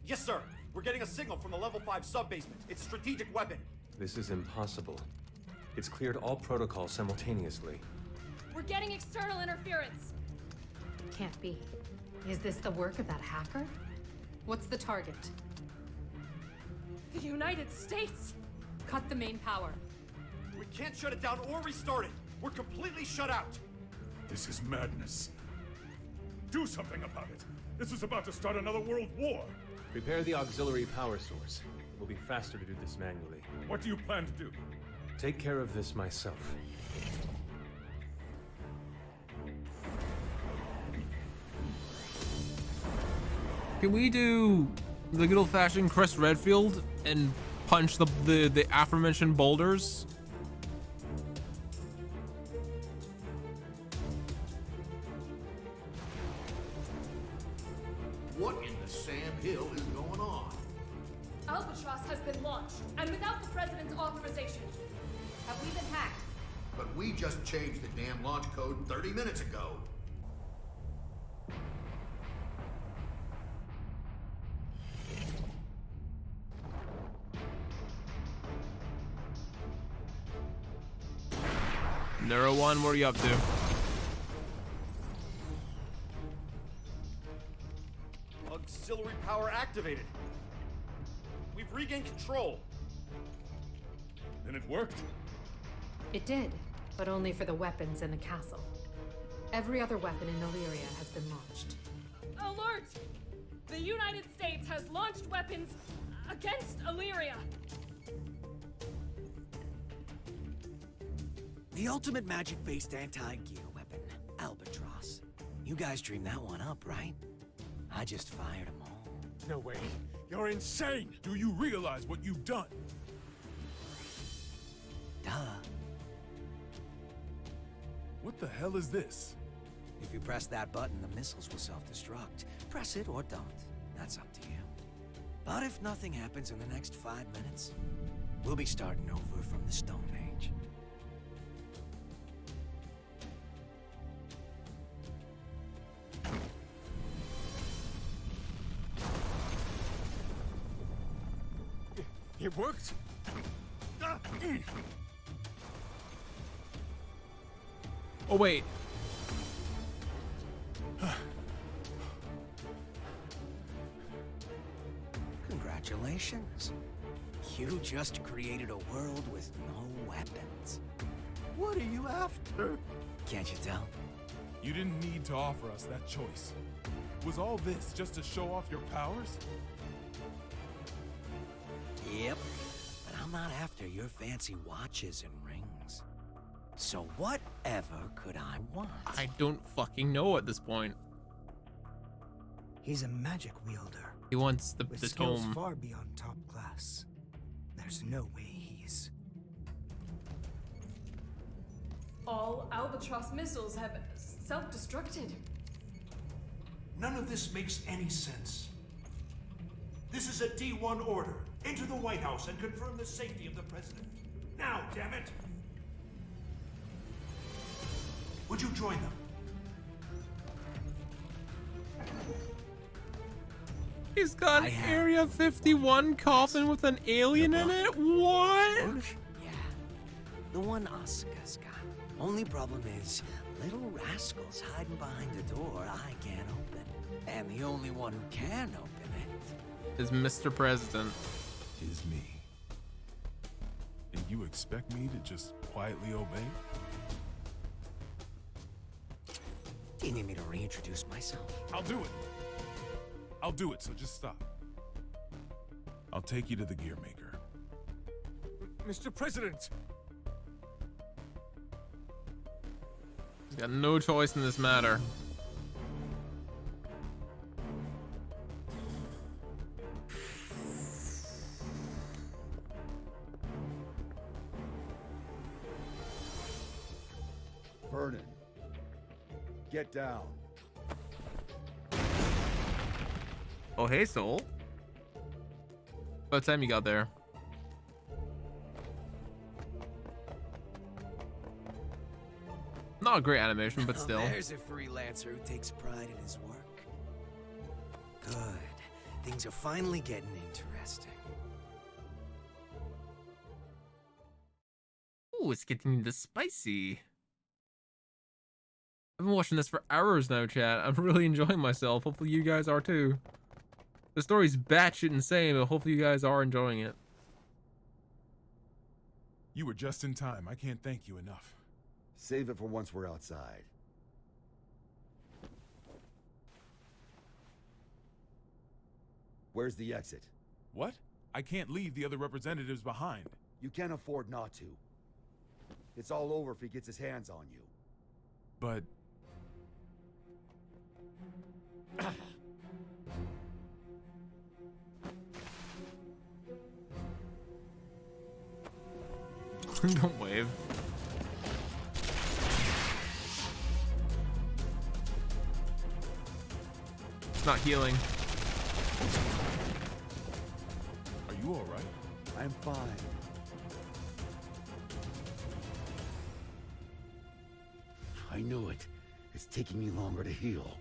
Yes, sir. We're getting a signal from the level 5 sub-basement. It's a strategic weapon. This is impossible. It's cleared all protocols simultaneously. We're getting external interference. Can't be. Is this the work of that hacker? What's the target? The United States! Cut the main power. We can't shut it down or restart it. We're completely shut out. This is madness. Do something about it. This is about to start another world war. Prepare the auxiliary power source. It will be faster to do this manually. What do you plan to do? Take care of this myself. Can we do the good old-fashioned Chris Redfield and punch the aforementioned boulders? What in the Sam Hill is going on? Albatross has been launched, and without the President's authorization. Have we been hacked? But we just changed the damn launch code 30 minutes ago. Neuro One, what are you up to? Auxiliary power activated. We've regained control. And it worked? It did, but only for the weapons in the castle. Every other weapon in Illyria has been launched. Alert! The United States has launched weapons against Illyria. The ultimate magic-based anti-gear weapon, Albatross. You guys dreamed that one up, right? I just fired them all. No way. You're insane! Do you realize what you've done? Duh. What the hell is this? If you press that button, the missiles will self-destruct. Press it or don't. That's up to you. But if nothing happens in the next 5 minutes, we'll be starting over from the Stone Age. It worked? Oh, wait. Congratulations. You just created a world with no weapons. What are you after? Can't you tell? You didn't need to offer us that choice. Was all this just to show off your powers? Yep. But I'm not after your fancy watches and rings. So whatever could I want? I don't fucking know at this point. He's a magic wielder. He wants the skills tome. far beyond top class. There's no way he's... All Albatross missiles have self-destructed. None of this makes any sense. This is a D1 order. Enter the White House and confirm the safety of the president. Now, damn it! Would you join them? He's got an Area 51 coffin with an alien in it? What? Yeah. The one Asuka's got. Only problem is, little rascals hiding behind a door I can't open. And the only one who can open it is Mr. President. Is me. And you expect me to just quietly obey? Do you need me to reintroduce myself? I'll do it. I'll do it, so just stop. I'll take you to the gear maker. Mr. President! Got no choice in this matter. Vernon, get down. Oh, hey, Soul. What time you got there? Not a great animation, but still. There's a freelancer who takes pride in his work. Good. Things are finally getting interesting. Ooh, it's getting this spicy. I've been watching this for hours now, chat. I'm really enjoying myself. Hopefully you guys are too. The story's batshit insane, but hopefully you guys are enjoying it. You were just in time. I can't thank you enough. Save it for once we're outside. Where's the exit? What? I can't leave the other representatives behind. You can't afford not to. It's all over if he gets his hands on you. But... Don't wave. It's not healing. Are you all right? I'm fine. I knew it. It's taking me longer to heal.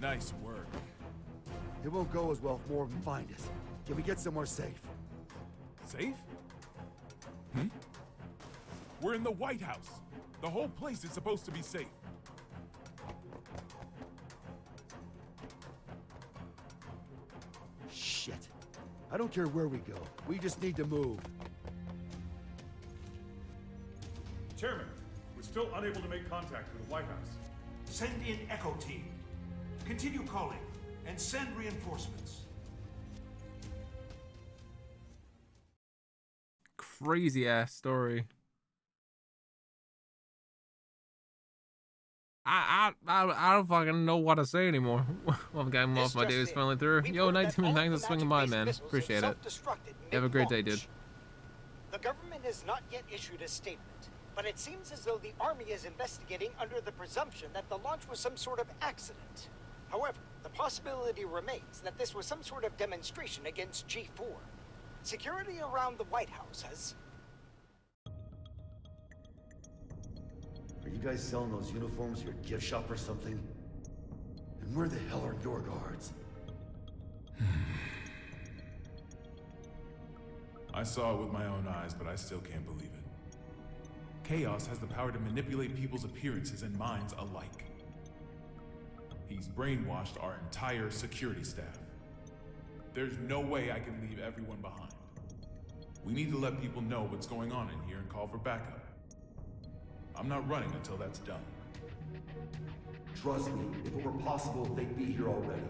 Nice work. It won't go as well if more of them find us. Can we get somewhere safe? Safe? Hmm? We're in the White House. The whole place is supposed to be safe. Shit. I don't care where we go. We just need to move. Chairman, we're still unable to make contact with the White House. Send in Echo Team. Continue calling and send reinforcements. Crazy ass story. I don't fucking know what to say anymore. Well, I'm off my days finally through. Yo, Night Demon, thanks for swinging by, man. Appreciate it. Have a great day, dude. The government has not yet issued a statement, but it seems as though the Army is investigating under the presumption that the launch was some sort of accident. However, the possibility remains that this was some sort of demonstration against G4. Security around the White House has... Are you guys selling those uniforms at your gift shop or something? And where the hell are your guards? I saw it with my own eyes, but I still can't believe it. Chaos has the power to manipulate people's appearances and minds alike. He's brainwashed our entire security staff. There's no way I can leave everyone behind. We need to let people know what's going on in here and call for backup. I'm not running until that's done. Trust me, if it were possible, they'd be here already.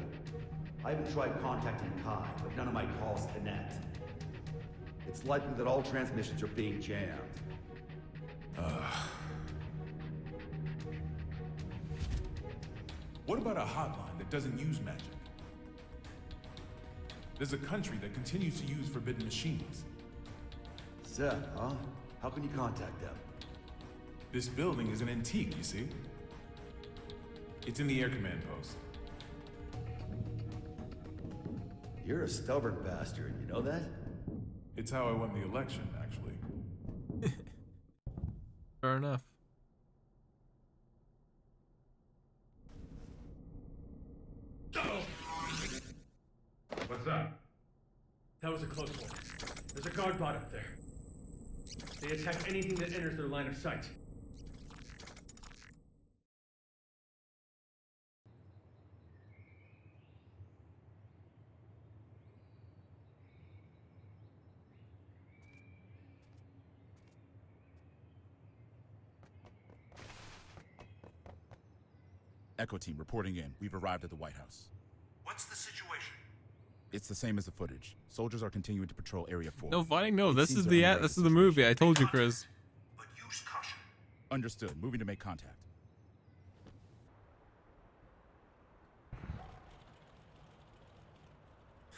I haven't tried contacting Kai, but none of my calls connect. It's likely that all transmissions are being jammed. What about a hotline that doesn't use magic? There's a country that continues to use forbidden machines. Seth, huh? How can you contact them? This building is an antique, you see? It's in the air command post. You're a stubborn bastard, you know that? It's how I won the election, actually. Fair enough. What's that? That was a close one. There's a guard bot up there. They attack anything that enters their line of sight. Echo team reporting in. We've arrived at the White House. What's the situation? It's the same as the footage. Soldiers are continuing to patrol Area 4. No fighting. No, It this seems is they're the unaware of the movie. situation. I told you, Chris. But use caution. Understood. Moving to make contact.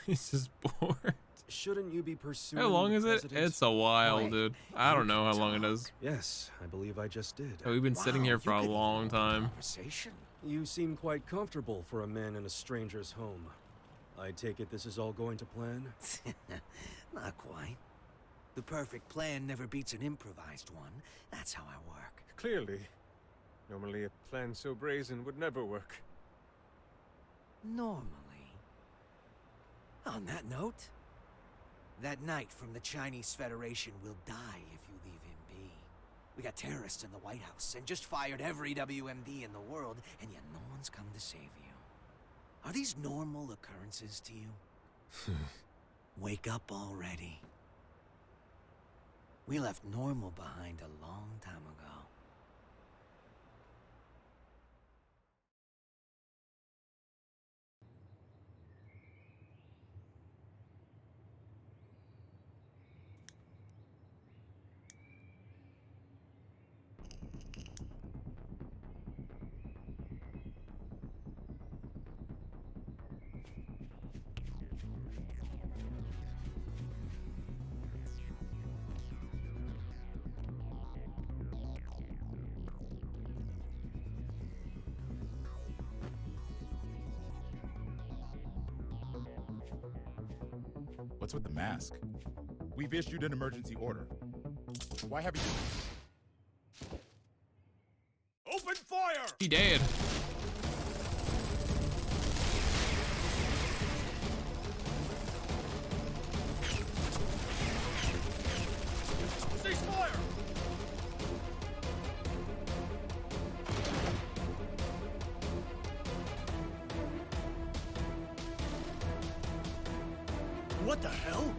He's just bored. Shouldn't you be pursuing How long the is it? president? It's a while, Wait, dude. I don't know how long it is. Yes, I believe I just did. We've been sitting here for a long time. You seem quite comfortable for a man in a stranger's home. I take it this is all going to plan? Not quite. The perfect plan never beats an improvised one. That's how I work. Clearly. Normally a plan so brazen would never work. Normally. On that note, that knight from the Chinese Federation will die if you leave him be. We got terrorists in the White House and just fired every WMD in the world, and yet no one's come to save you. Are these normal occurrences to you? Wake up already. We left normal behind a long time ago. What's with the mask? We've issued an emergency order. Why haven't you... Open fire! He dead. Cease fire! What the hell?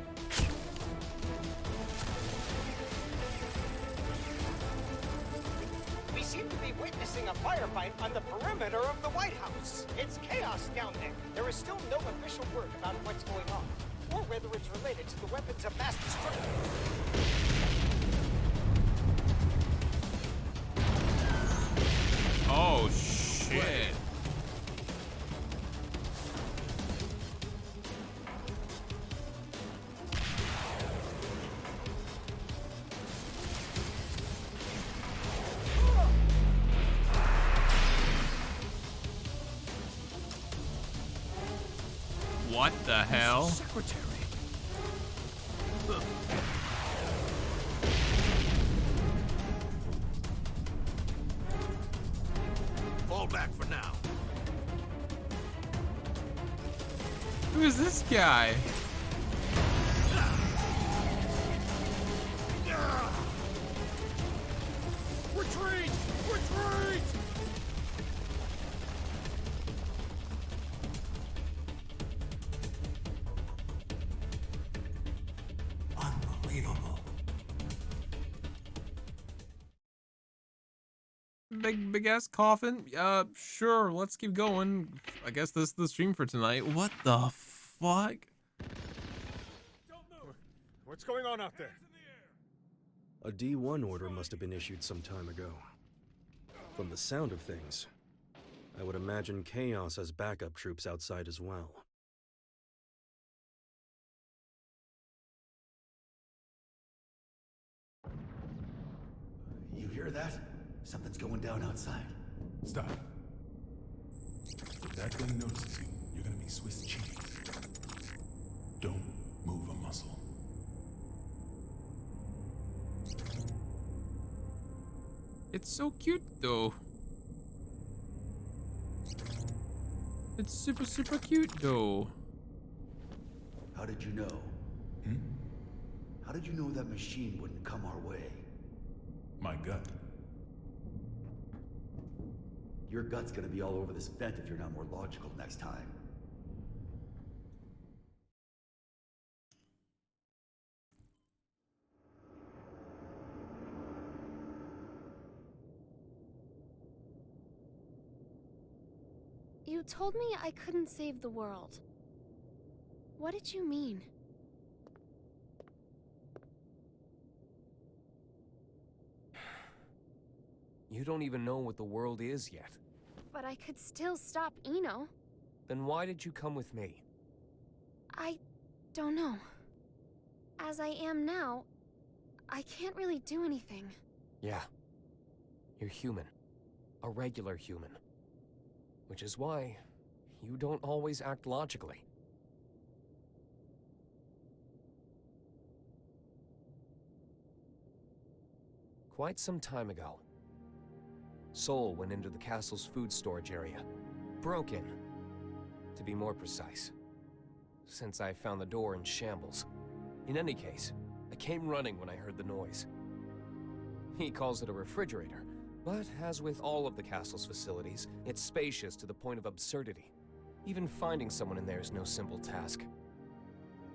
We seem to be witnessing a firefight on the perimeter of the White House. It's chaos down there. There is still no official word about what's going on, or whether it's related to the weapons of mass destruction. Oh, shit. What the hell? Secretary. Fall back for now. Who is this guy? Retreat! Retreat! Unbelievable. Big ass coffin. Sure. Let's keep going. I guess this is the stream for tonight. What the fuck? What's going on out there? A D1 order must have been issued some time ago. From the sound of things, I would imagine Chaos has backup troops outside as well. You hear that? Something's going down outside. Stop. If that thing notices you, you're gonna be Swiss cheese. Don't move a muscle. It's so cute though. It's super cute though. How did you know? How did you know that machine wouldn't come our way? My gut. Your gut's gonna be all over this vent if you're not more logical next time. You told me I couldn't save the world. What did you mean? You don't even know what the world is yet. But I could still stop Eno. Then why did you come with me? I don't know. As I am now, I can't really do anything. Yeah. You're human. A regular human. Which is why you don't always act logically. Quite some time ago, Sol went into the castle's food storage area. Broke in, to be more precise. Since I found the door in shambles. In any case, I came running when I heard the noise. He calls it a refrigerator, but as with all of the castle's facilities, it's spacious to the point of absurdity. Even finding someone in there is no simple task.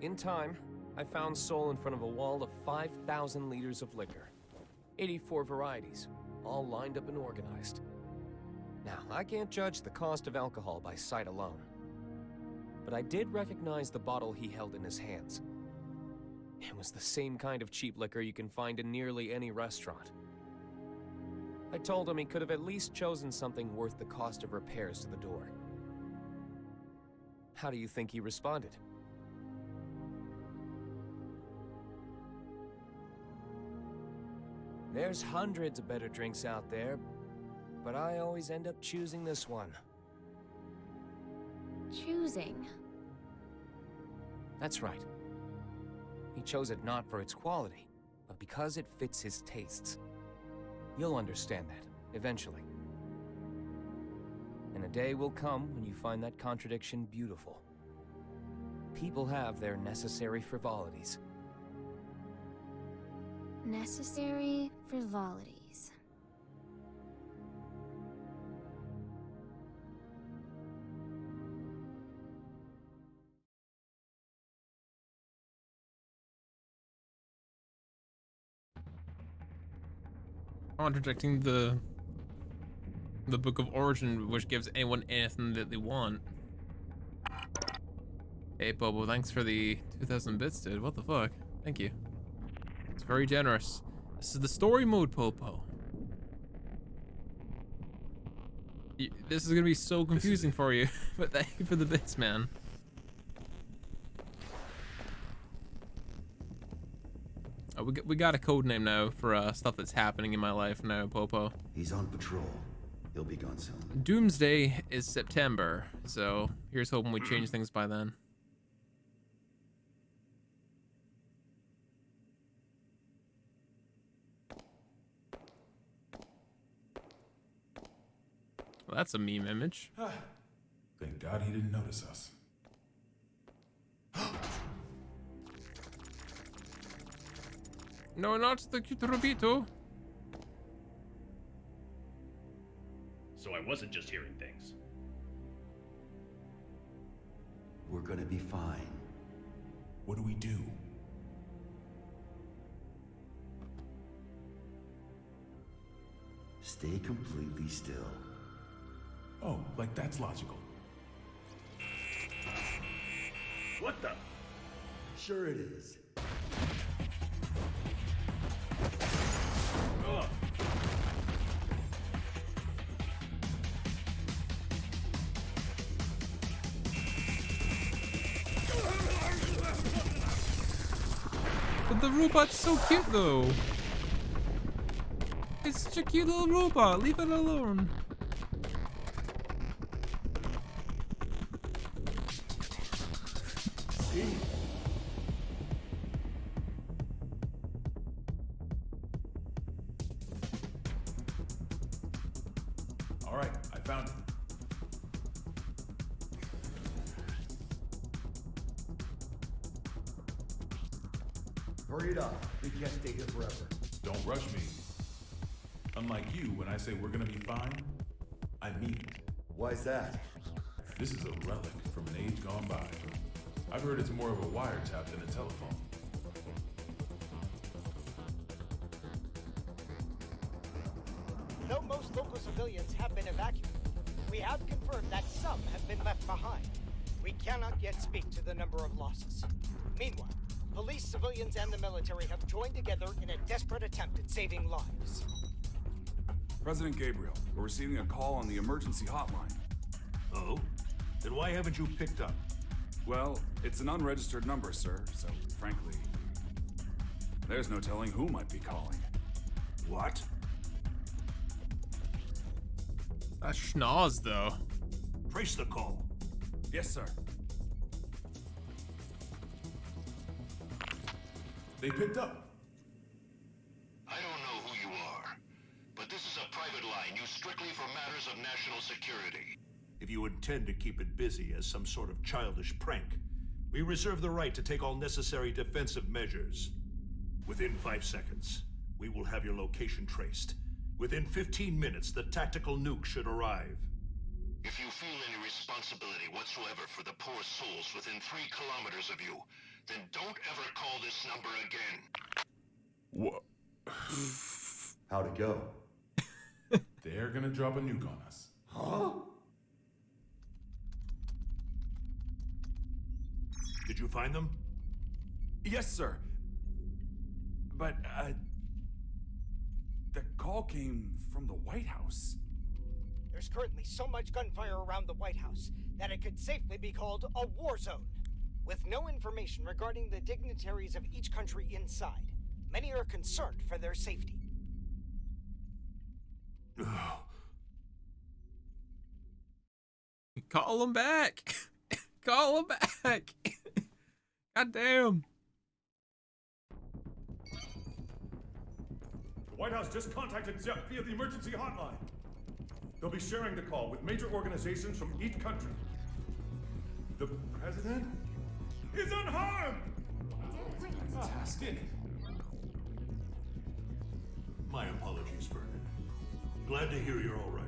In time, I found Sol in front of a wall of 5,000 liters of liquor. 84 varieties, all lined up and organized. Now, I can't judge the cost of alcohol by sight alone. But I did recognize the bottle he held in his hands. It was the same kind of cheap liquor you can find in nearly any restaurant. I told him he could have at least chosen something worth the cost of repairs to the door. How do you think he responded? There's hundreds of better drinks out there, but I always end up choosing this one. Choosing? That's right. He chose it not for its quality, but because it fits his tastes. You'll understand that, eventually. And a day will come when you find that contradiction beautiful. People have their necessary frivolities. Necessary frivolities. Contradicting the Book of Origin, which gives anyone anything that they want. Hey Bobo, thanks for the 2,000 bits, dude. What the fuck? Thank you. It's very generous. This is the story mode, Popo. This is gonna be so confusing for you, but thank you for the bits, man. Oh, we got a code name now for stuff that's happening in my life now, Popo. He's on patrol. He'll be gone soon. Doomsday is September, so here's hoping we change things by then. Well, that's a meme image. Thank God he didn't notice us. No, not the Cutrobito. So I wasn't just hearing things. We're gonna be fine. What do we do? Stay completely still. Oh, like that's logical. What the? Sure it is. Ugh. But the robot's so cute though. It's such a cute little robot. Leave it alone. See? All right, I found it. Hurry it up. We can't stay here forever. Don't rush me. Unlike you, when I say we're gonna be fine, I mean it. Why's that? This is a relic from an age gone by. I've heard it's more of a wiretap than a telephone. Though most local civilians have been evacuated, we have confirmed that some have been left behind. We cannot yet speak to the number of losses. Meanwhile, police, civilians, and the military have joined together in a desperate attempt at saving lives. President Gabriel, we're receiving a call on the emergency hotline. Oh? Then why haven't you picked up? Well, it's an unregistered number, sir, so frankly, there's no telling who might be calling. What? That's schnoz, though. Trace the call. Yes, sir. They picked up. I don't know who you are, but this is a private line used strictly for matters of national security. If you intend to keep it busy as some sort of childish prank, we reserve the right to take all necessary defensive measures. Within 5 seconds, we will have your location traced. Within 15 minutes, the tactical nuke should arrive. If you feel any responsibility whatsoever for the poor souls within 3 kilometers of you, then don't ever call this number again. What? How'd it go? They're gonna drop a nuke on us. Huh? Did you find them? Yes, sir. But, the call came from the White House. There's currently so much gunfire around the White House that it could safely be called a war zone. With no information regarding the dignitaries of each country inside, many are concerned for their safety. Call them back. Call them back. God damn. The White House just contacted Zepp via the emergency hotline. They'll be sharing the call with major organizations from each country. The president is unharmed! Fantastic. My apologies, Vernon. Glad to hear you're all right.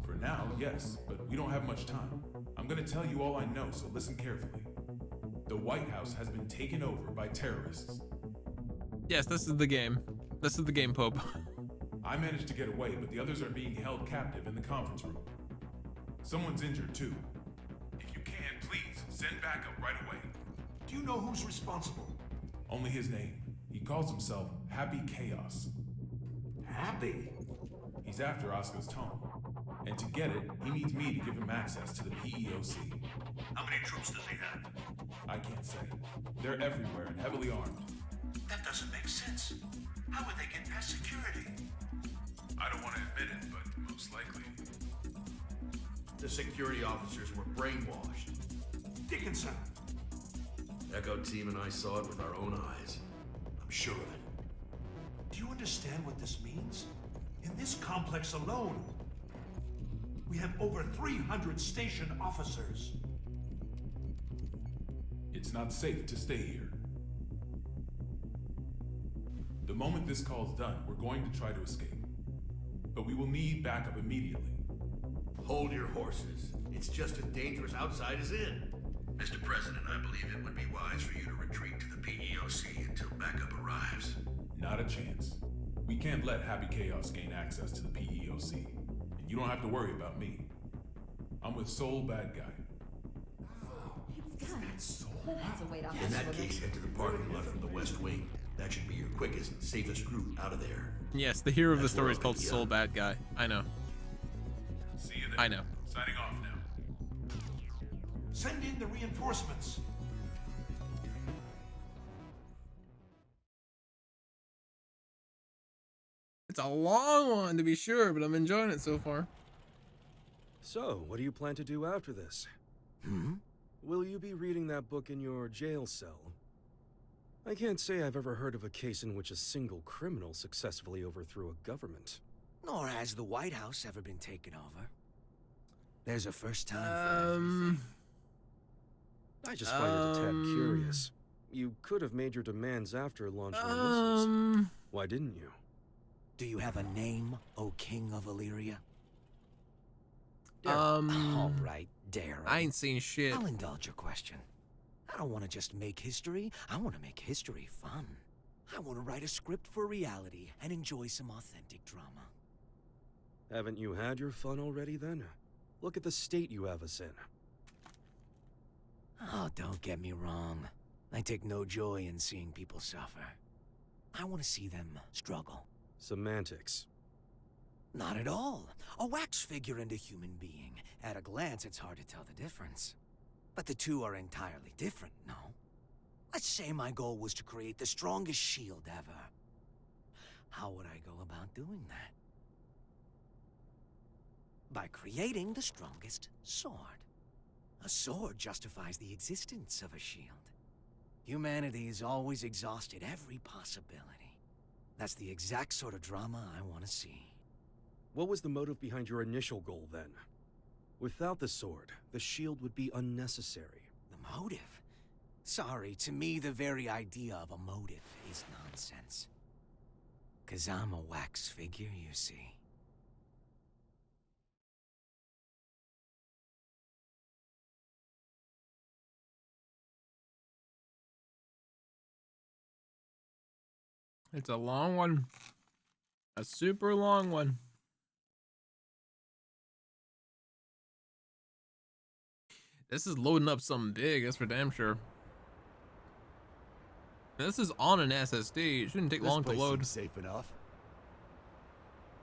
For now, yes, but we don't have much time. I'm gonna tell you all I know, so listen carefully. The White House has been taken over by terrorists. Yes, this is the game. This is the game, Pope. I managed to get away, but the others are being held captive in the conference room. Someone's injured too. If you can, please, send backup right away. Do you know who's responsible? Only his name. He calls himself Happy Chaos. Happy? He's after Oscar's tome. And to get it, he needs me to give him access to the PEOC. How many troops does he have? I can't say. They're everywhere and heavily armed. That doesn't make sense. How would they get past security? I don't want to admit it, but most likely. The security officers were brainwashed. Dickinson! Echo Team and I saw it with our own eyes. I'm sure of it. Do you understand what this means? In this complex alone, we have over 300 station officers. It's not safe to stay here. The moment this call's done, we're going to try to escape. But we will need backup immediately. Hold your horses. It's just as dangerous outside as in. Mr. President, I believe it would be wise for you to retreat to the PEOC until backup arrives. Not a chance. We can't let Happy Chaos gain access to the PEOC. And you don't have to worry about me. I'm with Soul Bad Guy. It's done. That's a weight off In his that shoulders. case, head to the parking lot from the West Wing. That should be your quickest and safest route out of there. Yes, the hero of the That's story where is I'll called pick you Soul up. Bad Guy. I know. See you then. I know. Signing off now. Send in the reinforcements. It's a long one to be sure, but I'm enjoying it so far. So, what do you plan to do after this? Will you be reading that book in your jail cell? I can't say I've ever heard of a case in which a single criminal successfully overthrew a government. Nor has the White House ever been taken over. There's a first time for everything. I just find it a tad curious. You could have made your demands after launching missiles. Why didn't you? Do you have a name, O King of Illyria? Um, All right, Darren. I ain't seen shit. I'll indulge your question. I don't want to just make history. I want to make history fun. I want to write a script for reality and enjoy some authentic drama. Haven't you had your fun already then? Look at the state you have us in. Oh, don't get me wrong. I take no joy in seeing people suffer. I want to see them struggle. Semantics. Not at all. A wax figure and a human being. At a glance, it's hard to tell the difference. But the two are entirely different, no? Let's say my goal was to create the strongest shield ever. How would I go about doing that? By creating the strongest sword. A sword justifies the existence of a shield. Humanity has always exhausted every possibility. That's the exact sort of drama I want to see. What was the motive behind your initial goal, then? Without the sword, the shield would be unnecessary. The motive? Sorry, to me the very idea of a motive is nonsense. 'Cause I'm a wax figure, you see. It's a long one. A super long one. This is loading up something big, that's for damn sure. This is on an SSD. It shouldn't take long to load. This place seems safe enough.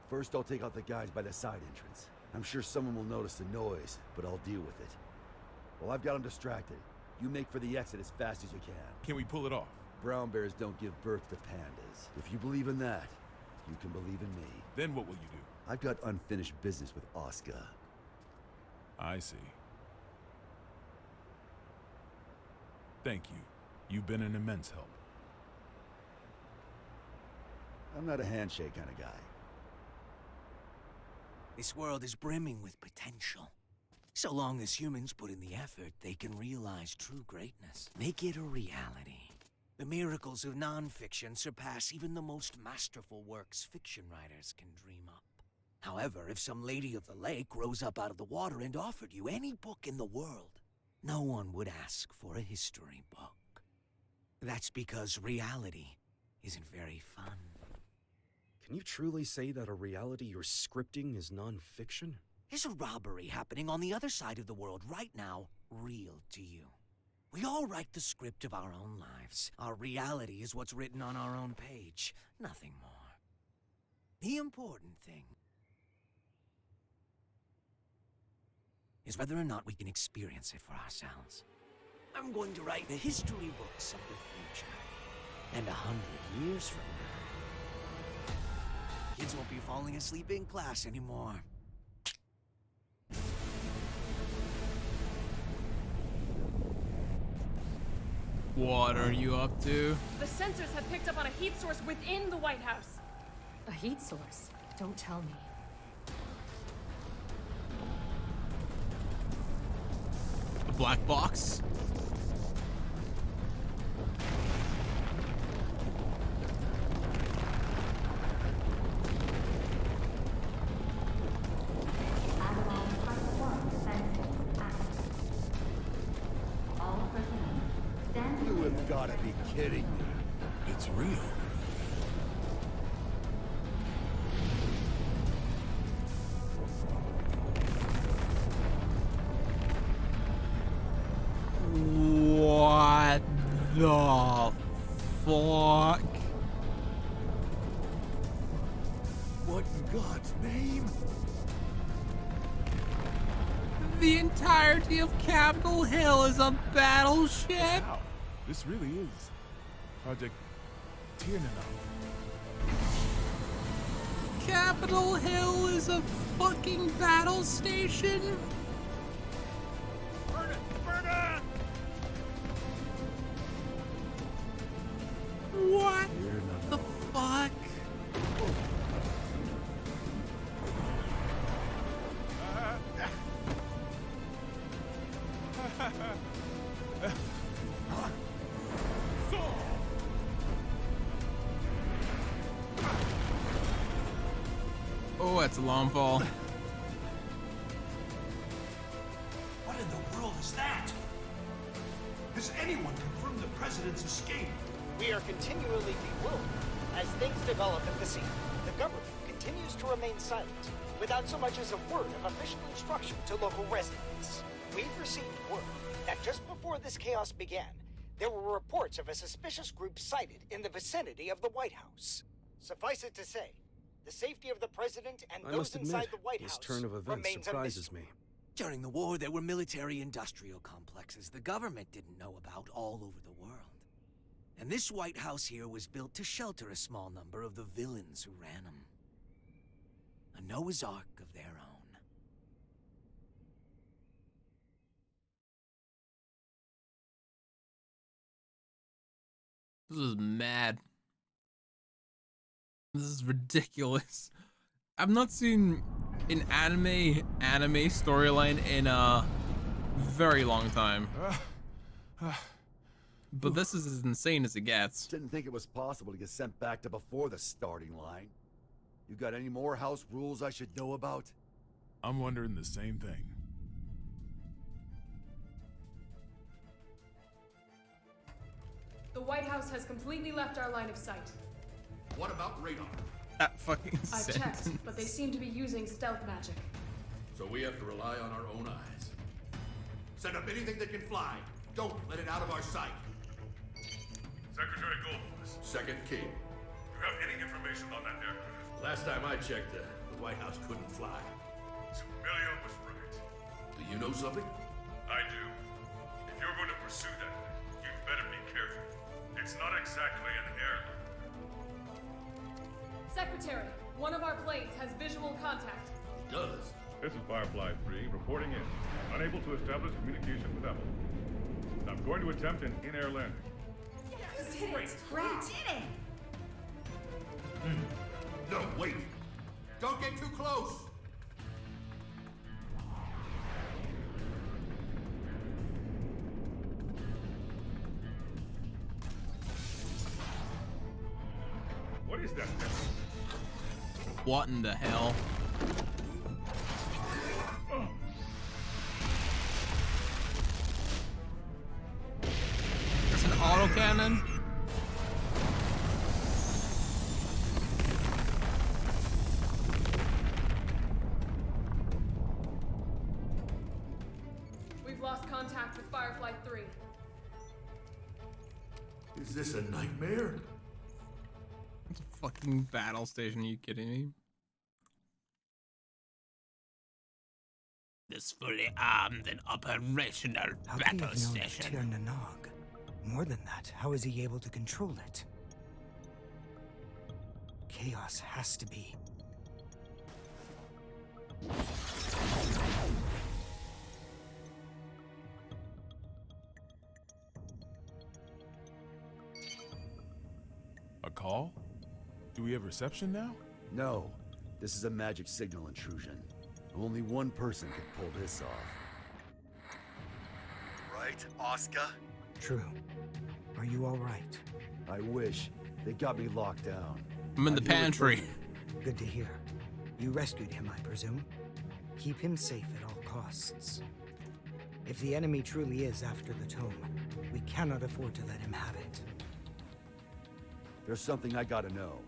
First, I'll take out the guys by the side entrance. I'm sure someone will notice the noise, but I'll deal with it. While I've got them distracted, you make for the exit as fast as you can. Can we pull it off? Brown bears don't give birth to pandas. If you believe in that, you can believe in me. Then what will you do? I've got unfinished business with Oscar. I see. Thank you. You've been an immense help. I'm not a handshake kind of guy. This world is brimming with potential. So long as humans put in the effort, they can realize true greatness. Make it a reality. The miracles of non-fiction surpass even the most masterful works fiction writers can dream up. However, if some lady of the lake rose up out of the water and offered you any book in the world, no one would ask for a history book. That's because reality isn't very fun. Can you truly say that a reality you're scripting is non-fiction? Is a robbery happening on the other side of the world right now real to you? We all write the script of our own lives. Our reality is what's written on our own page, nothing more. The important thing is whether or not we can experience it for ourselves. I'm going to write the history books of the future. And 100 years from now, kids won't be falling asleep in class anymore. What are you up to? The sensors have picked up on a heat source within the White House. A heat source? Don't tell me. A black box? You have got to be kidding me. It's real. What the fuck? What in God's name? The entirety of Capitol Hill is a battleship? Wow. This really is Project Tiernan. Capitol Hill is a fucking battle station? Burn it! Burn it! What the fuck? Oh, that's a long fall. What in the world is that? Has anyone confirmed the president's escape? We are continually bewildered as things develop at the scene. The government continues to remain silent, without so much as a word of official instruction to local residents. We've received word that just before this chaos began, there were reports of a suspicious group sighted in the vicinity of the White House. Suffice it to say, the safety of the president and I those must admit, inside the White this House turn of events remains a surprises mystery. me. During the war, there were military-industrial complexes the government didn't know about all over the world. And this White House here was built to shelter a small number of the villains who ran them. A Noah's Ark of their own. This is mad. This is ridiculous. I've not seen an anime storyline in a very long time. But this is as insane as it gets. Didn't think it was possible to get sent back to before the starting line. You got any more house rules I should know about? I'm wondering the same thing. The White House has completely left our line of sight. What about radar? That fucking I've checked, but they seem to be using stealth magic. So we have to rely on our own eyes. Send up anything that can fly. Don't let it out of our sight. Secretary Goldfuss, Second key. you have any information on that aircraft? Last time I checked, the White House couldn't fly. Amelia was right. Do you know something? I do. If you're going to pursue that thing, you'd better be careful. It's not exactly an heirloom. Secretary, one of our planes has visual contact. Does? This is Firefly 3 reporting in. Unable to establish communication with Apple. I'm going to attempt an in-air landing. Yes, you did it! Great! You did it! No, wait! Don't get too close! What is that thing? What in the hell? There's an autocannon? We've lost contact with Firefly 3. Is this a nightmare? It's a fucking battle station, are you kidding me? This fully armed and operational How can you have known of Tir Nanog? More than that, how is he able to control it? Chaos has to be. A call? Do we have reception now? No. This is a magic signal intrusion. Only one person could pull this off. Right, Oscar? True. Are you all right? I wish. They got me locked down. I'm in the pantry. Good to hear. You rescued him, I presume? Keep him safe at all costs. If the enemy truly is after the tome, we cannot afford to let him have it. There's something I gotta know.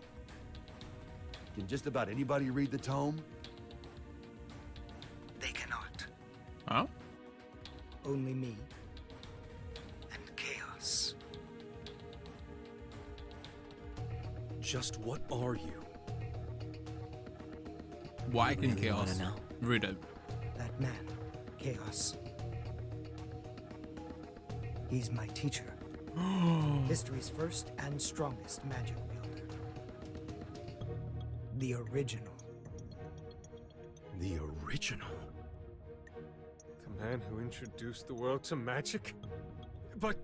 Can just about anybody read the tome? They cannot. Huh? Only me. And Chaos. Just what are you? Why You can really Chaos wanna know? read it? That man, Chaos. He's my teacher. History's first and strongest magic wielder. The original. The original? The man who introduced the world to magic? But...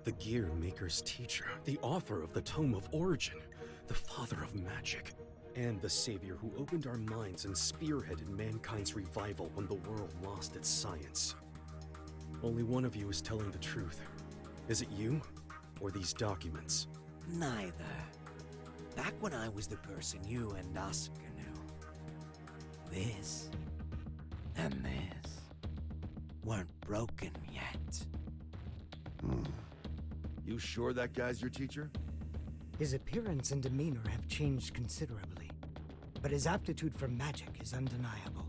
The Gear Maker's teacher, the author of the Tome of Origin, the father of magic, and the savior who opened our minds and spearheaded mankind's revival when the world lost its science. Only one of you is telling the truth. Is it you, or these documents? Neither. Back when I was the person you and Oscar knew, this and this weren't broken yet. You sure that guy's your teacher? His appearance and demeanor have changed considerably. but his aptitude for magic is undeniable.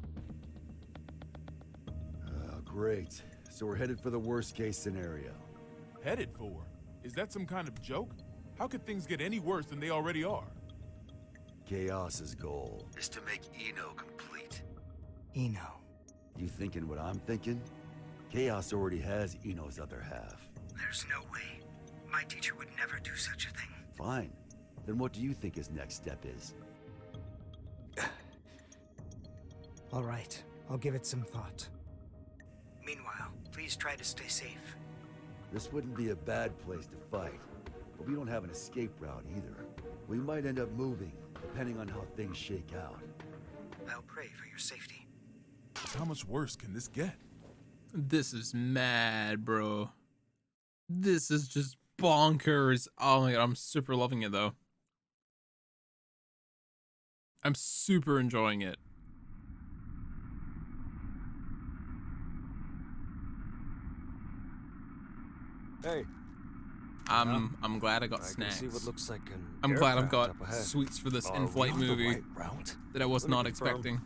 Great. So we're headed for the worst case scenario. Headed for? Is that some kind of joke? How could things get any worse than they already are? Chaos's goal is to make Eno complete. Eno. You thinking what I'm thinking? Chaos already has Eno's other half. There's no way. My teacher would never do such a thing. Fine. Then what do you think his next step is? All right, I'll give it some thought. Meanwhile, please try to stay safe. This wouldn't be a bad place to fight, but we don't have an escape route either. We might end up moving, depending on how things shake out. I'll pray for your safety. How much worse can this get? This is mad, bro. This is just bonkers. Oh my god, I'm super loving it though. I'm super enjoying it. Hey. I'm glad I got I snacks. can see what looks like an I'm glad I've aircraft got up ahead. sweets for this Are in-flight we on the movie right route? that I was Let me not confirm. expecting.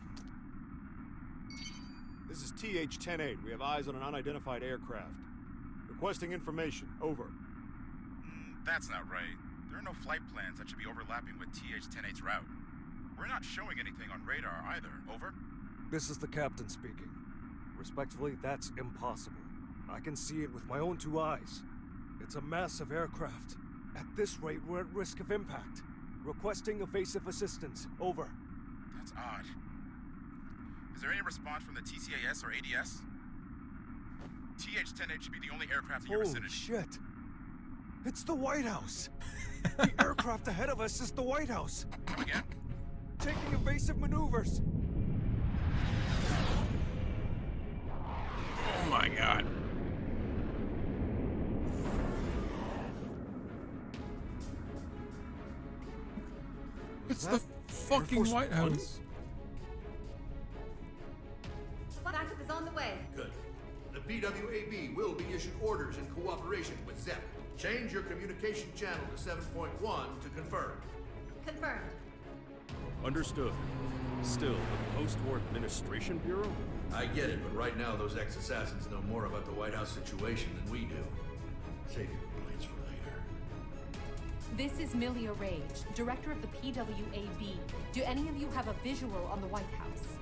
This is TH-108. We have eyes on an unidentified aircraft. Requesting information. Over. That's not right. There are no flight plans that should be overlapping with TH-108's route. We're not showing anything on radar either. Over. This is the captain speaking. Respectfully, that's impossible. I can see it with my own two eyes. It's a massive aircraft. At this rate, we're at risk of impact. Requesting evasive assistance. Over. That's odd. Is there any response from the TCAS or ADS? TH-108 should be the only aircraft in your Holy vicinity. shit! It's the White House! The aircraft ahead of us is the White House! Come again? Taking evasive maneuvers! Oh my god. It's the fucking White House. Backup is on the way. Good. The BWAB will be issued orders in cooperation with ZEP. Change your communication channel to 7.1 to confirm. Confirmed. Understood. Still, the Post-War Administration Bureau? I get it, but right now those ex-assassins know more about the White House situation than we do. Save your complaints for later. This is Milia Rage, director of the PWAB. Do any of you have a visual on the White House?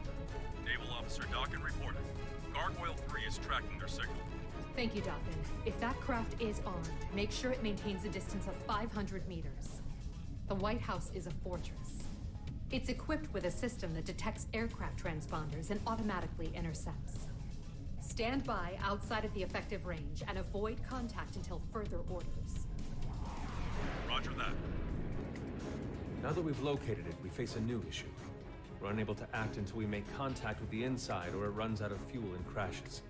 Naval Officer Dawkin reported. Gargoyle 3 is tracking their signal. Thank you, Dawkin. If that craft is armed, make sure it maintains a distance of 500 meters. The White House is a fortress. It's equipped with a system that detects aircraft transponders and automatically intercepts. Stand by outside of the effective range and avoid contact until further orders. Roger that. Now that we've located it, we face a new issue. We're unable to act until we make contact with the inside or it runs out of fuel and crashes.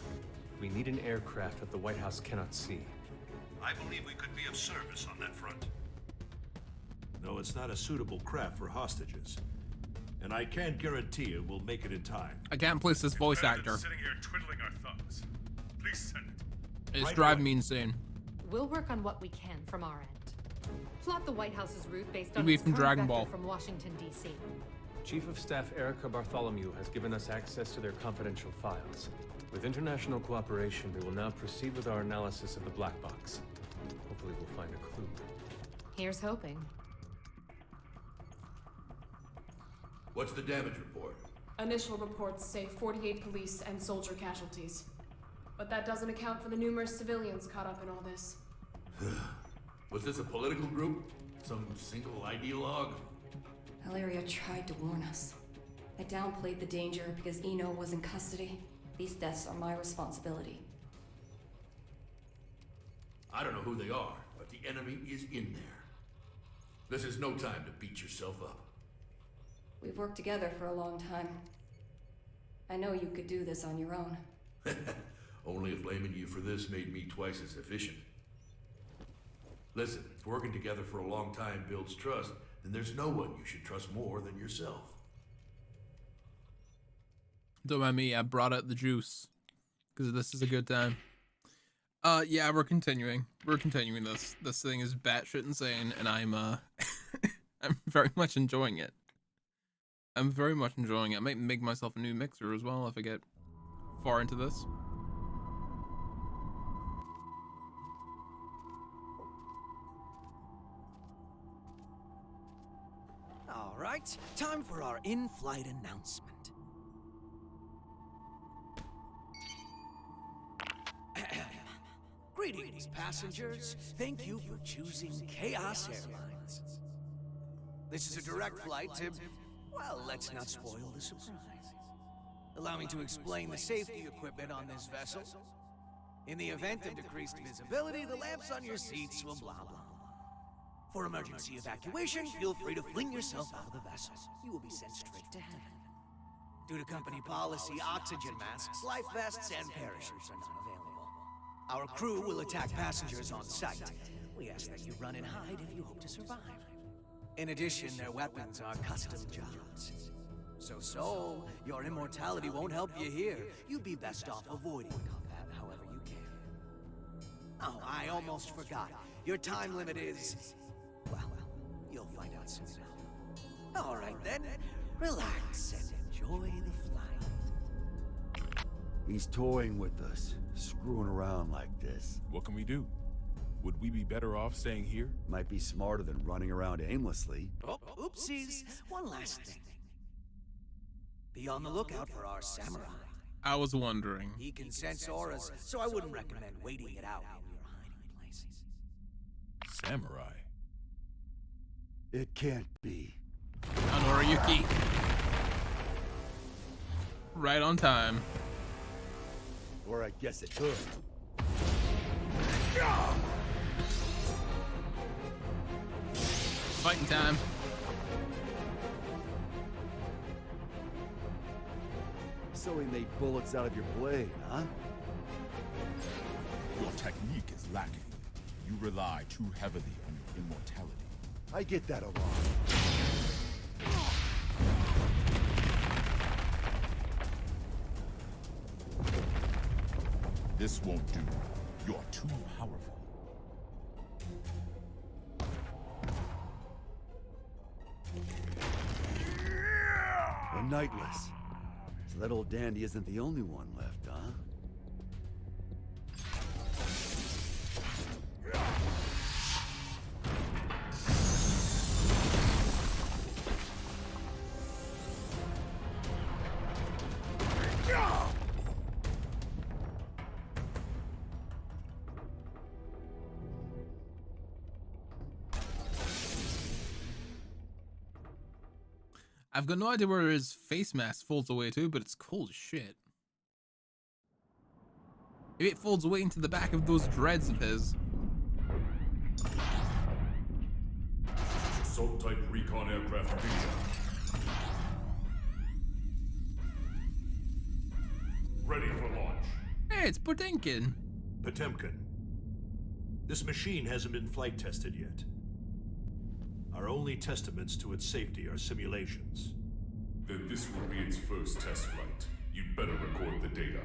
We need an aircraft that the White House cannot see. I believe we could be of service on that front. No, it's not a suitable craft for hostages. And I can't guarantee it will make it in time. I can't place this voice Better than actor. sitting here twiddling our thumbs. Please send it. It's Right driving away. me insane. We'll work on what we can from our end. Plot the White House's route based on Maybe its from current Dragon vector Ball. from Washington, D.C. Chief of Staff Erica Bartholomew has given us access to their confidential files. With international cooperation, we will now proceed with our analysis of the black box. Hopefully we'll find a clue. Here's hoping. What's the damage report? Initial reports say 48 police and soldier casualties. But that doesn't account for the numerous civilians caught up in all this. Was this a political group? Some single ideologue? Hilaria tried to warn us. I downplayed the danger because Eno was in custody. These deaths are my responsibility. I don't know who they are, but the enemy is in there. This is no time to beat yourself up. We've worked together for a long time. I know you could do this on your own. Only if blaming you for this made me twice as efficient. Listen, if working together for a long time builds trust, then there's no one you should trust more than yourself. Don't mind me, I brought out the juice. Because this is a good time. Yeah, we're continuing. We're continuing this. This thing is batshit insane, and I'm I'm very much enjoying it. I'm very much enjoying it. I might make myself a new mixer as well if I get far into this. All right, time for our in-flight announcement. Greetings, passengers. Thank you for choosing Chaos Airlines. This is a direct flight to, well, let's not spoil the surprise. Allow me to explain the safety equipment on this vessel. In the event of decreased visibility, the lamps on your seats will blah, blah, blah. For emergency evacuation, feel free to fling yourself out of the vessel. You will be sent straight to heaven. Due to company policy, oxygen masks, life vests, and parachutes are not available. Our crew will attack passengers on sight. We ask that you run and hide if you hope to survive. In addition, their weapons are custom jobs. So, your immortality won't help you here. You'd be best off avoiding combat however you can. Oh, I almost forgot. Your time limit is... well, you'll find out soon enough. All right then, relax and enjoy the flight. He's toying with us, screwing around like this. What can we do? Would we be better off staying here? Might be smarter than running around aimlessly. Oh, oopsies. One last thing. Be on the lookout for our samurai. I was wondering. He can sense auras, so I wouldn't recommend waiting it out in your hiding places. Samurai? It can't be. Noriyuki. Right on time. Or I guess it could. Fighting time. So he made bullets out of your blade, huh? Your technique is lacking. You rely too heavily on your immortality. I get that a lot. This won't do. You're too powerful. A Nightless. So that old dandy isn't the only one left, huh? I've got no idea where his face mask folds away to, but it's cool as shit. Maybe it folds away into the back of those dreads of his. Assault-type recon aircraft beacon. Ready for launch. Hey, it's Potemkin. Potemkin. This machine hasn't been flight tested yet. Our only testaments to its safety are simulations. Then this will be its first test flight. You'd better record the data.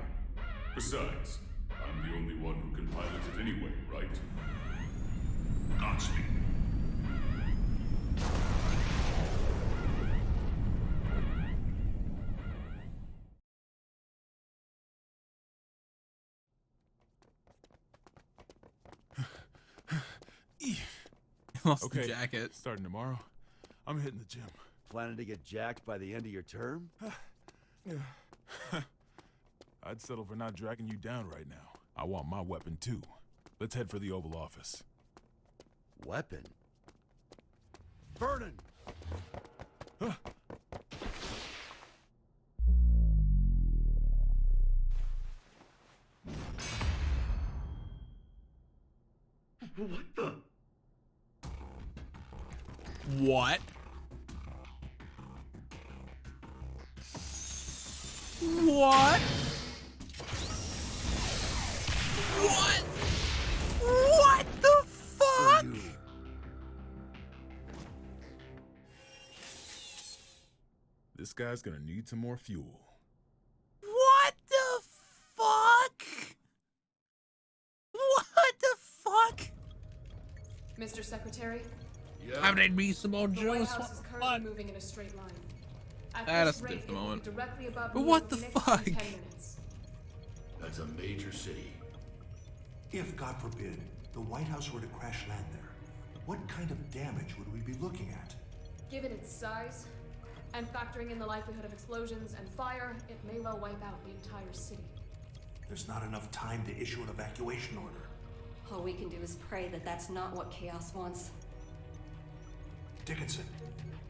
Besides, I'm the only one who can pilot it anyway, right? Godspeed. Lost the jacket. Starting tomorrow. I'm hitting the gym. Planning to get jacked by the end of your term? Yeah. I'd settle for not dragging you down right now. I want my weapon too. Let's head for the Oval Office. Weapon? Vernon! What the? What? What? What? What the fuck? This guy's gonna need some more fuel. What the fuck? What the fuck? Mr. Secretary? I need me some more The White juice. House is currently moving in a straight line. At That's this a rate, different it will be moment. directly above But New what the Phoenix fuck? in 10 minutes. That's a major city. If, God forbid, the White House were to crash land there, what kind of damage would we be looking at? Given its size, and factoring in the likelihood of explosions and fire, it may well wipe out the entire city. There's not enough time to issue an evacuation order. All we can do is pray that that's not what Chaos wants. Dickinson,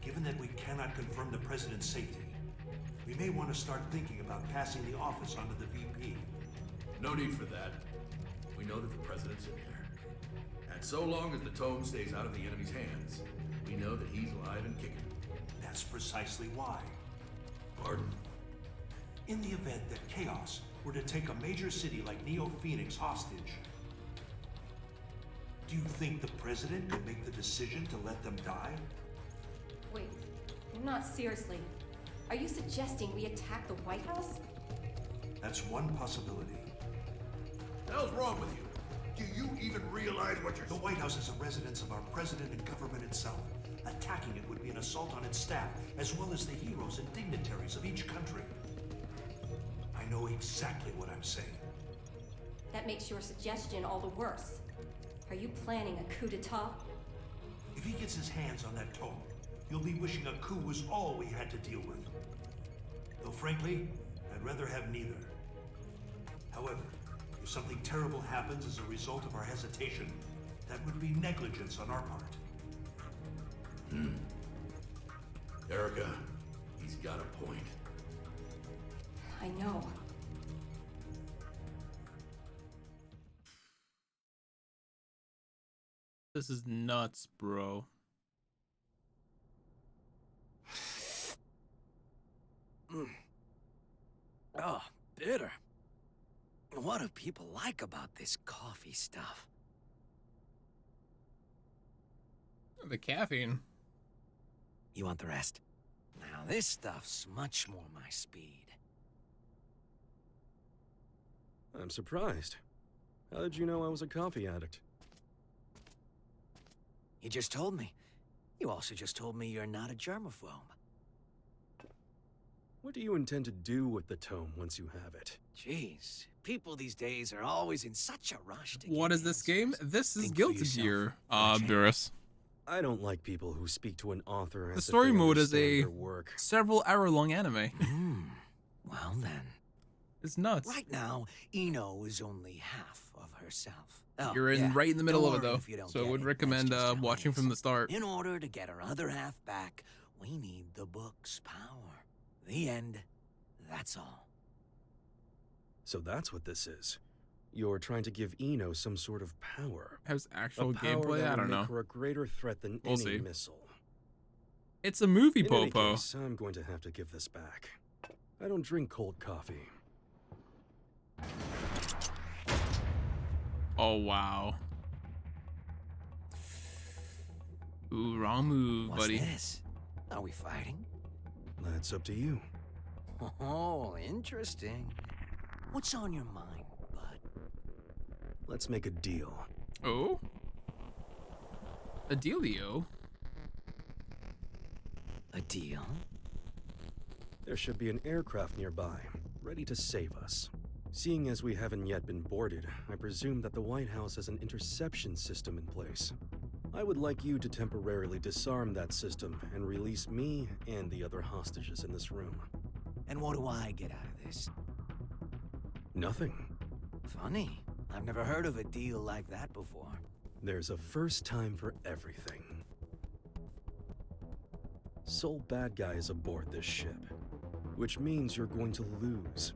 given that we cannot confirm the President's safety, we may want to start thinking about passing the office on to the VP. No need for that. We know that the President's in there. And so long as the tome stays out of the enemy's hands, we know that he's alive and kicking. That's precisely why. Pardon? In the event that Chaos were to take a major city like Neo-Phoenix hostage, do you think the President could make the decision to let them die? Wait, not seriously. Are you suggesting we attack the White House? That's one possibility. The hell's wrong with you? Do you even realize what you're... The White House is a residence of our President and government itself. Attacking it would be an assault on its staff, as well as the heroes and dignitaries of each country. I know exactly what I'm saying. That makes your suggestion all the worse. Are you planning a coup d'etat? If he gets his hands on that tome, you'll be wishing a coup was all we had to deal with. Though frankly, I'd rather have neither. However, if something terrible happens as a result of our hesitation, that would be negligence on our part. Erica, he's got a point. I know. This is nuts, bro. Oh, bitter. What do people like about this coffee stuff? The caffeine. You want the rest? Now this stuff's much more my speed. I'm surprised. How did you know I was a coffee addict? You just told me. You also just told me you're not a germaphobe. What do you intend to do with the tome once you have it? Jeez, people these days are always in such a rush to What is this game? This is Guilty Gear, Burris. I don't like people who speak to an author The as if story they mode is understand a their work. several hour-long anime. Well then. It's nuts. Right now, Eno is only half of herself. Oh, You're in yeah. right in the middle Don't of it worry though, if you don't so I get would it. recommend That's just how watching it from is. the start. In order to get her other half back, we need the book's power. The end. That's all. So that's what this is. You're trying to give Eno some sort of power. Has actual A power gameplay? that I will don't make know. her a greater threat than We'll any see. missile. It's a movie, In any Popo. case, I'm going to have to give this back. I don't drink cold coffee. Oh wow. Ooh, wrong move, What's buddy. this? Are we fighting? That's up to you. Oh, interesting. What's on your mind, bud? Let's make a deal. Oh? A dealio? A deal? There should be an aircraft nearby, ready to save us. Seeing as we haven't yet been boarded, I presume that the White House has an interception system in place. I would like you to temporarily disarm that system and release me and the other hostages in this room. And what do I get out of this? Nothing. Funny. I've never heard of a deal like that before. There's a first time for everything. Sole bad guy is aboard this ship, which means you're going to lose.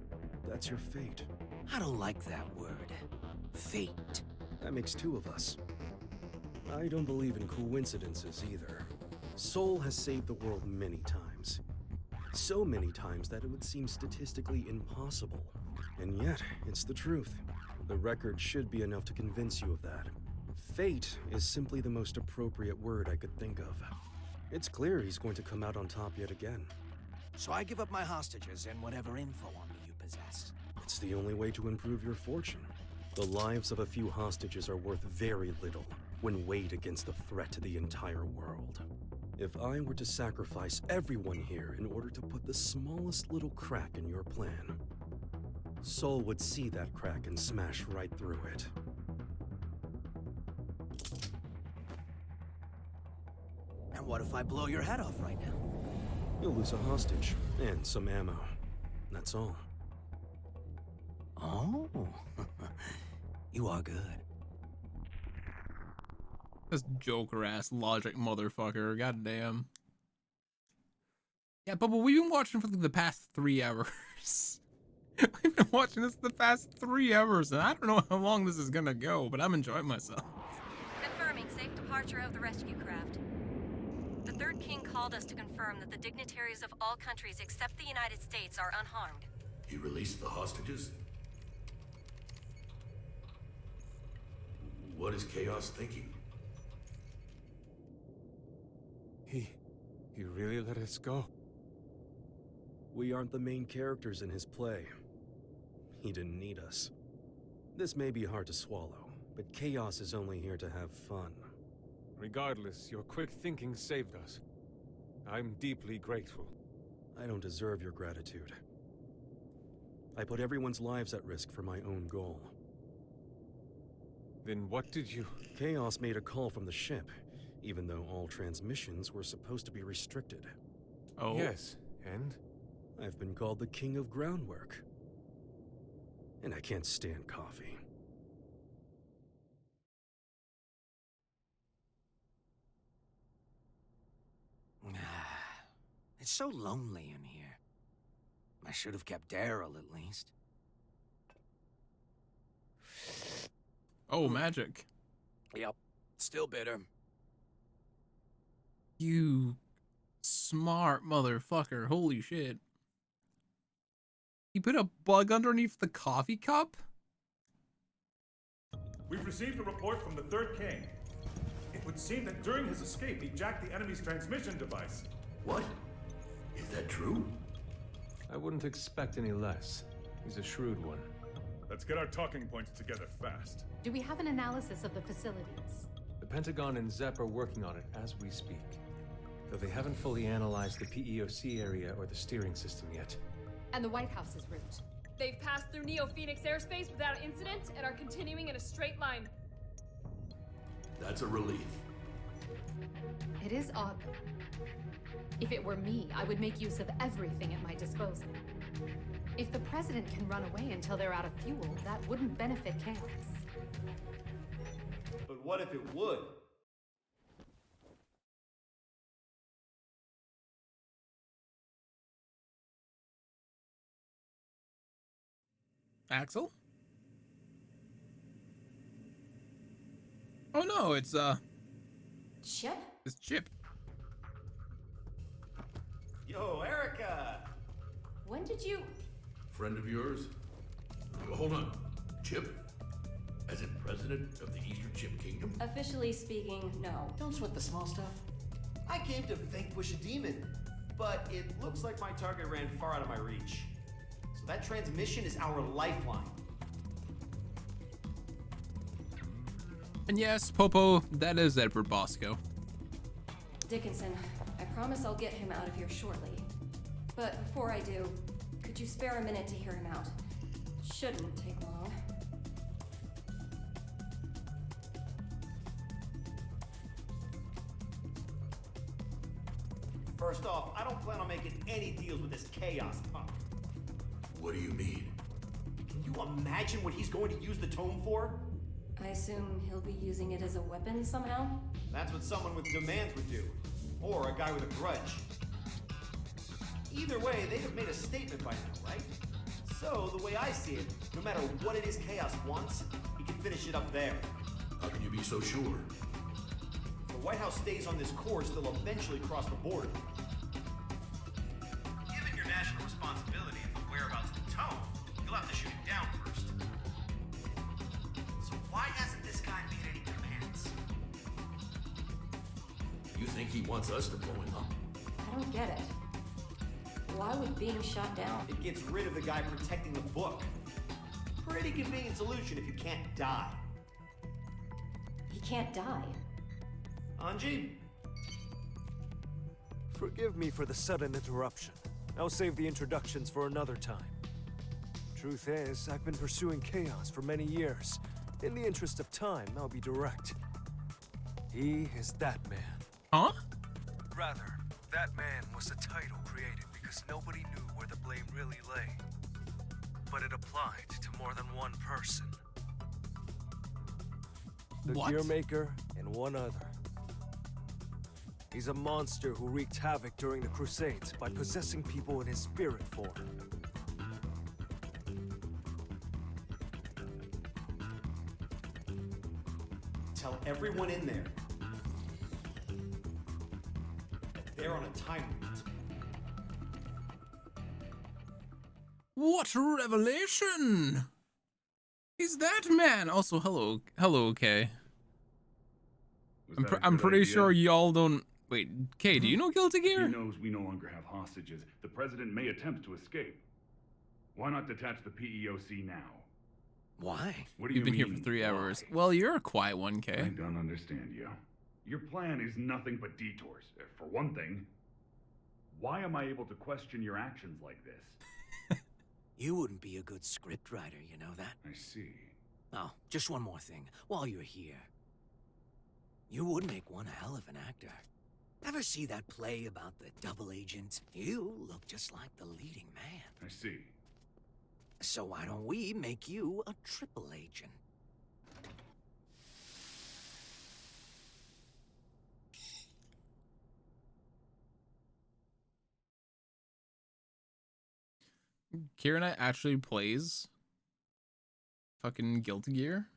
That's your fate. I don't like that word. Fate. That makes two of us. I don't believe in coincidences either. Sol has saved the world many times. So many times that it would seem statistically impossible. And yet, it's the truth. The record should be enough to convince you of that. Fate is simply the most appropriate word I could think of. It's clear he's going to come out on top yet again. So I give up my hostages and whatever info on me you possess. It's the only way to improve your fortune. The lives of a few hostages are worth very little when weighed against the threat to the entire world. If I were to sacrifice everyone here in order to put the smallest little crack in your plan, Sol would see that crack and smash right through it. And what if I blow your head off right now? You'll lose a hostage and some ammo. That's all. Oh, you are good. This Joker ass logic motherfucker. Goddamn. Yeah, Bubba, we've been watching for the past 3 hours. We've been watching this the past 3 hours, and I don't know how long this is gonna go, but I'm enjoying myself. Confirming safe departure of the rescue craft. The Third King called us to confirm that the dignitaries of all countries except the United States are unharmed. He released the hostages? What is Chaos thinking? He really let us go? We aren't the main characters in his play. He didn't need us. This may be hard to swallow, but Chaos is only here to have fun. Regardless, your quick thinking saved us. I'm deeply grateful. I don't deserve your gratitude. I put everyone's lives at risk for my own goal. Then what did you... Chaos made a call from the ship, even though all transmissions were supposed to be restricted. Oh. Yes, and? I've been called the King of Groundwork. And I can't stand coffee. It's so lonely in here. I should have kept Daryl at least. Oh, magic. Yep, still bitter. You smart motherfucker. Holy shit. He put a bug underneath the coffee cup? We've received a report from the Third King. It would seem that during his escape, he jacked the enemy's transmission device. What? Is that true? I wouldn't expect any less. He's a shrewd one. Let's get our talking points together fast. Do we have an analysis of the facilities? The Pentagon and ZEP are working on it as we speak. Though they haven't fully analyzed the PEOC area or the steering system yet. And the White House's route? They've passed through Neo-Phoenix airspace without incident and are continuing in a straight line. That's a relief. It is odd, though. If it were me, I would make use of everything at my disposal. If the president can run away until they're out of fuel, that wouldn't benefit Chaos. But what if it would? Axel? Oh no, it's Chip? It's Chip. Yo, Erica! When did you... Friend of yours? Hold on. Chip? As in president of the Eastern Chip Kingdom? Officially speaking, no. Don't sweat the small stuff. I came to vanquish a demon, but it looks like my target ran far out of my reach. So that transmission is our lifeline. And yes, Popo, that is Edward Bosco. Dickinson, I promise I'll get him out of here shortly. But before I do, could you spare a minute to hear him out? Shouldn't take long. First off, I don't plan on making any deals with this Chaos punk. What do you mean? Can you imagine what he's going to use the tome for? I assume he'll be using it as a weapon somehow? That's what someone with demands would do. Or a guy with a grudge. Either way, they'd have made a statement by now, right? So, the way I see it, no matter what it is Chaos wants, he can finish it up there. How can you be so sure? If the White House stays on this course, they'll eventually cross the border. Given your national responsibility and the whereabouts of the tome, you'll have to shoot it down first. So why hasn't this guy made any demands? You think he wants us to blow him up? I don't get it. Why would being shot down? It gets rid of the guy protecting the book. Pretty convenient solution if you can't die. He can't die. Anji? Forgive me for the sudden interruption. I'll save the introductions for another time. Truth is, I've been pursuing chaos for many years. In the interest of time, I'll be direct. He is that man. Huh? Rather, that man was a title created because nobody knew where the blame really lay. But it applied to more than one person. The What? Gear Maker and one other. He's a monster who wreaked havoc during the Crusades by possessing people in his spirit form. Tell everyone in there that they're on a time limit. What revelation? He's that man. Also, hello, Kay. I'm pretty sure y'all don't. Wait, Kay, do you know Guilty Gear? He knows we no longer have hostages. The president may attempt to escape. Why not detach the PEOC now? Why? What do You've you been here mean, for 3 why? hours. Well, you're a quiet one, Kay. I don't understand you. Your plan is nothing but detours. For one thing, why am I able to question your actions like this? You wouldn't be a good scriptwriter, you know that? I see. Oh, just one more thing. While you're here. You would make one hell of an actor. Ever see that play about the double agent? You look just like the leading man. I see. So why don't we make you a triple agent? Kira Knight actually plays fucking Guilty Gear?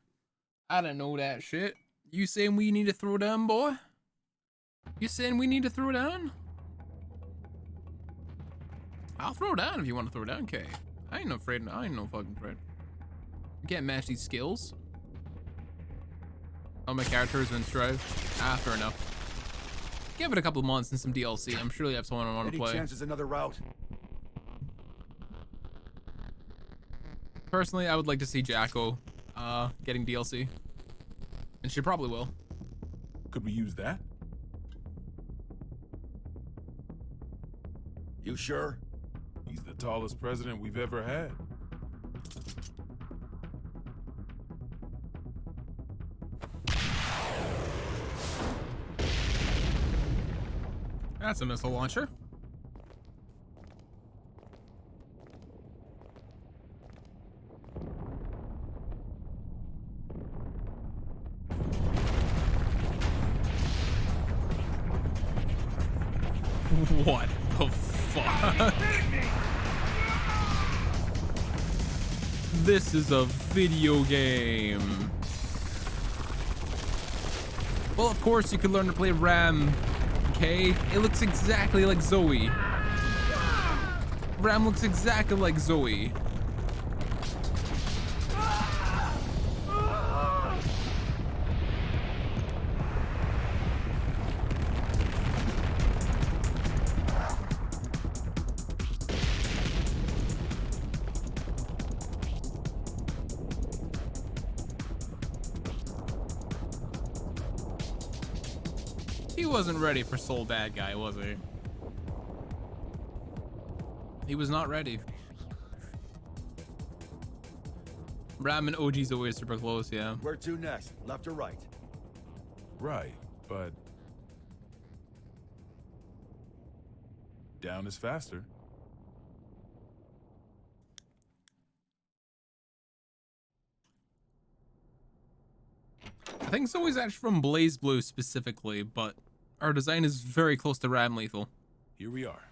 I don't know that shit. You saying we need to throw down, boy? You saying we need to throw down? I'll throw down if you want to throw down, Kay. I ain't no afraid. I ain't no fucking afraid. You can't match these skills. Oh, my character has been strive. Ah, fair enough. Give it a couple months and some DLC. I'm sure you have someone I want to play. Any chance there's another route? Personally, I would like to see Jacko getting DLC. And she probably will. Could we use that? You sure? He's the tallest president we've ever had. That's a missile launcher. What the fuck? This is a video game. Well, of course you can learn to play Ram, K. It looks exactly like Zoe. Ram looks exactly like Zoe. He wasn't ready for Soul Bad Guy, was he? He was not ready. Ram and OG's always super close, yeah. Where to next? Left or right? Right, but down is faster. I think Zoe's actually from Blaze Blue specifically, but our design is very close to Ram Lethal. Here we are.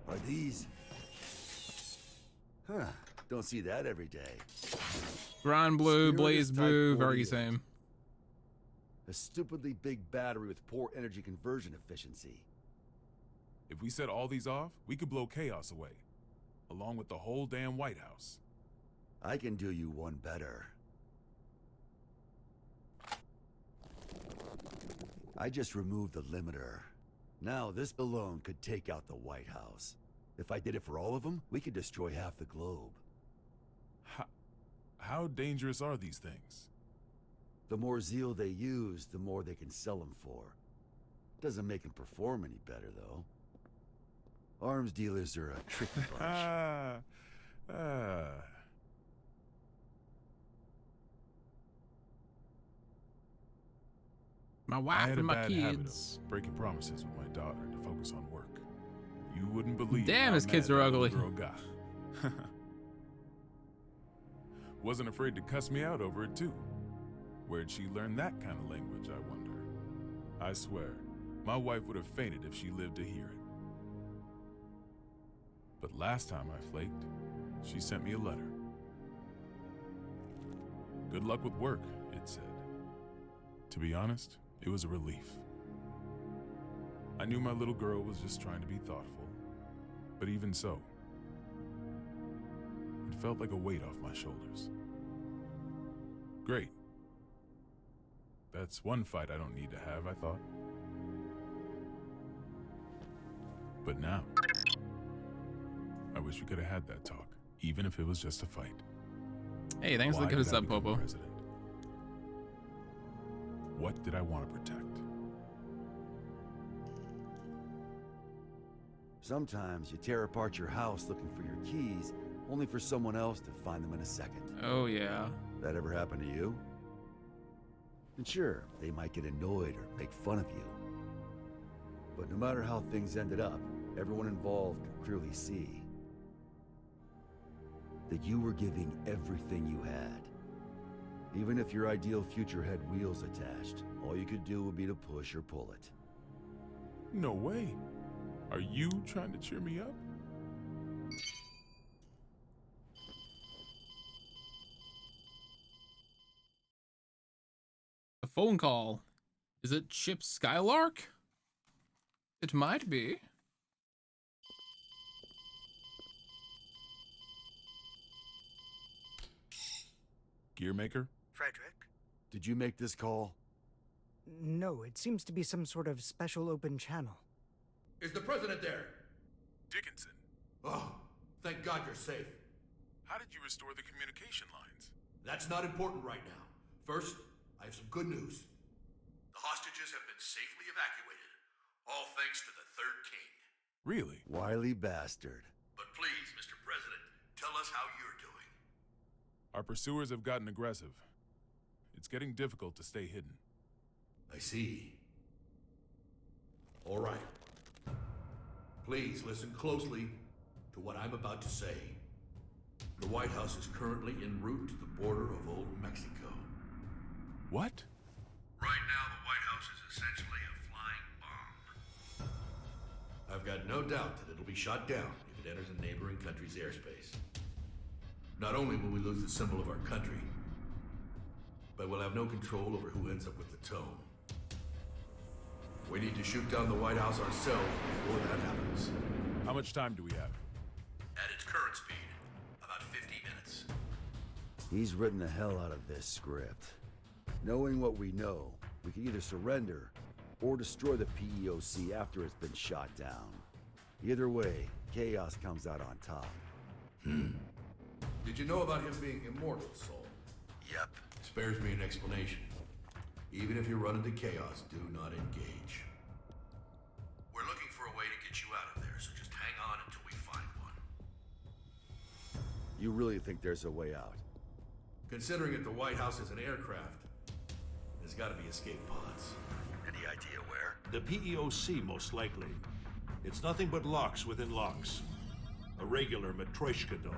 Are these? Huh. Don't see that every day. Grand Blue, Spiritus Blaze Type Blue, very 48. same. A stupidly big battery with poor energy conversion efficiency. If we set all these off, we could blow chaos away, along with the whole damn White House. I can do you one better. I just removed the limiter. Now this alone could take out the White House. If I did it for all of them, we could destroy half the globe. How dangerous are these things? The more zeal they use, the more they can sell them for. Doesn't make them perform any better, though. Arms dealers are a tricky bunch. My I wife had a and my bad habit kids. of breaking promises with my daughter to focus on work. You wouldn't believe Damn, how his kids mad are that little ugly. girl got. Wasn't afraid to cuss me out over it, too. Where'd she learn that kind of language, I wonder? I swear, my wife would have fainted if she lived to hear it. But last time I flaked, she sent me a letter. Good luck with work, it said. To be honest, it was a relief. I knew my little girl was just trying to be thoughtful, but even so, it felt like a weight off my shoulders. Great. That's one fight I don't need to have, I thought. But now, I wish we could have had that talk, even if it was just a fight. Hey, thanks for Why the gift did I sub, become Popo. president? What did I want to protect? Sometimes you tear apart your house looking for your keys, only for someone else to find them in a second. Oh, yeah. That ever happened to you? And sure, they might get annoyed or make fun of you. But no matter how things ended up, everyone involved can clearly see that you were giving everything you had. Even if your ideal future had wheels attached, all you could do would be to push or pull it. No way. Are you trying to cheer me up? A phone call. Is it Chip Skylark? It might be. Gearmaker? Frederick? Did you make this call? No, it seems to be some sort of special open channel. Is the president there? Dickinson. Oh, thank God you're safe. How did you restore the communication lines? That's not important right now. First, I have some good news. The hostages have been safely evacuated, all thanks to the Third King. Really? Wily bastard. But please, Mr. President, tell us how you're doing. Our pursuers have gotten aggressive. It's getting difficult to stay hidden. I see. All right. Please listen closely to what I'm about to say. The White House is currently en route to the border of Old Mexico. What? Right now, the White House is essentially a flying bomb. I've got no doubt that it'll be shot down if it enters a neighboring country's airspace. Not only will we lose the symbol of our country, but we'll have no control over who ends up with the tome. We need to shoot down the White House ourselves before that happens. How much time do we have? At its current speed, about 50 minutes. He's written the hell out of this script. Knowing what we know, we can either surrender or destroy the PEOC after it's been shot down. Either way, Chaos comes out on top. Did you know about him being immortal, Soul? Yep. Spares me an explanation. Even if you run into Chaos, do not engage. We're looking for a way to get you out of there, so just hang on until we find one. You really think there's a way out? Considering that the White House is an aircraft, there's gotta be escape pods. Any idea where? The PEOC, most likely. It's nothing but locks within locks. A regular Matryoshka doll.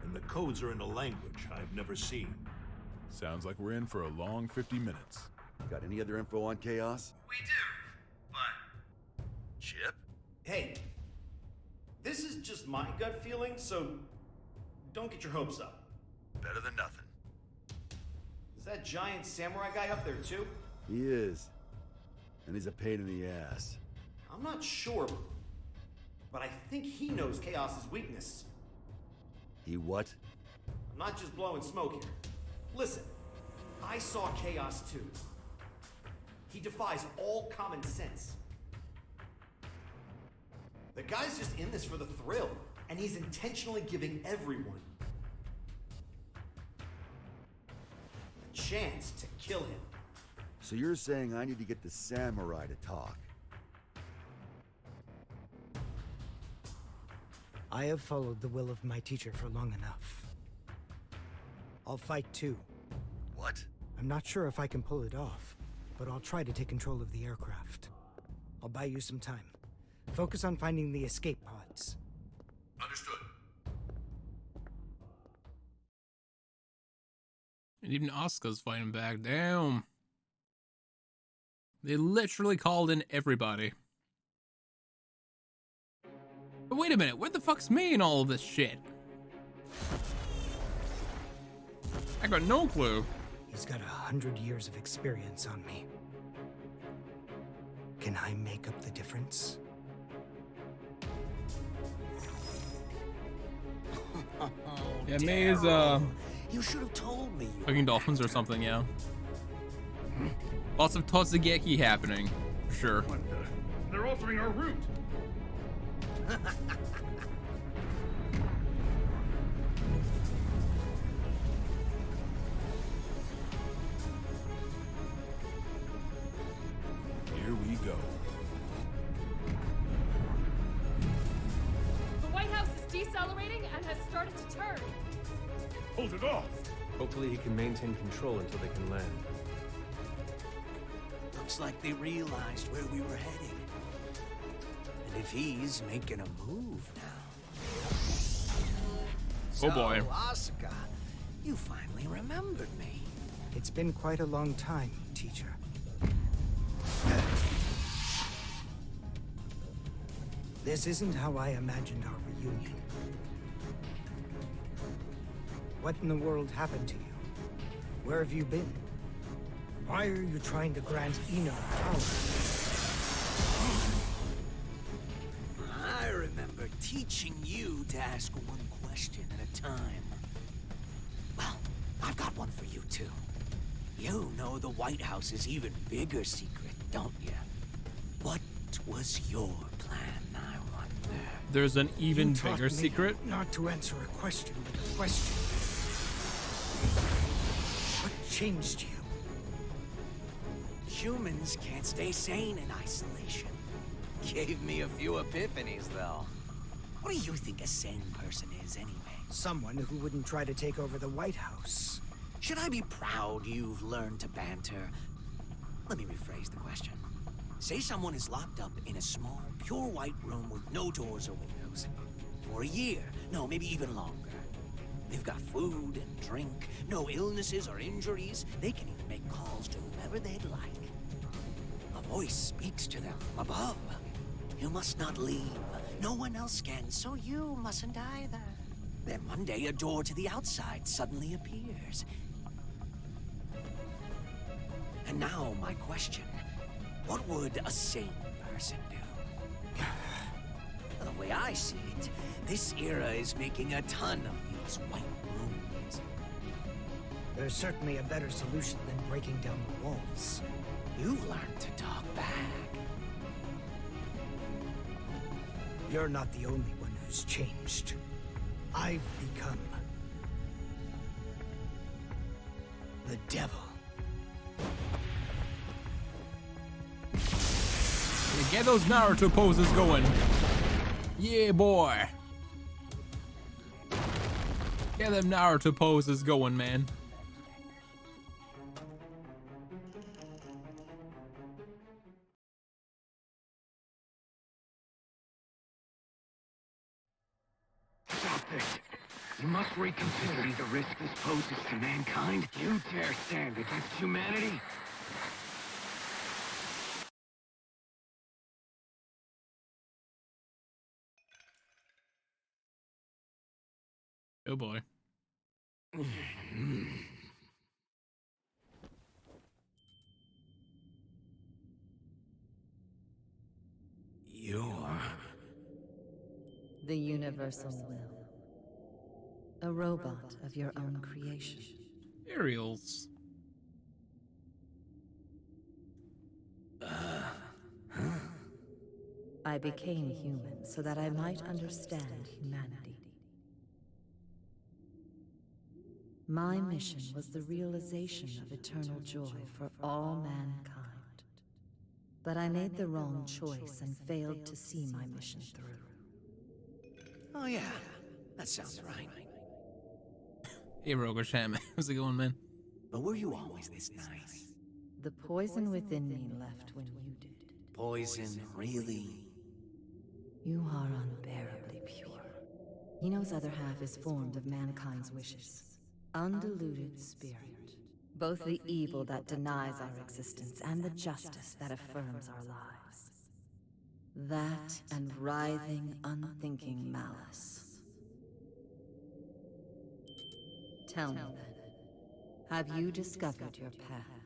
And the codes are in a language I've never seen. Sounds like we're in for a long 50 minutes. Got any other info on Chaos? We do, but... Chip? Hey, this is just my gut feeling, so don't get your hopes up. Better than nothing. Is that giant samurai guy up there too? He is. And he's a pain in the ass. I'm not sure, but I think he knows Chaos's weakness. He what? I'm not just blowing smoke here. Listen, I saw Chaos too. He defies all common sense. The guy's just in this for the thrill, and he's intentionally giving everyone a chance to kill him. So you're saying I need to get the samurai to talk? I have followed the will of my teacher for long enough. I'll fight too. What? I'm not sure if I can pull it off, but I'll try to take control of the aircraft. I'll buy you some time. Focus on finding the escape pods. Understood. And even Asuka's fighting back. Damn. They literally called in everybody. But wait a minute, where the fuck's me in all of this shit? I got no clue. He's got 100 years of experience on me. Can I make up the difference? Yeah, May is, You should have told me. fucking dolphins or something, yeah. Lots of Totsugeki happening, for sure. They're altering our route. Here we go. The White House is decelerating and has started to turn. Hold it off! Hopefully he can maintain control until they can land. Looks like they realized where we were heading. And if he's making a move now... Oh boy. So, Asuka, you finally remembered me. It's been quite a long time, teacher. This isn't how I imagined our reunion. What in the world happened to you? Where have you been? Why are you trying to grant Ino power? I remember teaching you to ask one question at a time. Well, I've got one for you too. You know the White House's even bigger secret, don't you? What was your plan, I wonder? There's an even You taught bigger me secret. Not to answer a question with a question. What changed you? Humans can't stay sane in isolation. Gave me a few epiphanies, though. What do you think a sane person is, anyway? Someone who wouldn't try to take over the White House. Should I be proud you've learned to banter? Let me rephrase the question. Say someone is locked up in a small, pure white room with no doors or windows. For a year, no, maybe even longer. They've got food and drink, no illnesses or injuries. They can even make calls to whomever they'd like. A voice speaks to them from above. You must not leave. No one else can, so you mustn't either. Then one day a door to the outside suddenly appears. And now my question. What would a sane person do? The way I see it, this era is making a ton of these white rooms. There's certainly a better solution than breaking down the walls. You've learned to talk back. You're not the only one who's changed. I've become the devil. Get those Naruto poses going. Yeah, boy. Get them Naruto poses going, man. Stop this. You must reconsider the risk this poses to mankind. You dare stand against humanity? Oh boy. You're... The universal will. A robot of your own creation. Aerials. I became human so that I might understand humanity. My mission was the realization of eternal joy for all mankind. But I made the wrong choice and failed to see my mission through. Oh yeah, that sounds right. Hey, Roger Cham, how's it going, man? But were you always this nice? The poison within me left when you did. Poison, really? You are unbearably pure. Eno's other half is formed of mankind's wishes. Undiluted spirit. Both the evil that denies our existence and the justice that affirms our lives. That and writhing, unthinking malice. Tell me then, have you discovered your path?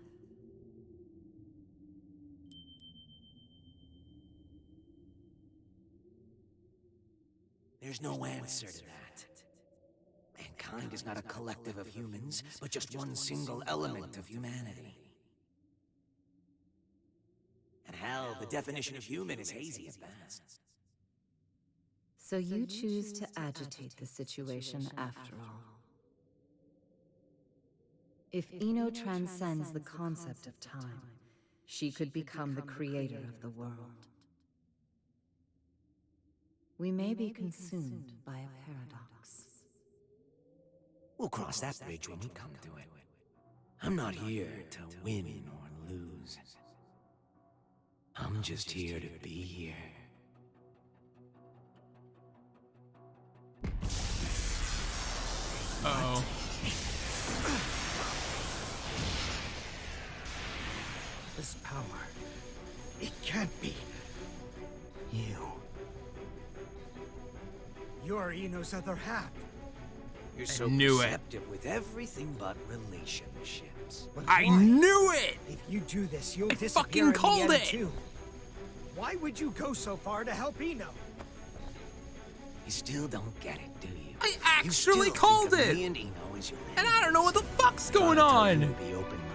There's no answer to that. Mankind is not a collective of humans, but just one single element of humanity. And hell, the definition of human is hazy at best. So you choose to agitate the situation after all. If Eno transcends the concept of time, she could become the creator of the world. We may be consumed by a paradox. We'll cross that bridge when we come to it. I'm not here to win or lose. I'm just here to be here. Uh-oh. This power, it can't be you. You're Eno's other half. You're so knew it. perceptive with everything but relationships. But I why? knew it! If you do this, you'll I disappear fucking called in the end it! too. Why would you go so far to help Eno? You still don't get it, do you? I You actually still called think of it! me and Eno as your And I don't know what the fuck's going Gotta tell you on! to be open-minded.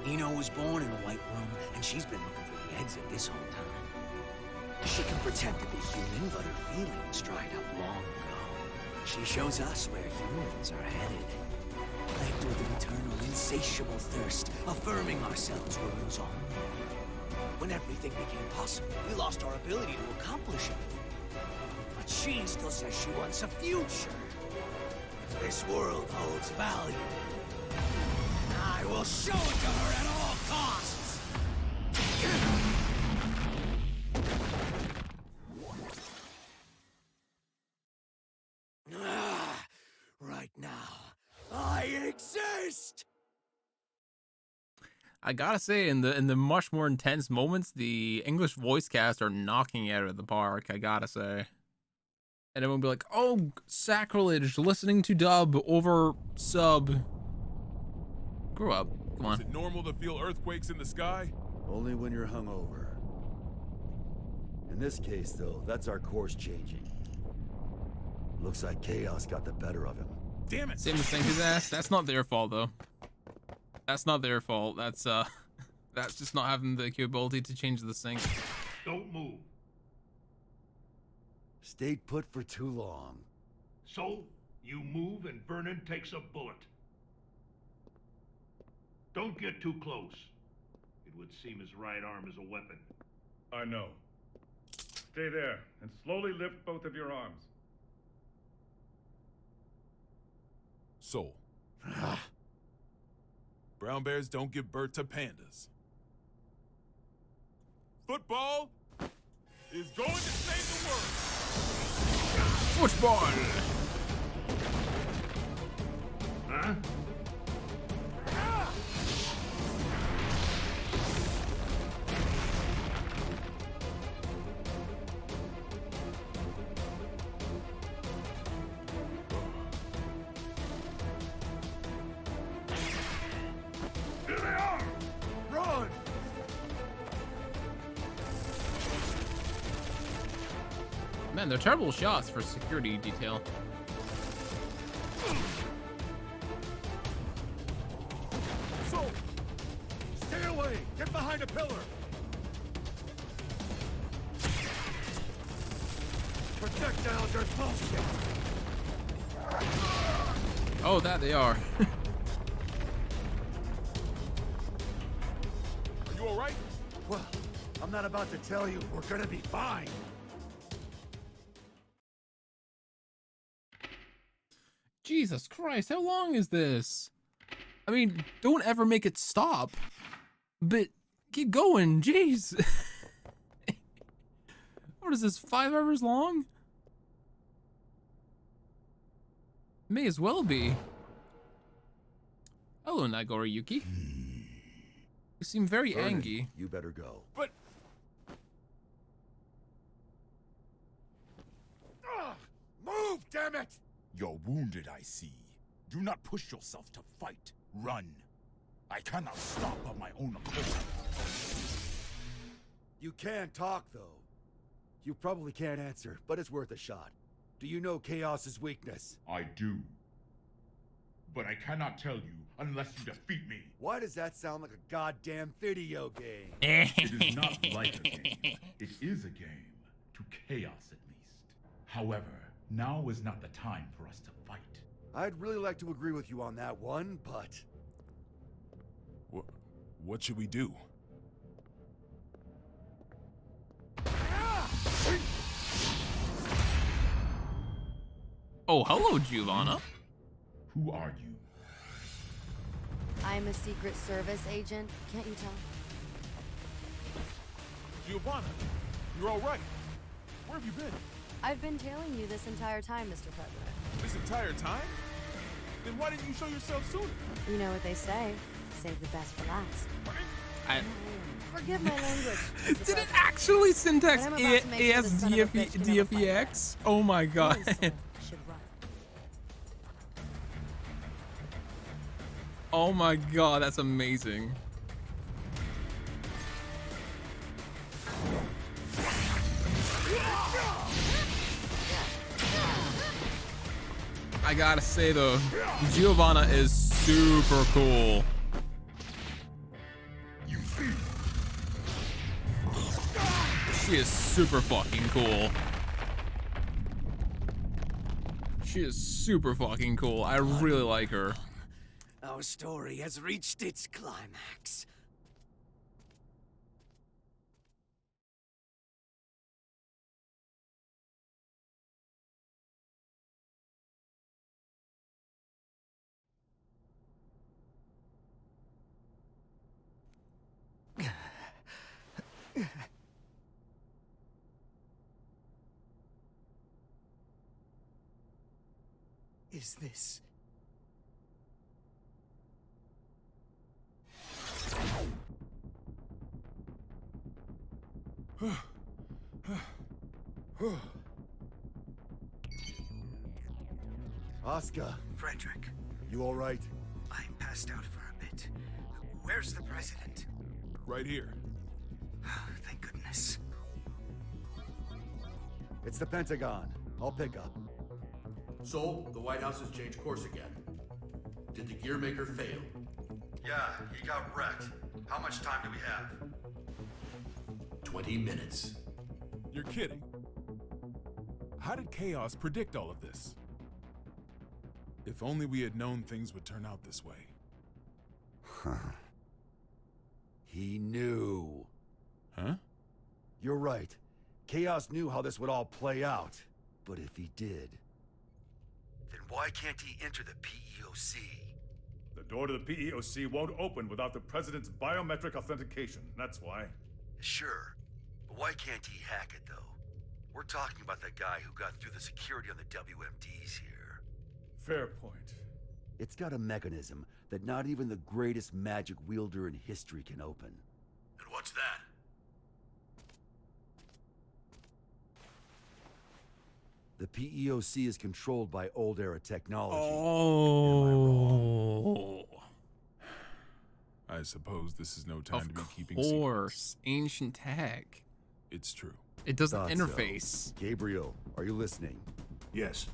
Eno was born in a white room, and she's been looking for the exit this whole time. She can pretend to be human, but her feelings dried up long ago. She shows us where humans are headed. Plagued with an eternal, insatiable thirst, affirming ourselves where we was all known. When everything became possible, we lost our ability to accomplish it. But she still says she wants a future. If this world holds value, I will show it to her at all costs! Right now, I exist! I gotta say, in the much more intense moments, the English voice cast are knocking it out of the park, I gotta say. And everyone will be like, oh, sacrilege, listening to dub over sub. Grow up, come on. Is it normal to feel earthquakes in the sky? Only when you're hungover. In this case, though, that's our course changing. Looks like chaos got the better of him. Damn it! Same as sink his ass. That's not their fault, though. That's not their fault. That's just not having the capability to change the sink. Don't move. Stayed put for too long. So, you move and Vernon takes a bullet. Don't get too close. It would seem his right arm is a weapon. I know. Stay there and slowly lift both of your arms. Soul. Brown bears don't give birth to pandas. Football is going to save the world. Football! Huh? Here they are! Run! Man, they're terrible shots for security detail. So, stay away! Get behind a pillar! Projectiles are bullshit! Oh, that they are. Are you alright? Well, I'm not about to tell you we're gonna be fine. Jesus Christ, how long is this? I mean, don't ever make it stop. But keep going, jeez. What is this, 5 hours long? May as well be. Hello, Nagoriyuki. You seem very Vernon, angry. You better go. But... Move, damn it! You're wounded, I see. Do not push yourself to fight. Run. I cannot stop of my own accord. You can talk, though. You probably can't answer, but it's worth a shot. Do you know Chaos's weakness? I do. But I cannot tell you unless you defeat me. Why does that sound like a goddamn video game? It is not like a game. It is a game. To Chaos, at least. However, now is not the time for us to fight. I'd really like to agree with you on that one, but... What should we do? Oh, hello, Giovanna. Who are you? I'm a Secret Service agent. Can't you tell? Giovanna, you're alright. Where have you been? I've been tailing you this entire time, Mr. President. This entire time? Then why didn't you show yourself sooner? You know what they say. Save the best for last. Forgive my language. Did it actually syntax But I'm about to make sure this son of a bitch can never fight back. DFEX? Oh my god. Should run. Oh my god, that's amazing. I gotta say though, Giovanna is super cool. She is super fucking cool. She is super fucking cool. I really like her. Our story has reached its climax. Is this... Oscar. Frederick, You all right? I'm passed out for a bit. Where's the president? Right here. Thank goodness. It's the Pentagon. I'll pick up. So, the White House has changed course again. Did the gear maker fail? Yeah, he got wrecked. How much time do we have? 20 minutes. You're kidding. How did Chaos predict all of this? If only we had known things would turn out this way. Huh. He knew. Huh? You're right. Chaos knew how this would all play out. But if he did, then why can't he enter the PEOC? The door to the PEOC won't open without the President's biometric authentication. That's why. Sure. But why can't he hack it, though? We're talking about the guy who got through the security on the WMDs here. Fair point. It's got a mechanism that not even the greatest magic wielder in history can open. And what's that? The PEOC is controlled by old era technology. Oh. I suppose this is no time to be keeping Of secrets. course, ancient tech. It's true. It doesn't Thought so. interface. Gabriel, are you listening? Yes.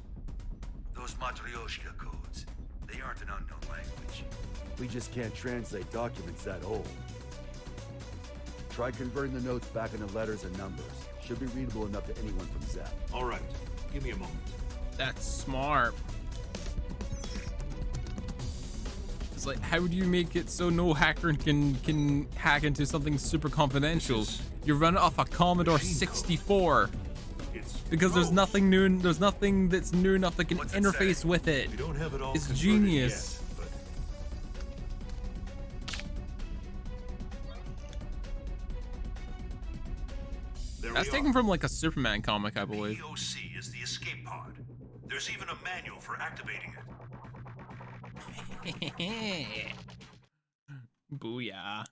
Those Matryoshka codes, they aren't an unknown language. We just can't translate documents that old. Try converting the notes back into letters and numbers. Should be readable enough to anyone from Zep. All right. Give me a moment. That's smart. It's like, how do you make it so no hacker can hack into something super confidential? You run it off a Commodore 64 because there's nothing new. There's nothing that's new enough that can interface with it. We don't have it all It's converted genius. yet, but That's taken from like a Superman comic, I believe. EOC is the escape pod. There's even a manual for activating it. Booyah.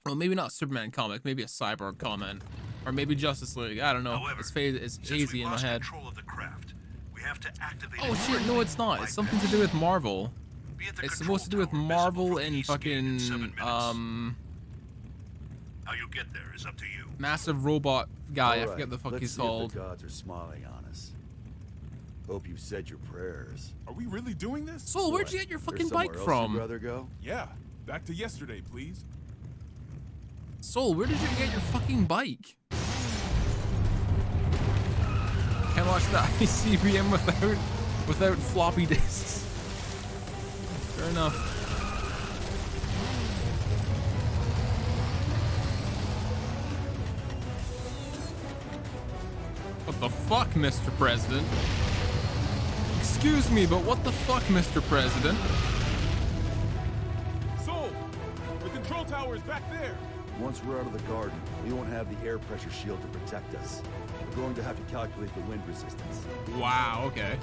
Well, maybe not Superman comic, maybe a Cyborg comment, or maybe Justice League. I don't know. However, It's hazy in my head. Control of the craft. We have to activate Oh shit! No, it's not. It's something to do with Marvel. It's supposed to do with Marvel and fucking How you get there is up to you. massive robot guy. I All forget right, the fuck let's he's see if called. the gods are smiling on us. Hope you've said your prayers. Are we really doing this? Soul, where'd you get your There's fucking somewhere bike else from? you'd rather go? Yeah, back to yesterday, please. Soul, where did you get your fucking bike? Can't watch the ICBM without floppy disks. Fair enough. What the fuck, Mr. President? Excuse me, but what the fuck, Mr. President? Soul, the control tower is back there. Once we're out of the garden, we won't have the air pressure shield to protect us. We're going to have to calculate the wind resistance. Wow, okay.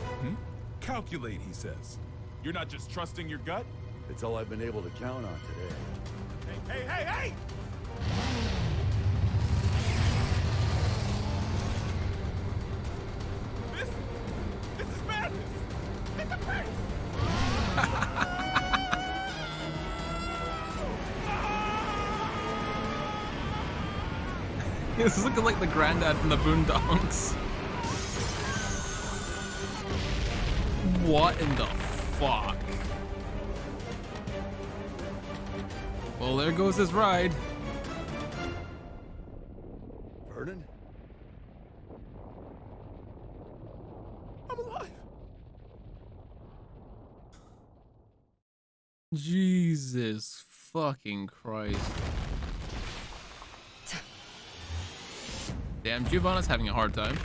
Calculate, he says. You're not just trusting your gut? It's all I've been able to count on today. Hey, hey, hey, hey! This is madness! Hit the brakes! This is looking like the granddad from the Boondocks. What in the fuck? Well, there goes his ride. Vernon? I'm alive. Jesus fucking Christ. Damn, Giovanna's having a hard time.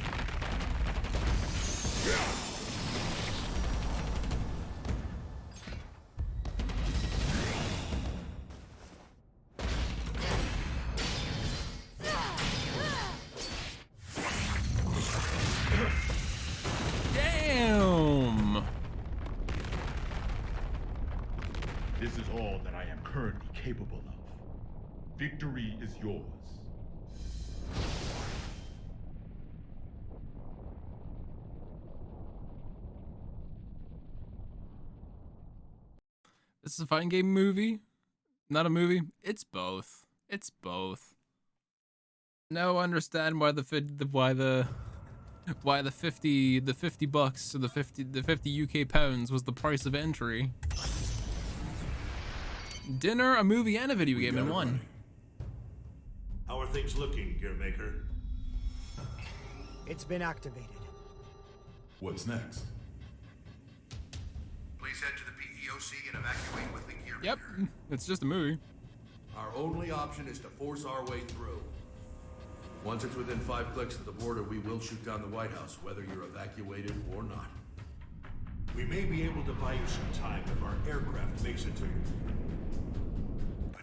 Damn! This is all that I am currently capable of. Victory is yours. This is a fighting game movie? Not a movie? It's both. It's both. Now I understand why the 50 bucks or the 50 UK pounds was the price of entry. Dinner, a movie, and a video game in one. How are things looking, Gearmaker? It's been activated. What's next? Please head to the PEOC and evacuate with the gear. Yep, it's just a movie. Our only option is to force our way through. Once it's within 5 clicks of the border, we will shoot down the White House, whether you're evacuated or not. We may be able to buy you some time if our aircraft makes it to you.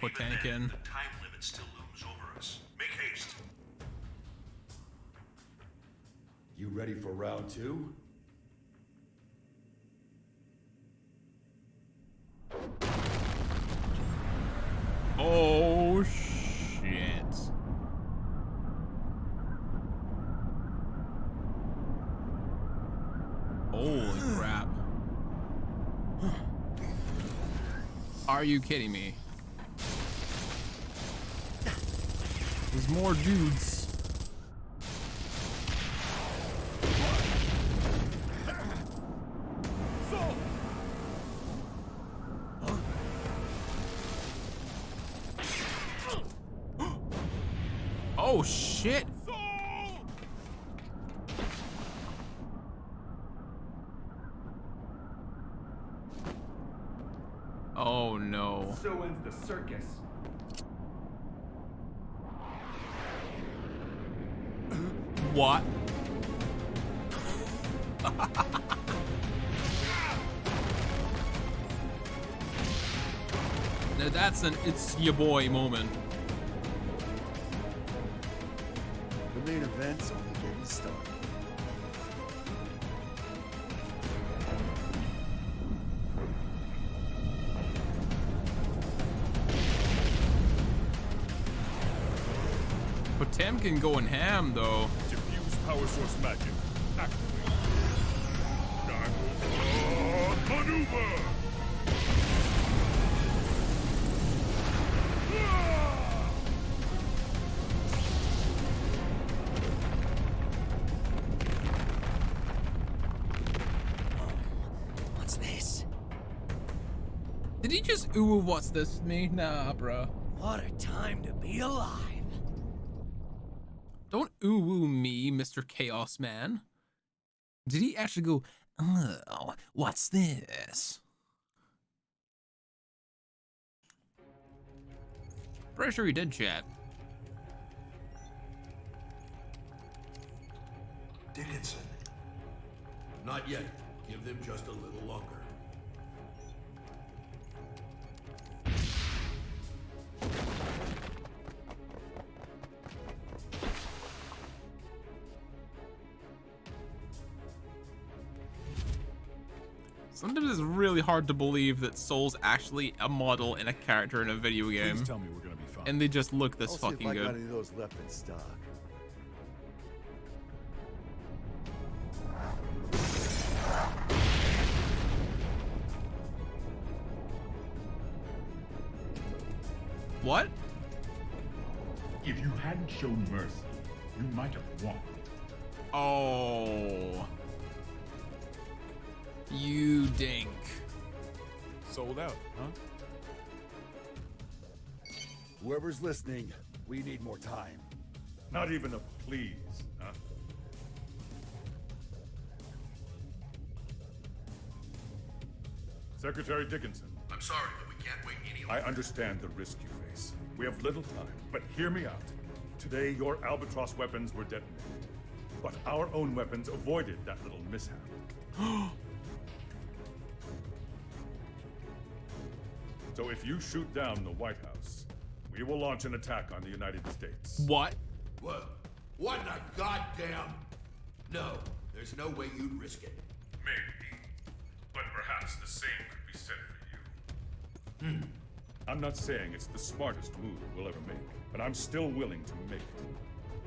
But even then, the time limit still looms over us. Make haste. You ready for round 2? Oh shit. Holy crap. Are you kidding me? There's more dudes. Oh shit! so ends the circus. What? Now that's an it's your boy moment. The main event's only getting started. Potemkin going ham though. Diffuse power source magic. Activate. Maneuver! What's this? Did he just ooh what's this me? Nah, bro. What a time to be alive. Don't ooh me, Mr. Chaos Man. Did he actually go, oh, what's this? Pretty sure he did, chat. Dickinson. Not yet. Give them just a little longer. Sometimes it's really hard to believe that Soul's actually a model and a character in a video game. Please tell me we're gonna be fine. And they just look this I'll fucking see if I good. got any of those left in stock. What? If you hadn't shown mercy, you might have won. Oh. You dink. Sold out, huh? Whoever's listening, we need more time. Not even a please, huh? Secretary Dickinson. I'm sorry, but we can't wait any longer. I understand the risk you face. We have little time, but hear me out. Today, your Albatross weapons were detonated. But our own weapons avoided that little mishap. So if you shoot down the White House, we will launch an attack on the United States. What? What? What in the goddamn? No, there's no way you'd risk it. Maybe. But perhaps the same could be said for you. I'm not saying it's the smartest move we'll ever make, but I'm still willing to make it.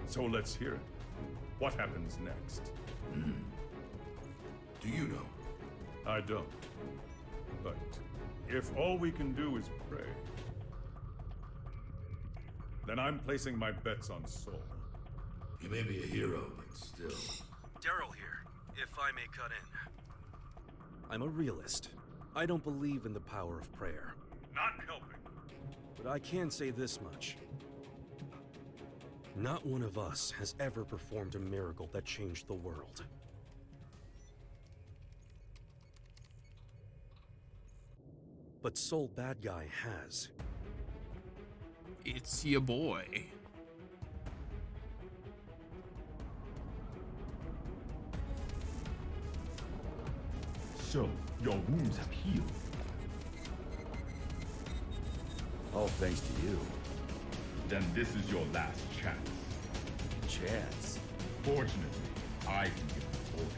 So let's hear it. What happens next? Do you know? I don't. But if all we can do is pray, then I'm placing my bets on Soul. You may be a hero, but still. Daryl here, if I may cut in. I'm a realist. I don't believe in the power of prayer. Not helping. But I can say this much. Not one of us has ever performed a miracle that changed the world. But Soul Bad Guy has. It's your boy. So, your wounds have healed. All thanks to you. Then this is your last chance. Chance? Fortunately, I can give you orders.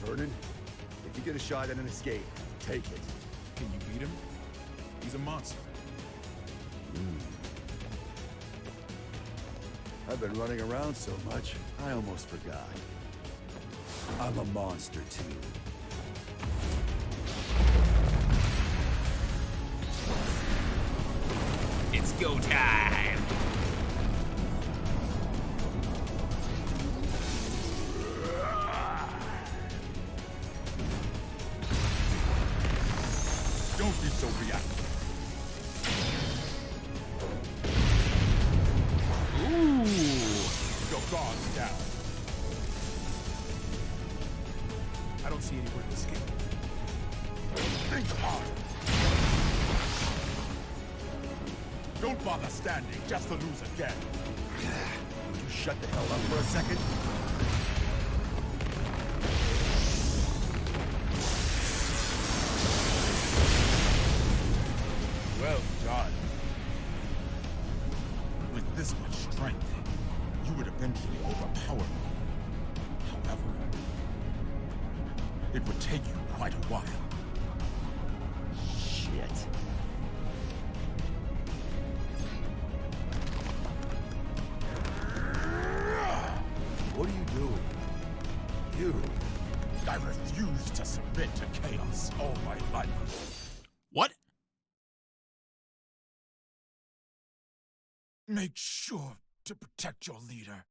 Vernon, if you get a shot at an escape, take it. Can you beat him? He's a monster. I've been running around so much, I almost forgot. I'm a monster too. It's go time. Don't be so reactive. Ooh. Your guard's down. I don't see anywhere to escape. Think hard. Don't bother standing just to lose again. Would you shut the hell up for a second? Well done. With this much strength, you would eventually overpower me. However, it would take you quite a while. Shit. What are you doing? I refuse to submit to chaos all my life. What? Make sure to protect your leader.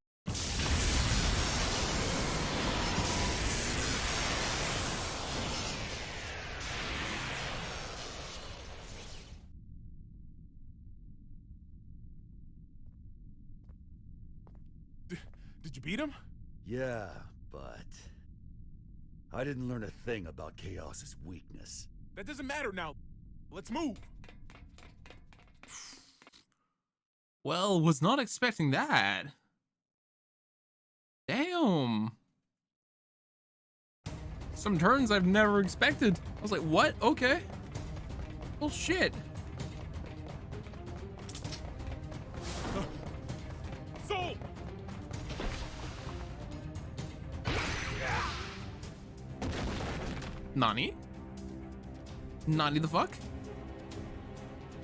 Did you beat him? Yeah, but I didn't learn a thing about Chaos's weakness. That doesn't matter now. Let's move. Well, was not expecting that. Damn. Some turns I've never expected. I was like, what? Okay. Well, shit. Soul! Nani? Nani the fuck?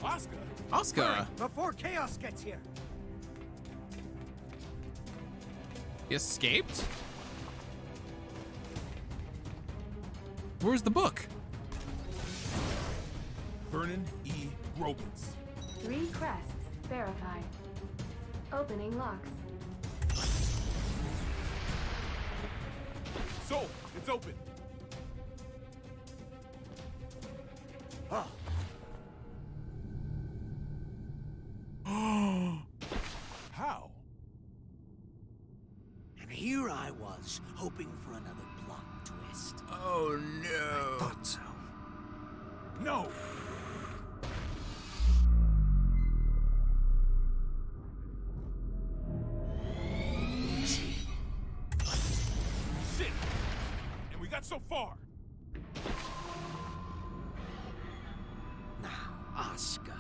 Oscar? Oscar? Before Chaos gets here. He escaped? Where's the book? Vernon E. Robbins. 3 crests verified. Opening locks. Soul, it's open. How? And here I was, hoping for another plot twist. Oh no. I thought so. No! Shit! And we got so far! Now, Oscar.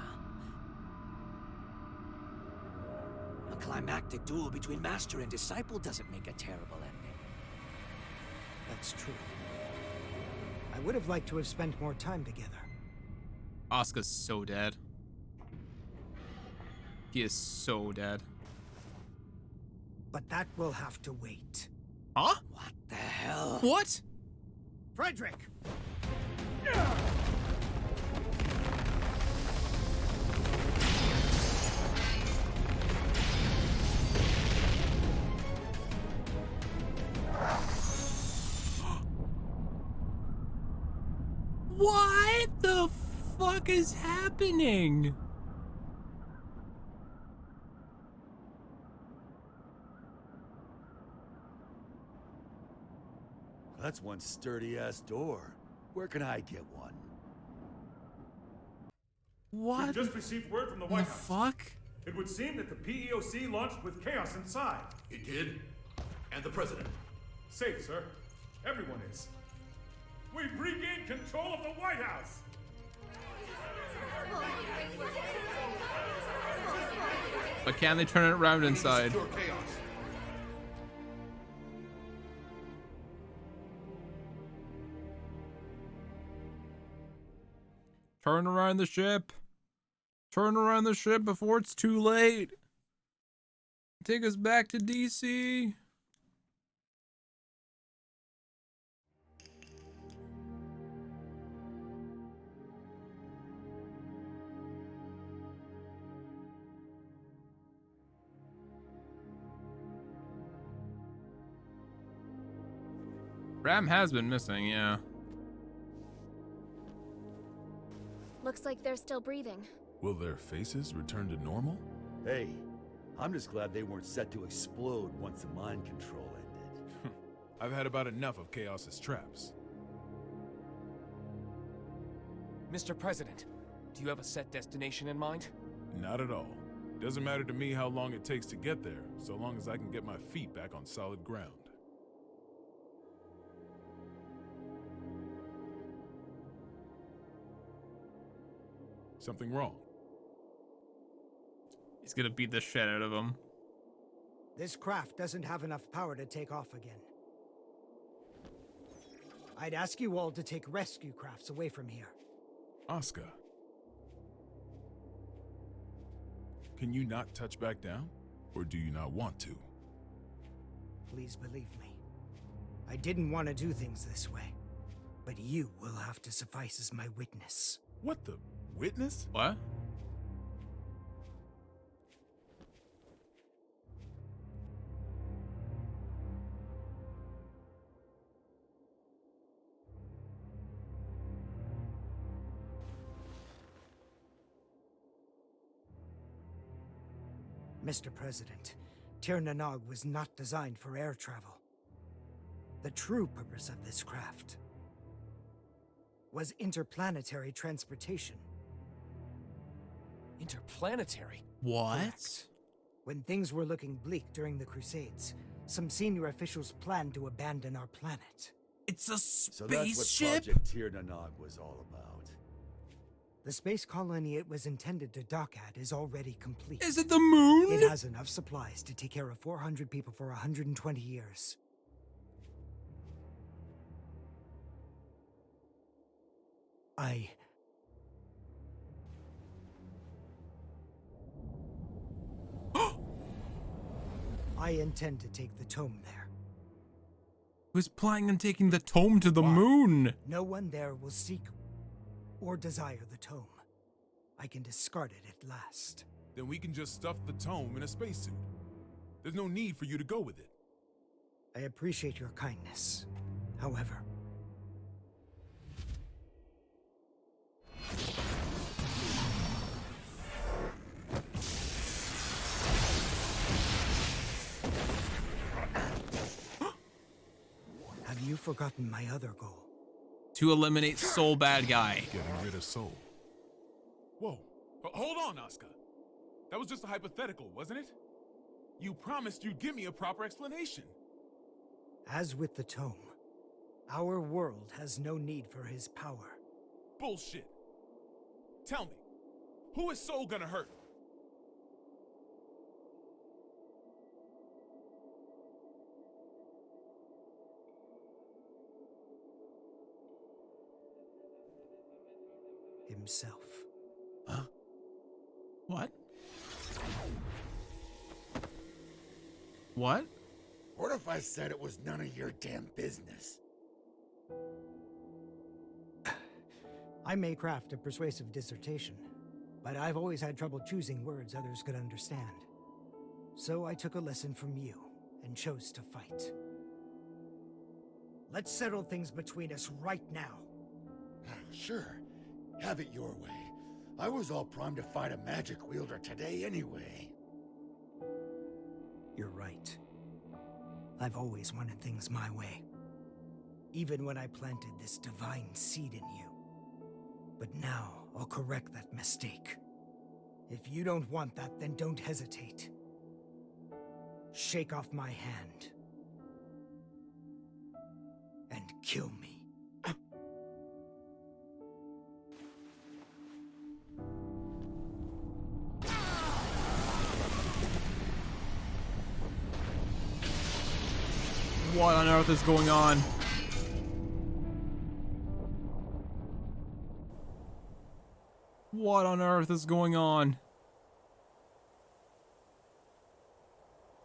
A climactic duel between master and disciple doesn't make a terrible ending. That's true. I would have liked to have spent more time together. Oscar's so dead. He is so dead. But that will have to wait. Huh? What the hell? What? Frederick! What the fuck is happening? That's one sturdy-ass door. Where can I get one? What? We've just received word from the White House. Fuck? It would seem that the PEOC launched with chaos inside. It did? And the president? Safe, sir. Everyone is. We've regained control of the White House! But can they turn it around inside? Secure chaos. Turn around the ship. Turn around the ship before it's too late. Take us back to DC. Ram has been missing, yeah. Looks like they're still breathing. Will their faces return to normal? Hey, I'm just glad they weren't set to explode once the mind control ended. I've had about enough of Chaos's traps. Mr. President, do you have a set destination in mind? Not at all. Doesn't matter to me how long it takes to get there, so long as I can get my feet back on solid ground. Something wrong? He's gonna beat the shit out of him. This craft doesn't have enough power to take off again. I'd ask you all to take rescue crafts away from here. Oscar. Can you not touch back down? Or do you not want to? Please believe me. I didn't want to do things this way. But you will have to suffice as my witness. What the? Witness? What? Mr. President, Tir Nanog was not designed for air travel. The true purpose of this craft was interplanetary transportation. Interplanetary? What? Correct. When things were looking bleak during the Crusades, some senior officials planned to abandon our planet. It's a So that's what spaceship? Project Tir Nanog was all about. The space colony it was intended to dock at is already complete. Is it the moon? It has enough supplies to take care of 400 people for 120 years. I intend to take the tome there. Who's planning on taking the tome to the moon? No one there will seek or desire the tome. I can discard it at last. Then we can just stuff the tome in a spacesuit. There's no need for you to go with it. I appreciate your kindness. However, have you forgotten my other goal? To eliminate Soul Bad Guy. Getting rid of Soul. Whoa. Hold on, Oscar. That was just a hypothetical, wasn't it? You promised you'd give me a proper explanation. As with the tome, our world has no need for his power. Bullshit. Tell me, who is Soul gonna hurt? Himself. Huh? What? What? What if I said it was none of your damn business? I may craft a persuasive dissertation, but I've always had trouble choosing words others could understand. So I took a lesson from you and chose to fight. Let's settle things between us right now. Sure. Have it your way. I was all primed to fight a magic wielder today anyway. You're right. I've always wanted things my way. Even when I planted this divine seed in you. But now, I'll correct that mistake. If you don't want that, then don't hesitate. Shake off my hand. And kill me. What on earth is going on? What on earth is going on?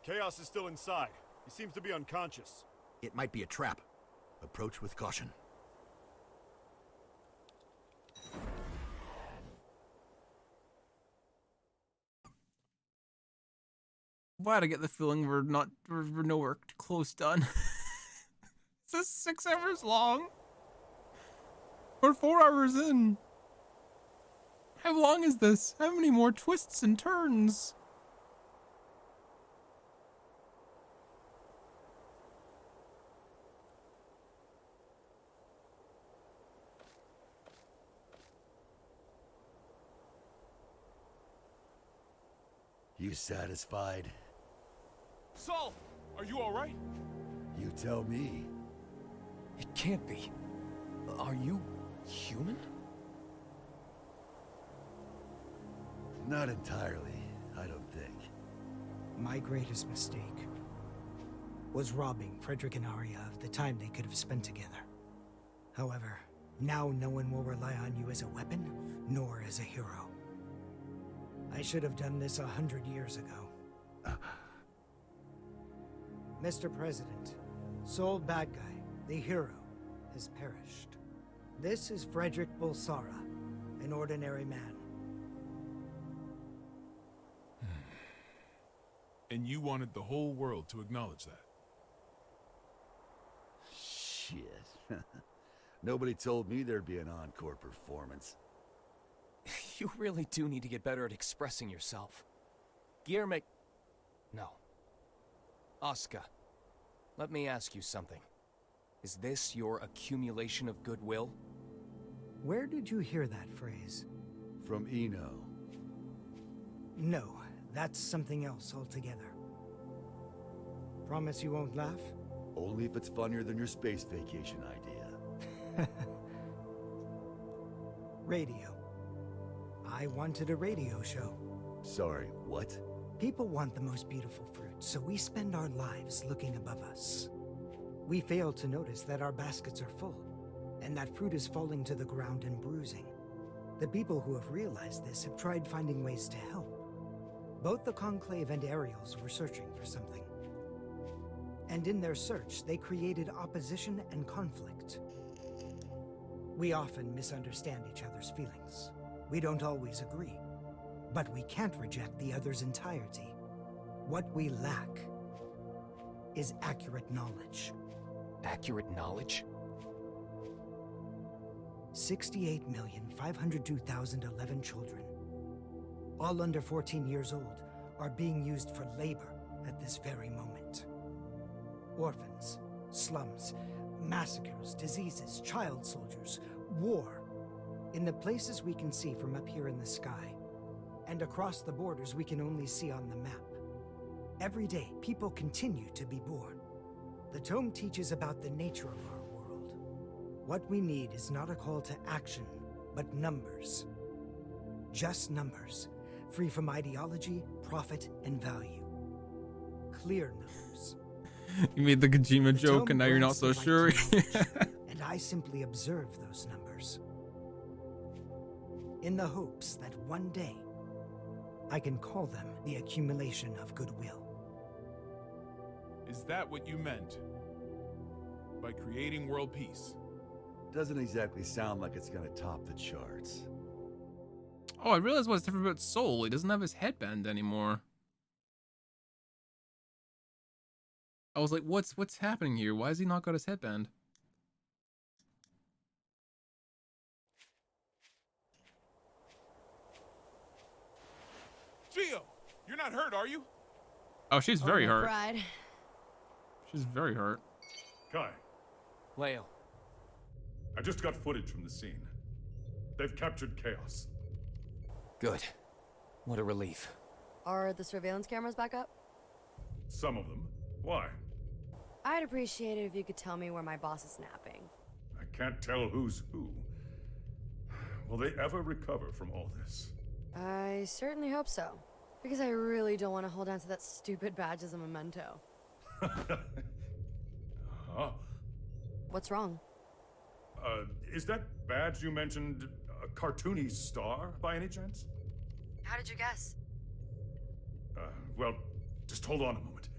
Chaos is still inside. He seems to be unconscious. It might be a trap. Approach with caution. Why do I get the feeling we're nowhere close done? Is this 6 hours long? We're 4 hours in. How long is this? How many more twists and turns? You satisfied? Saul, are you all right? You tell me. It can't be. Are you human? Not entirely, I don't think. My greatest mistake was robbing Frederick and Arya of the time they could have spent together. However, now no one will rely on you as a weapon, nor as a hero. I should have done this 100 years ago. Mr. President, Sol Bad Guy, the hero, has perished. This is Frederick Bulsara, an ordinary man. And you wanted the whole world to acknowledge that. Shit. Nobody told me there'd be an encore performance. You really do need to get better at expressing yourself. Guillermo... No. Oscar, let me ask you something. Is this your accumulation of goodwill? Where did you hear that phrase? From Eno. No, that's something else altogether. Promise you won't laugh? Only if it's funnier than your space vacation idea. Radio. I wanted a radio show. Sorry, what? People want the most beautiful fruit, so we spend our lives looking above us. We fail to notice that our baskets are full, and that fruit is falling to the ground and bruising. The people who have realized this have tried finding ways to help. Both the Conclave and Ariels were searching for something. And in their search, they created opposition and conflict. We often misunderstand each other's feelings. We don't always agree. But we can't reject the other's entirety. What we lack is accurate knowledge. Accurate knowledge? 68,502,011 children, all under 14 years old, are being used for labor at this very moment. Orphans, slums, massacres, diseases, child soldiers, war. In the places we can see from up here in the sky, and across the borders we can only see on the map. Every day, people continue to be born. The tome teaches about the nature of our world. What we need is not a call to action, but numbers. Just numbers, free from ideology, profit, and value. Clear numbers. You made the Kojima joke and now you're not so sure. And I simply observe those numbers. In the hopes that one day, I can call them the accumulation of goodwill. Is that what you meant? By creating world peace? Doesn't exactly sound like it's gonna top the charts. Oh, I realized what's different about Soul. He doesn't have his headband anymore. I was like, what's happening here? Why has he not got his headband? Gio, you're not hurt, are you? Oh, she's very hurt. Pride. She's very hurt. Kai. Leo. I just got footage from the scene. They've captured Chaos. Good. What a relief. Are the surveillance cameras back up? Some of them. Why? I'd appreciate it if you could tell me where my boss is napping. I can't tell who's who. Will they ever recover from all this? I certainly hope so. Because I really don't want to hold on to that stupid badge as a memento. Huh? What's wrong? Is that badge you mentioned a cartoony star by any chance? How did you guess? Well, just hold on a moment.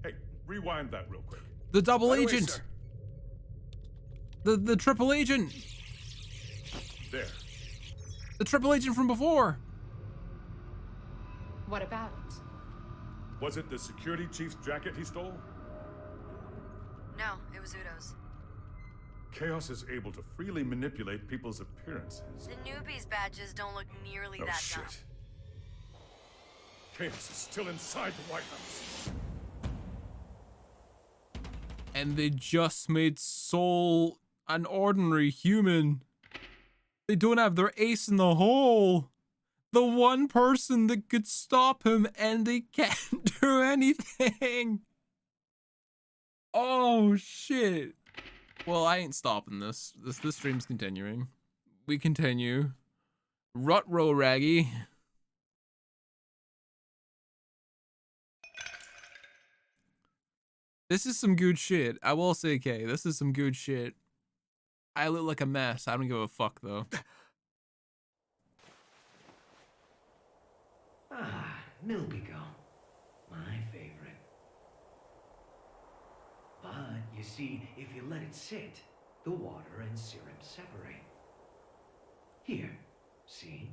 Hey, rewind that real quick. The double Right away, agent. sir. The triple agent. There. The triple agent from before. What about it? Was it the security chief's jacket he stole? No, it was Udo's. Chaos is able to freely manipulate people's appearances. The newbies' badges don't look nearly Oh, that shit. dumb. Chaos is still inside the White House. And they just made Soul an ordinary human. They don't have their ace in the hole. the one person that could stop him, and they can't do anything. Oh shit. Well, I ain't stopping this. This stream's continuing. We continue. Rut-row Raggy. This is some good shit. I will say, Kay, this is some good shit. I look like a mess. I don't give a fuck, though. Ah, Milbigo. My favorite. But, you see, if you let it sit, the water and syrup separate. Here, see?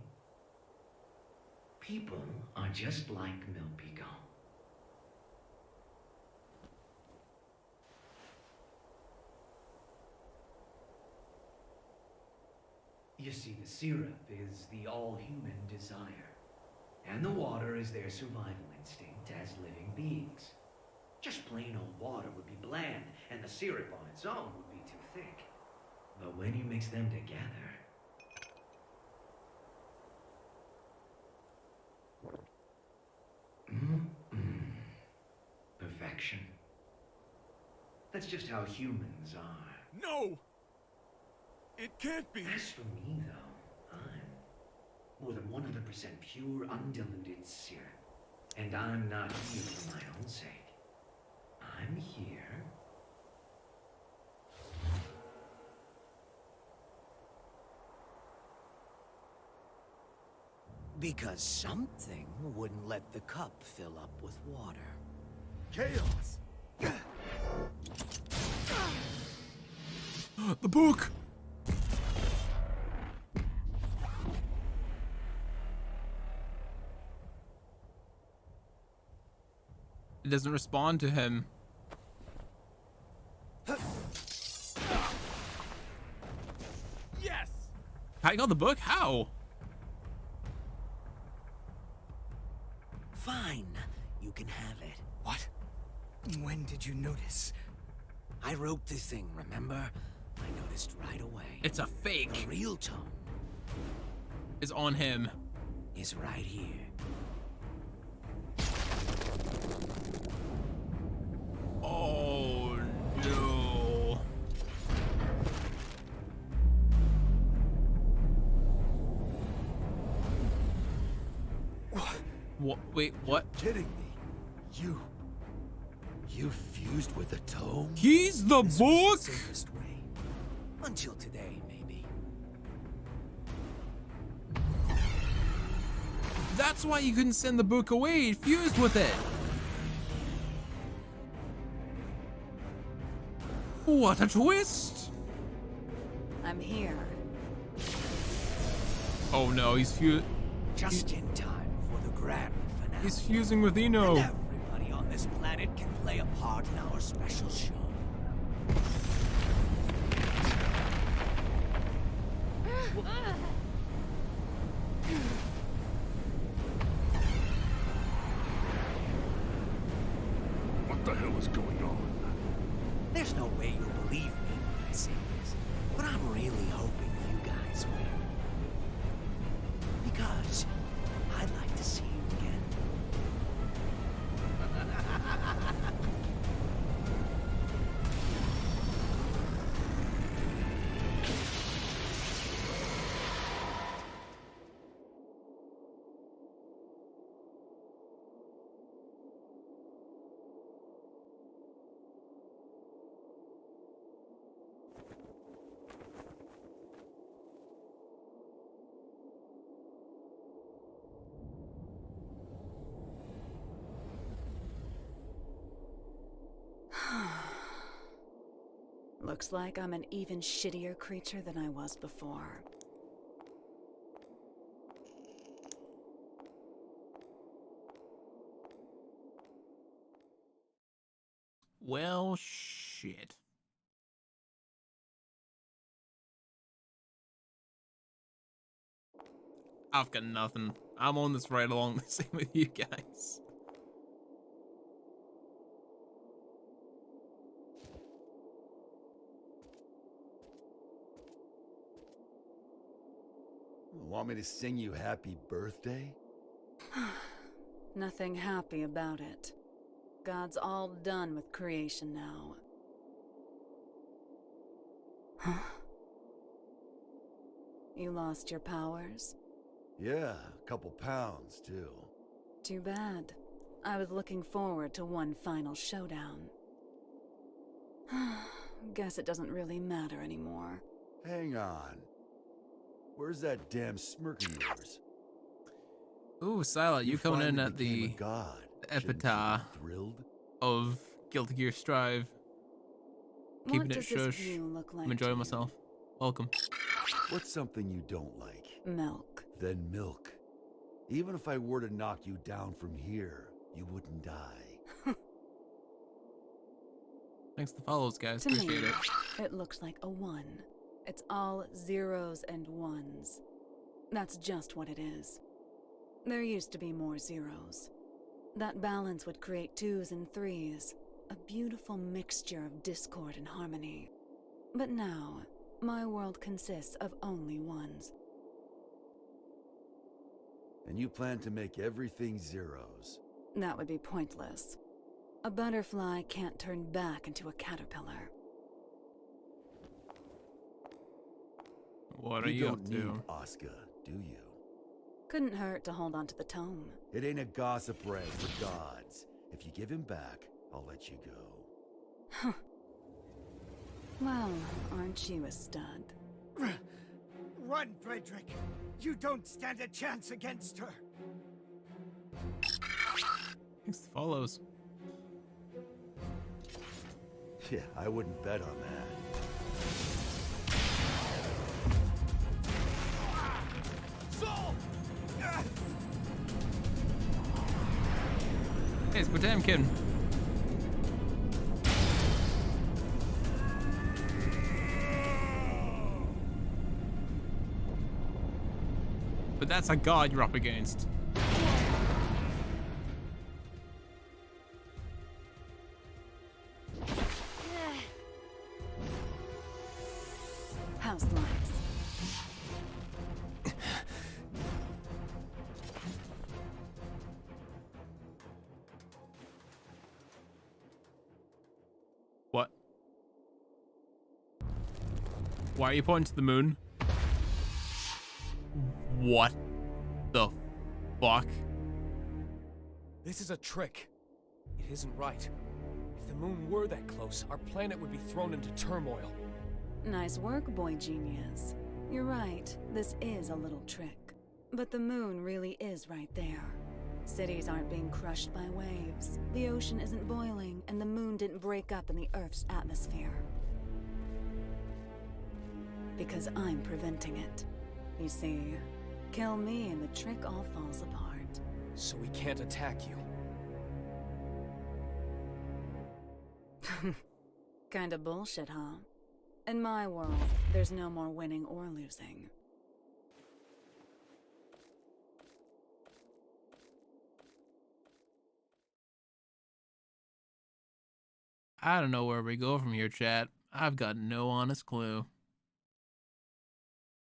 People are just like Milbigo. You see, the syrup is the all-human desire. And the water is their survival instinct as living beings. Just plain old water would be bland, and the syrup on its own would be too thick. But when you mix them together... Perfection. That's just how humans are. No! It can't be! As for me, though, I'm more than 100% pure, undiluted syrup. And I'm not here for my own sake. I'm here... Because something wouldn't let the cup fill up with water. Chaos! The book! It doesn't respond to him. Yes! I got the book? How? Fine, you can have it. What? When did you notice? I wrote the thing, remember? I noticed right away. It's a fake. The real tome is on him. Is right here. Oh no. What? Wait, what? You're kidding me. You fused with the tome? He's the This book? was the safest way. Until today, maybe. That's why you couldn't send the book away. It fused with it. What a twist! I'm here. Oh no, he's Just in time for the grand finale. He's fusing with Eno. And everybody on this planet can play a part in our special show. What the hell is going on? There's no way you'll believe me when I say this, but I'm really hoping you guys win. Because I'd like to see you again. Looks like I'm an even shittier creature than I was before. Well, shit. I've got nothing. I'm on this right along the same with you guys. Want me to sing you happy birthday? Nothing happy about it. God's all done with creation now. Huh? You lost your powers? Yeah, a couple pounds, too. Too bad. I was looking forward to one final showdown. Guess it doesn't really matter anymore. Hang on. Where's that damn smirk of yours? Ooh, Silent, you coming in at the epitaph of Guilty Gear Strive. Keeping it shush. I'm enjoying myself. Welcome. What's something you don't like? Milk. Then milk. Even if I were to knock you down from here, you wouldn't die. Thanks for the follows, guys. To Appreciate me, it. It looks like a 1. It's all zeros and ones. That's just what it is. There used to be more zeros. That balance would create 2s and 3s, a beautiful mixture of discord and harmony. But now, my world consists of only 1s. And you plan to make everything zeros? That would be pointless. A butterfly can't turn back into a caterpillar. What are you up to? You don't need Asuka, do you? Couldn't hurt to hold on to the tome. It ain't a gossip rag for gods. If you give him back, I'll let you go. Well, aren't you a stud? Run, Frederick! You don't stand a chance against her! Thanks for the follows. Yeah, I wouldn't bet on that. Hey, it's Potemkin. But that's a god you're up against. House lights. What? Why are you pointing to the moon? What the fuck? This is a trick. It isn't right. If the moon were that close, our planet would be thrown into turmoil. Nice work, boy genius. You're right, this is a little trick. But the moon really is right there. Cities aren't being crushed by waves, the ocean isn't boiling, and the moon didn't break up in the Earth's atmosphere. Because I'm preventing it. You see, kill me and the trick all falls apart. So we can't attack you. Kinda bullshit, huh? In my world, there's no more winning or losing. I don't know where we go from here, chat. I've got no honest clue.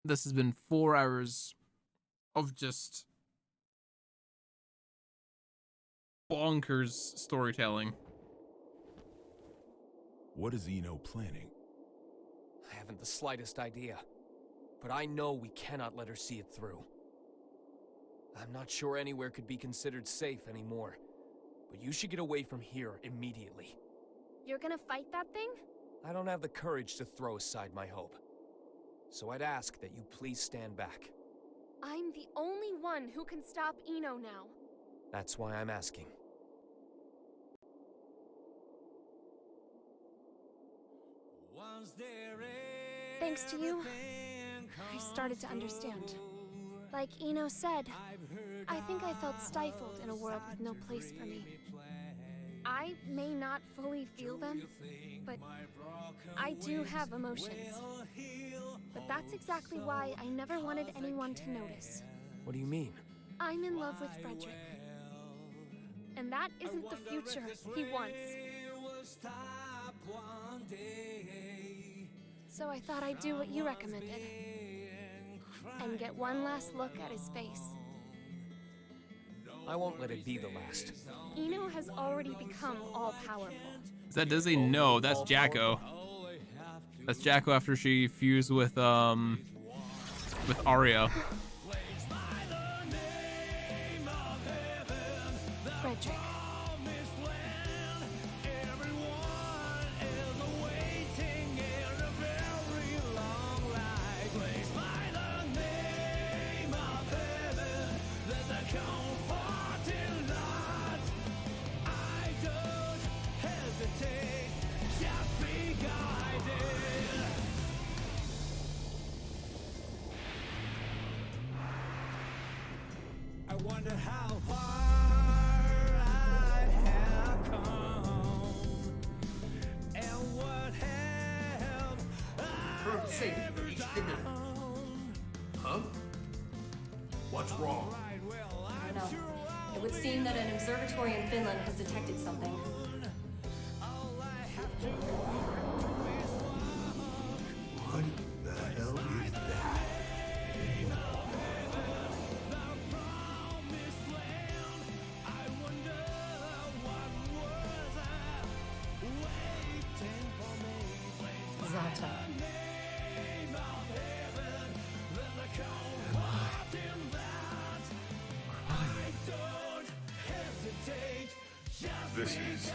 This has been 4 hours of just bonkers storytelling. What is Eno planning? I haven't the slightest idea. But I know we cannot let her see it through. I'm not sure anywhere could be considered safe anymore. But you should get away from here immediately. You're gonna fight that thing? I don't have the courage to throw aside my hope. So I'd ask that you please stand back. I'm the only one who can stop Eno now. That's why I'm asking. Thanks to you, I started to understand. Like Eno said, I think I felt stifled in a world with no place for me. I may not fully feel them, but I do have emotions. But that's exactly why I never wanted anyone to notice. What do you mean? I'm in love with Frederick. And that isn't the future he wants. So I thought I'd do what you recommended. and get one last look at his face. I won't let it be the last. Eno has already become all-powerful. Is that Dizzy? No, that's Jacko. That's Jacko after she fused with Arya. Frederick. I wonder how far I have come, and what have For safety for each community. Huh? What's wrong? I don't know. It would seem that an observatory in Finland has detected something. What the hell is that? Zata. This is...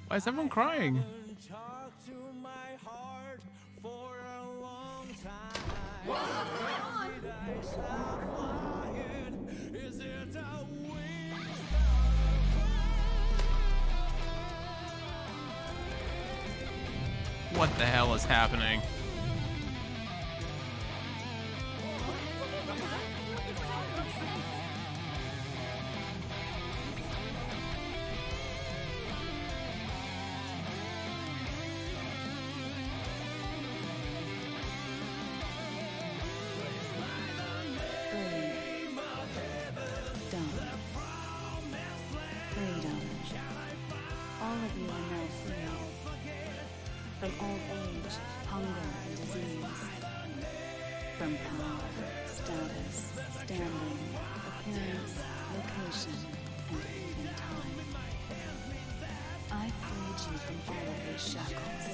Why is everyone crying? talked to my heart for a long time? What's going on? Is it a What the hell is happening? Freedom. All of you are now free. From old age, hunger, and disease. From power, status, standing, appearance, location, and even time. I freed you from all of these shackles.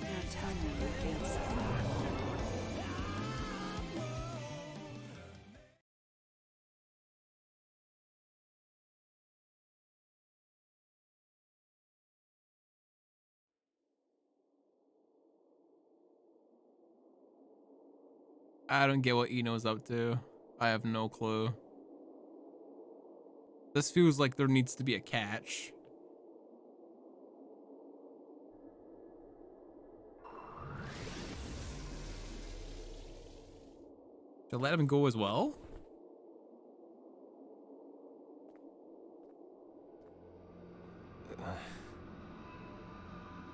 Now tell me what feels so far. I don't get what Eno's up to. I have no clue. This feels like there needs to be a catch. To let him go as well?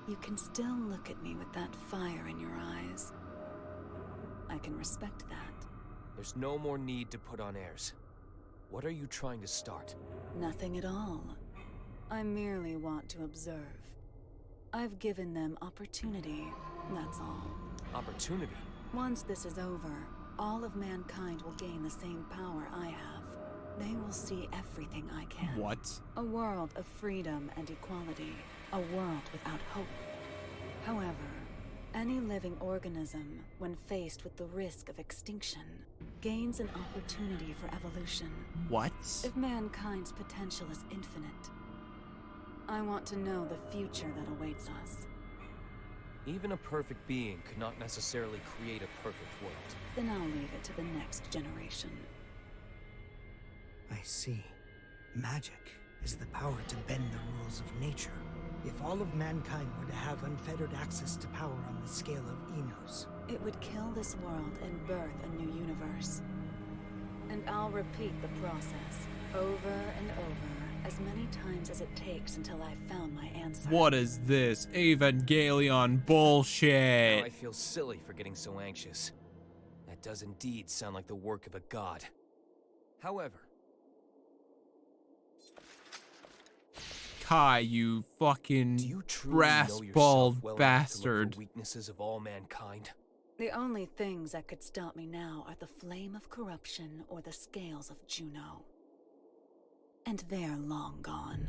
You can still look at me with that fire in your eyes. I can respect that. There's no more need to put on airs. What are you trying to start? Nothing at all. I merely want to observe. I've given them opportunity, that's all. Opportunity? Once this is over, all of mankind will gain the same power I have. They will see everything I can. What? A world of freedom and equality. A world without hope. However, any living organism, when faced with the risk of extinction, gains an opportunity for evolution. What? If mankind's potential is infinite, I want to know the future that awaits us. Even a perfect being could not necessarily create a perfect world. Then I'll leave it to the next generation. I see. Magic is the power to bend the rules of nature. If all of mankind were to have unfettered access to power on the scale of Enos, it would kill this world and birth a new universe. And I'll repeat the process over and over as many times as it takes until I've found my answer. What is this? Evangelion bullshit. Now I feel silly for getting so anxious. That does indeed sound like the work of a god. However, Kai, you fucking brass balled bastard. Weaknesses of all mankind. The only things that could stop me now are the flame of corruption or the scales of Juno. And they're long gone.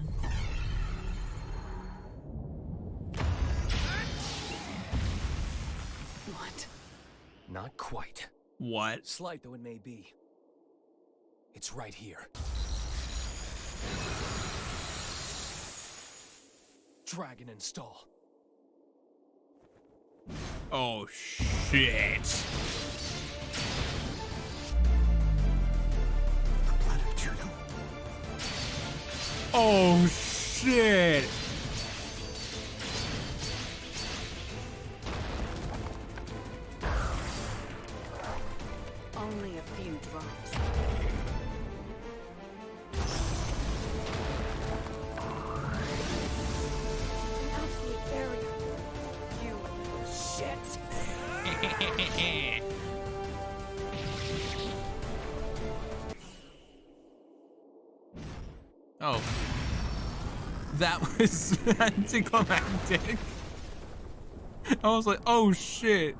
What? Not quite. What? Slight though it may be. It's right here. Dragon install. Oh shit. The blood of Juno. Oh shit. Only a few drops. An absolute barrier. You shit. Oh. That was anticlimactic. I was like, oh shit.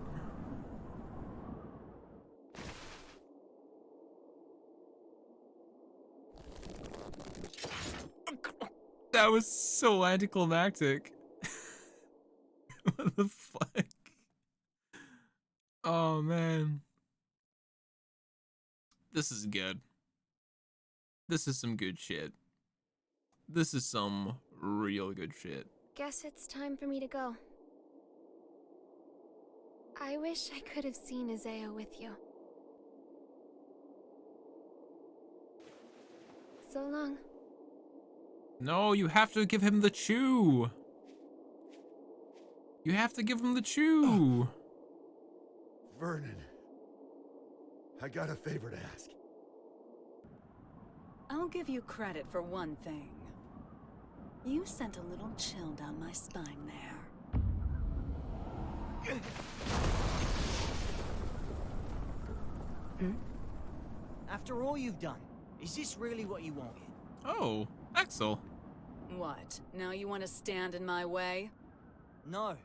That was so anticlimactic. What the fuck? Oh man. This is good. This is some good shit. This is some real good shit. Guess it's time for me to go. I wish I could have seen Isaiah with you. So long. No, you have to give him the chew. You have to give him the chew. Vernon, I got a favor to ask. I'll give you credit for one thing. You sent a little chill down my spine there. After all you've done, is this really what you wanted? Oh, Axel. What? Now you want to stand in my way? No,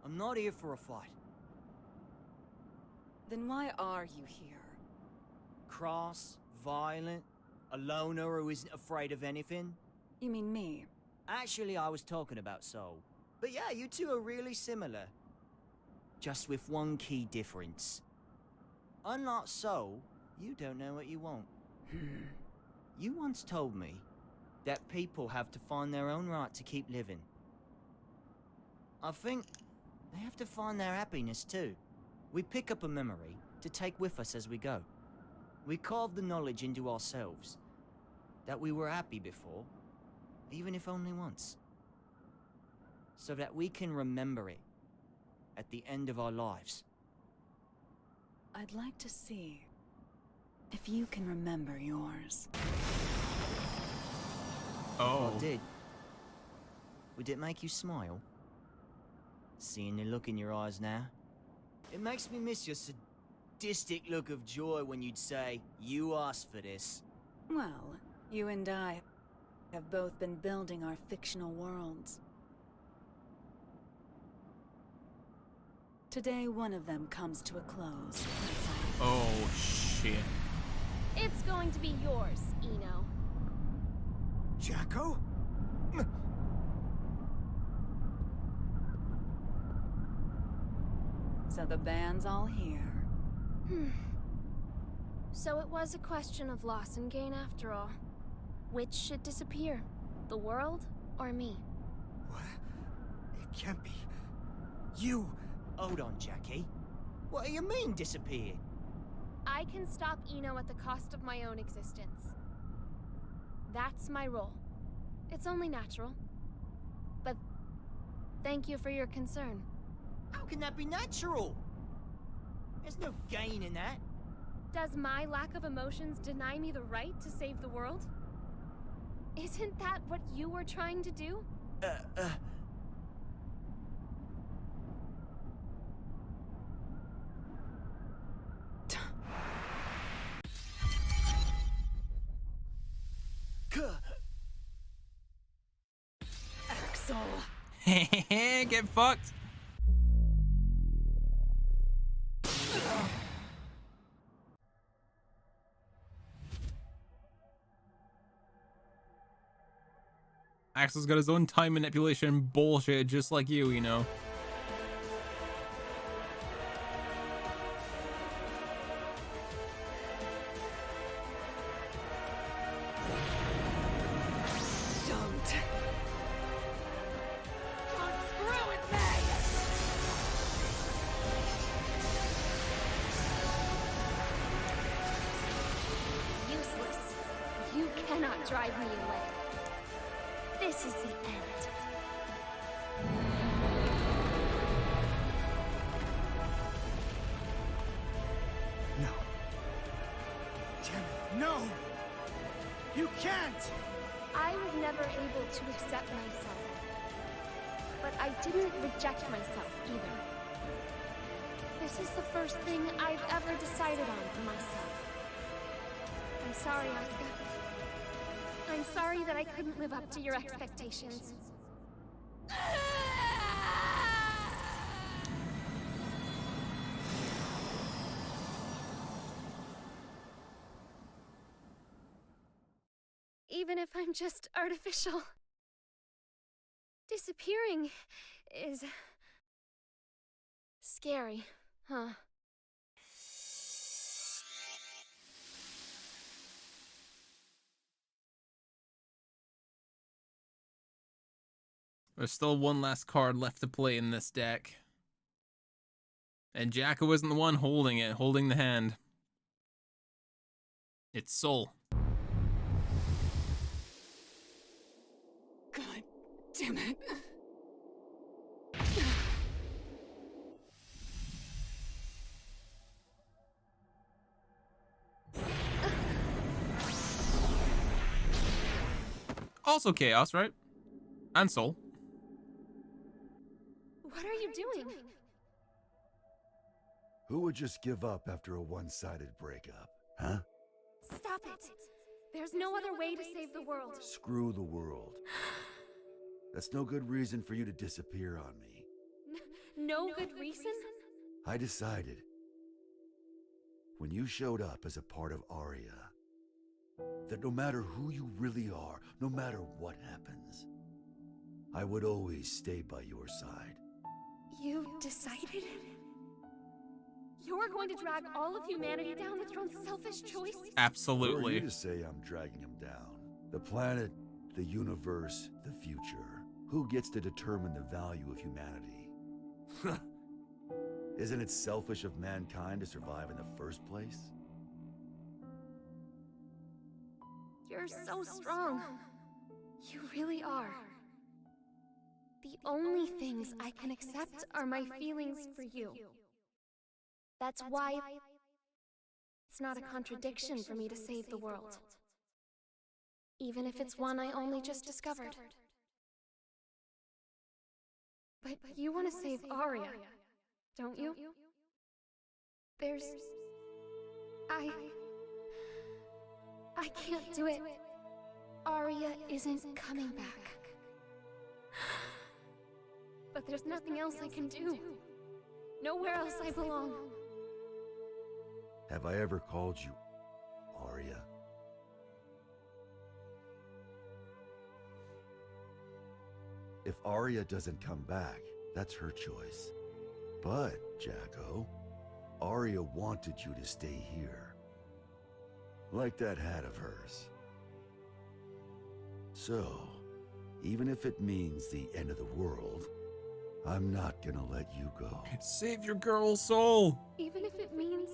I'm not here for a fight. Then why are you here? Cross, violent, a loner who isn't afraid of anything? You mean me? Actually, I was talking about Soul. But yeah, you two are really similar. Just with one key difference. Unlike Soul, you don't know what you want. You once told me that people have to find their own right to keep living. I think they have to find their happiness too. We pick up a memory to take with us as we go. We carve the knowledge into ourselves that we were happy before, even if only once. So that we can remember it at the end of our lives. I'd like to see if you can remember yours. Oh. I did. Would it make you smile? Seeing the look in your eyes now? It makes me miss your sadistic look of joy when you'd say, "You asked for this." Well, you and I have both been building our fictional worlds. Today, one of them comes to a close. Oh, shit. It's going to be yours, Eno. Jacko? So the band's all here. So it was a question of loss and gain after all. Which should disappear? The world or me? What? It can't be. You... Hold on, Jackie. What do you mean, disappeared? I can stop Eno at the cost of my own existence. That's my role. It's only natural. But thank you for your concern. How can that be natural? There's no gain in that. Does my lack of emotions deny me the right to save the world? Isn't that what you were trying to do? Get fucked. Axel's got his own time manipulation bullshit, just like you know. Drive me away. This is the end. No. Damn it, no! You can't! I was never able to accept myself. But I didn't reject myself either. This is the first thing I've ever decided on for myself. I'm sorry, Asuka. I'm sorry that I couldn't live up to your expectations. Even if I'm just artificial. Disappearing is scary, huh? There's still one last card left to play in this deck. And Jacko isn't the one holding it, holding the hand. It's Soul. God damn it. Also Chaos, right? And Soul. What are you doing? Who would just give up after a one-sided breakup, huh? Stop it. There's no other way to save the world. Screw the world. That's no good reason for you to disappear on me. No good reason? I decided, when you showed up as a part of Aria, that no matter who you really are, no matter what happens, I would always stay by your side. You decided? You're going to drag all of humanity down with your own selfish choice? Absolutely. Who are you to say I'm dragging him down? The planet, the universe, the future. Who gets to determine the value of humanity? Isn't it selfish of mankind to survive in the first place? You're so strong. You really are. The only things I can accept are my feelings for you. That's why it's not a contradiction for me to save the world. Even if it's one I only just discovered. But you want to save Aria, don't you? I can't do it. Aria isn't coming back. But there's nothing else I can do. Nowhere else I belong. Have I ever called you Aria? If Aria doesn't come back, that's her choice. But, Jacko, Aria wanted you to stay here. Like that hat of hers. So, even if it means the end of the world, I'm not gonna let you go. Save your girl, Soul. Even if it means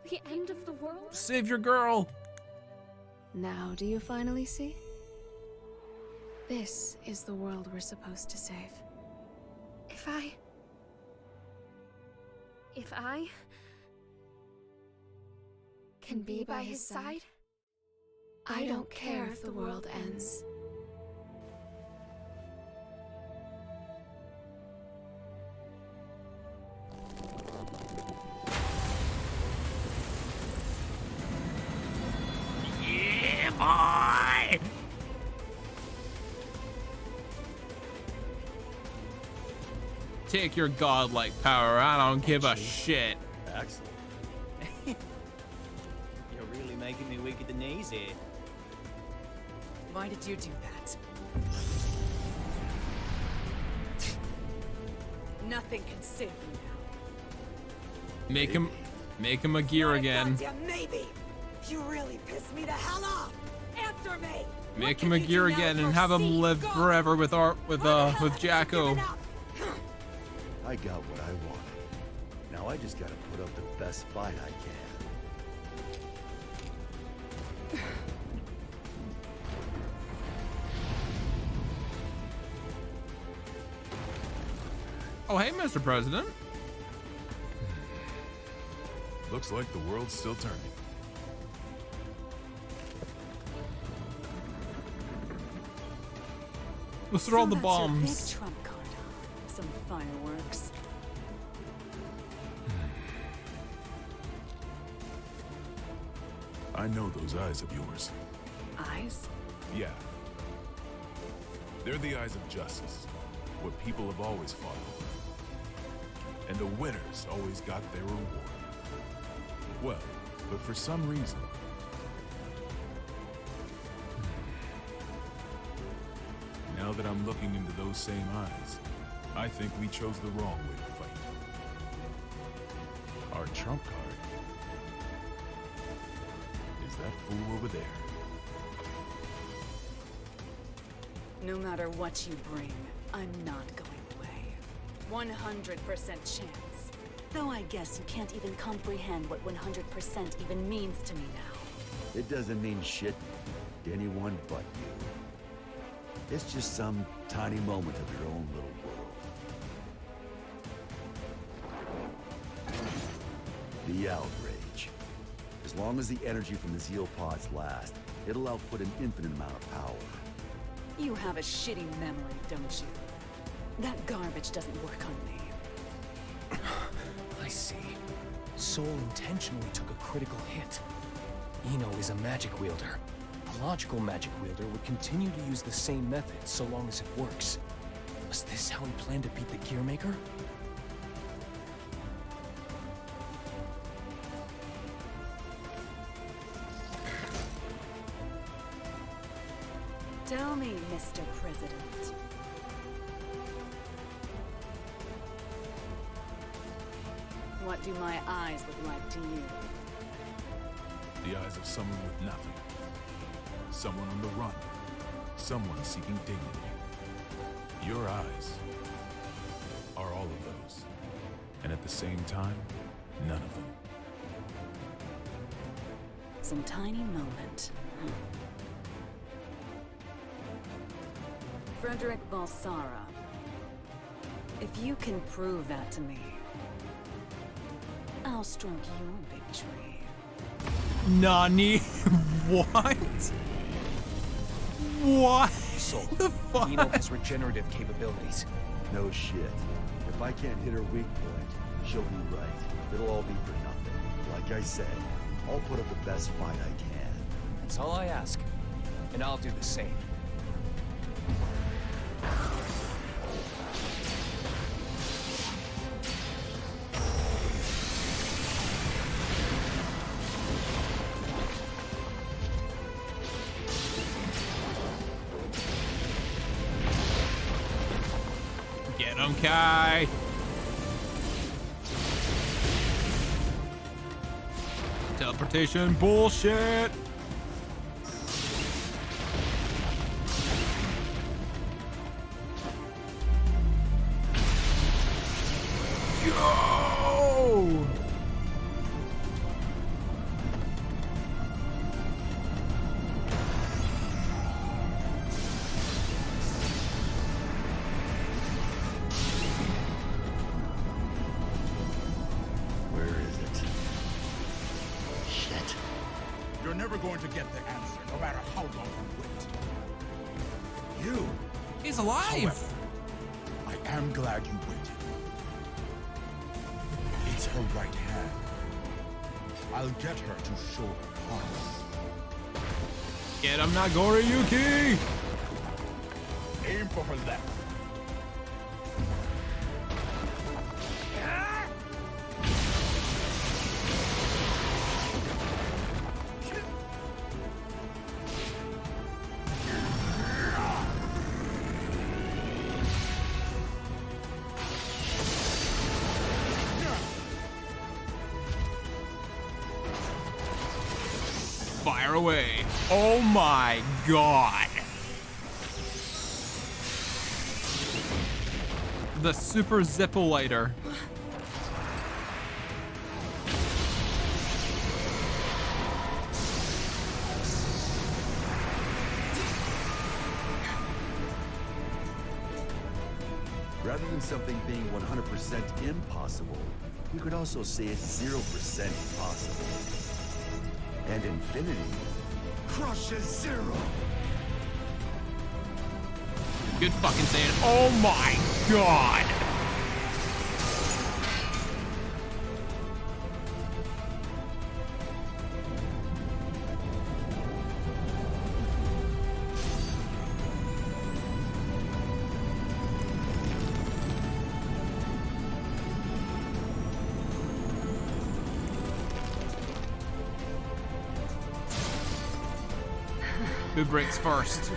the end of the world? Save your girl. Now do you finally see? This is the world we're supposed to save. If I can be by his side, I don't care if the world ends. Yeah, boy! Take your godlike power. I don't give a shit. Excellent. You're really making me weak at the knees here. Why did you do that? Nothing can save you now. Make him a gear again. Goddamn maybe. You really pissed me the hell off. Answer me. Make him a gear again and have him live forever with Jacko. I got what I wanted. Now I just gotta put up the best fight I can. Oh, hey, Mr. President. Looks like the world's still turning. Let's throw all the So that's your bombs. big trump card. Some fireworks. I know those eyes of yours. Eyes? Yeah. They're the eyes of justice, what people have always fought over. And the winners always got their reward. Well, but for some reason... Now that I'm looking into those same eyes, I think we chose the wrong way to fight. Our trump card is that fool over there. No matter what you bring, I'm not going away. 100% chance. Though I guess you can't even comprehend what 100% even means to me now. It doesn't mean shit to anyone but you. It's just some tiny moment of your own little world. The outrage. As long as the energy from the Zeal pods last, it'll output an infinite amount of power. You have a shitty memory, don't you? That garbage doesn't work on me. I see. Soul intentionally took a critical hit. Eno is a magic wielder. A logical magic wielder would continue to use the same method so long as it works. Was this how he planned to beat the Gearmaker? Tell me, Mr. President. What do my eyes look like to you? The eyes of someone with nothing. Someone on the run. Someone seeking dignity. Your eyes are all of those. And at the same time, none of them. Some tiny moment. Frederick Balsara. If you can prove that to me, I'll stroke your big tree. Nani? What? What? Soul. The fuck? Eno has regenerative capabilities. No shit. If I can't hit her weak point, she'll be right. It'll all be for nothing. Like I said, I'll put up the best fight I can. That's all I ask. And I'll do the same. Get him, Kai. Teleportation bullshit. Yo! Where is it? Shit. You're never going to get the answer, no matter how long you wait. You! He's alive! However, I am glad you waited. It's her right hand. I'll get her to show her parts. Get him, Nagoriyuki! Aim for her left. Fire away. Oh my god. The super Zippo lighter. Rather than something being 100% impossible, you could also say it's 0% possible. And infinity crushes zero. Good fucking saying. Oh my god. Who breaks first?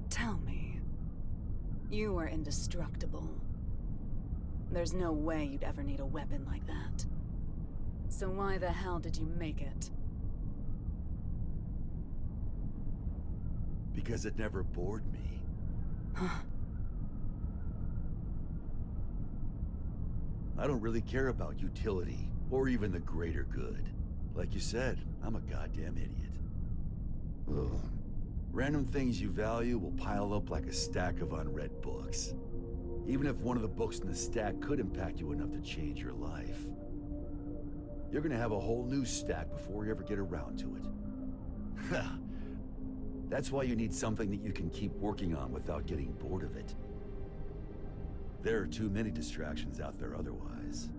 Tell me, you were indestructible. There's no way you'd ever need a weapon like that. So why the hell did you make it? Because it never bored me. I don't really care about utility, or even the greater good. Like you said, I'm a goddamn idiot. Ugh. Random things you value will pile up like a stack of unread books. Even if one of the books in the stack could impact you enough to change your life. You're gonna have a whole new stack before you ever get around to it. That's why you need something that you can keep working on without getting bored of it. There are too many distractions out there otherwise.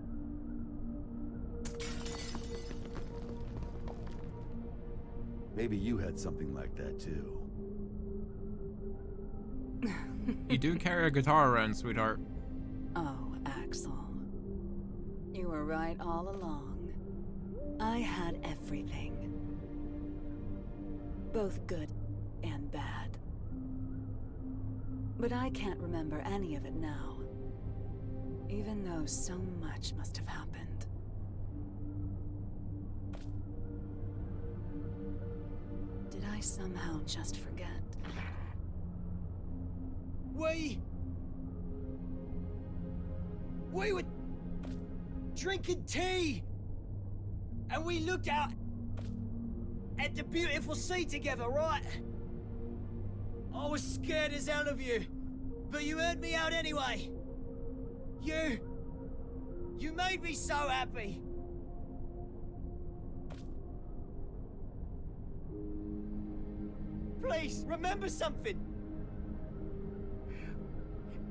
Maybe you had something like that too. You do carry a guitar around, sweetheart. Oh, Axel. You were right all along. I had everything. Both good and bad. But I can't remember any of it now. Even though so much must have happened. Did I somehow just forget? We were drinking tea, and we looked out at the beautiful sea together, right? I was scared as hell of you, but you heard me out anyway. You made me so happy. Please, remember something.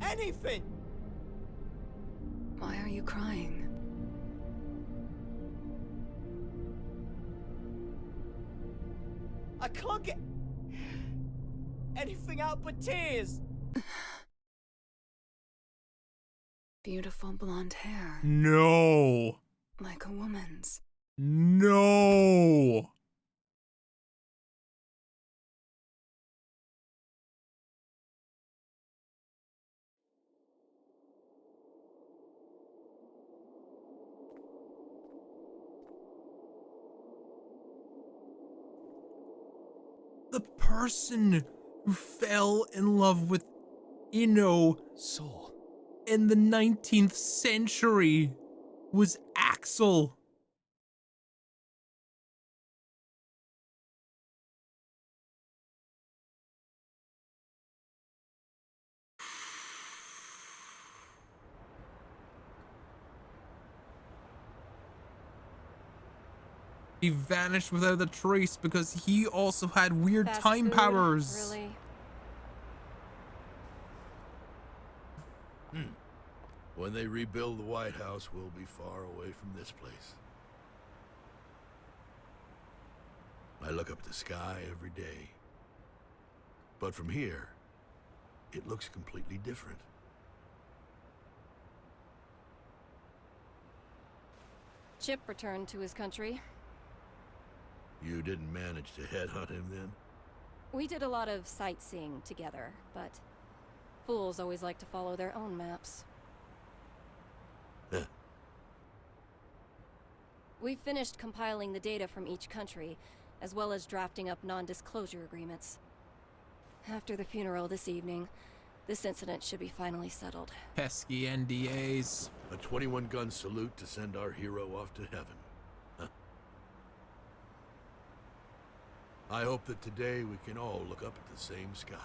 Anything. Why are you crying? I can't get anything out but tears. Beautiful blonde hair. No. Like a woman's. No. The person who fell in love with Soul. in the 19th century was Axel. He vanished without a trace because he also had weird Fast time food, powers. Really? When they rebuild the White House, we'll be far away from this place. I look up at the sky every day. But from here, it looks completely different. Chip returned to his country. You didn't manage to headhunt him then? We did a lot of sightseeing together, but fools always like to follow their own maps. We finished compiling the data from each country, as well as drafting up non-disclosure agreements. After the funeral this evening, this incident should be finally settled. Pesky NDAs. A 21-gun salute to send our hero off to heaven. Huh? I hope that today we can all look up at the same sky.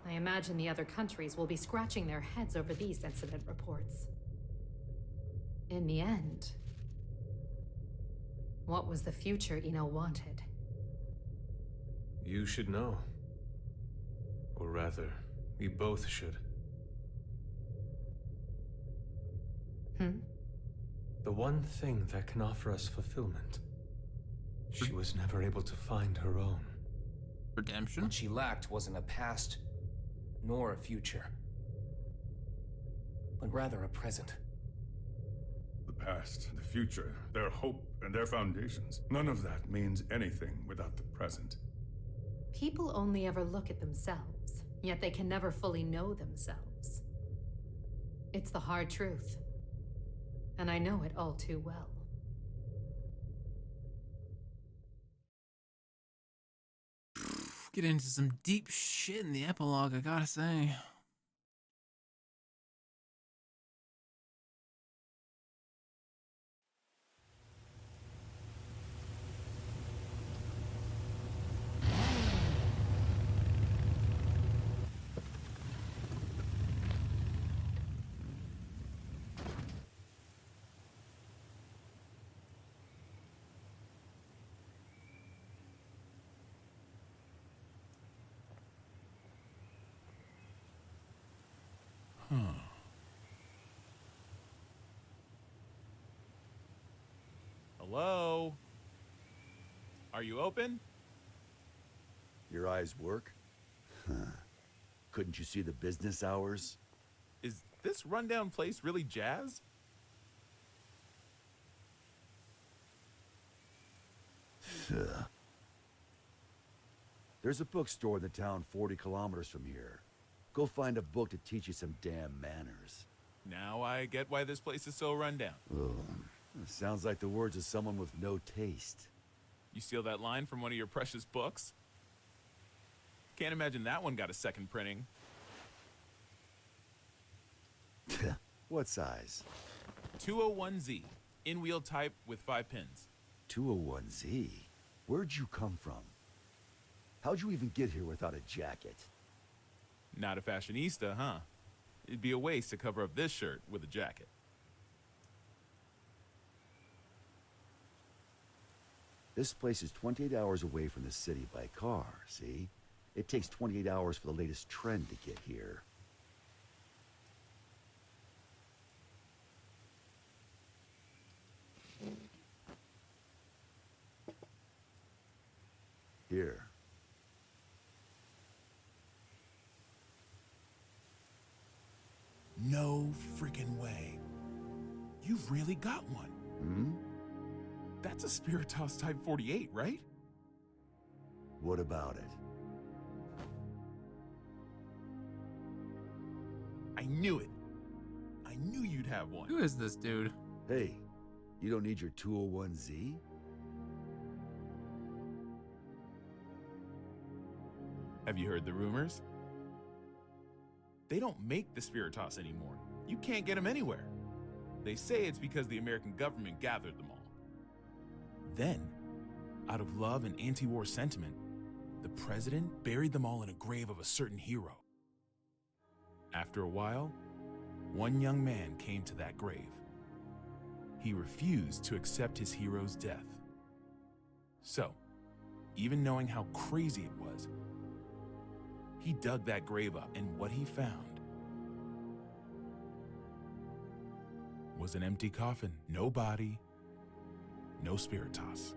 I imagine the other countries will be scratching their heads over these incident reports. In the end, what was the future Eno wanted? You should know. Or rather, we both should. The one thing that can offer us fulfillment. She was never able to find her own. Redemption? What she lacked wasn't a past, nor a future. But rather a present. The past, the future, their hope, and their foundations. None of that means anything without the present. People only ever look at themselves, yet they can never fully know themselves. It's the hard truth. And I know it all too well. Get into some deep shit in the epilogue, I gotta say. Hello? Are you open? Your eyes work? Huh. Couldn't you see the business hours? Is this rundown place really jazz? There's a bookstore in the town 40 kilometers from here. Go find a book to teach you some damn manners. Now I get why this place is so rundown. Oh, sounds like the words of someone with no taste. You steal that line from one of your precious books? Can't imagine that one got a second printing. What size? 201Z. In-wheel type with 5 pins. 201Z? Where'd you come from? How'd you even get here without a jacket? Not a fashionista, huh? It'd be a waste to cover up this shirt with a jacket. This place is 28 hours away from the city by car, see? It takes 28 hours for the latest trend to get here. Here. No freaking way. You've really got one. Hmm? That's a Spiritus Type 48, right? What about it? I knew it. I knew you'd have one. Who is this dude? Hey, you don't need your 201Z? Have you heard the rumors? They don't make the Spiritus anymore. You can't get them anywhere. They say it's because the American government gathered them all. Then, out of love and anti-war sentiment, the president buried them all in a grave of a certain hero. After a while, one young man came to that grave. He refused to accept his hero's death. So, even knowing how crazy it was, he dug that grave up, and what he found was an empty coffin. No body, no Spiritus.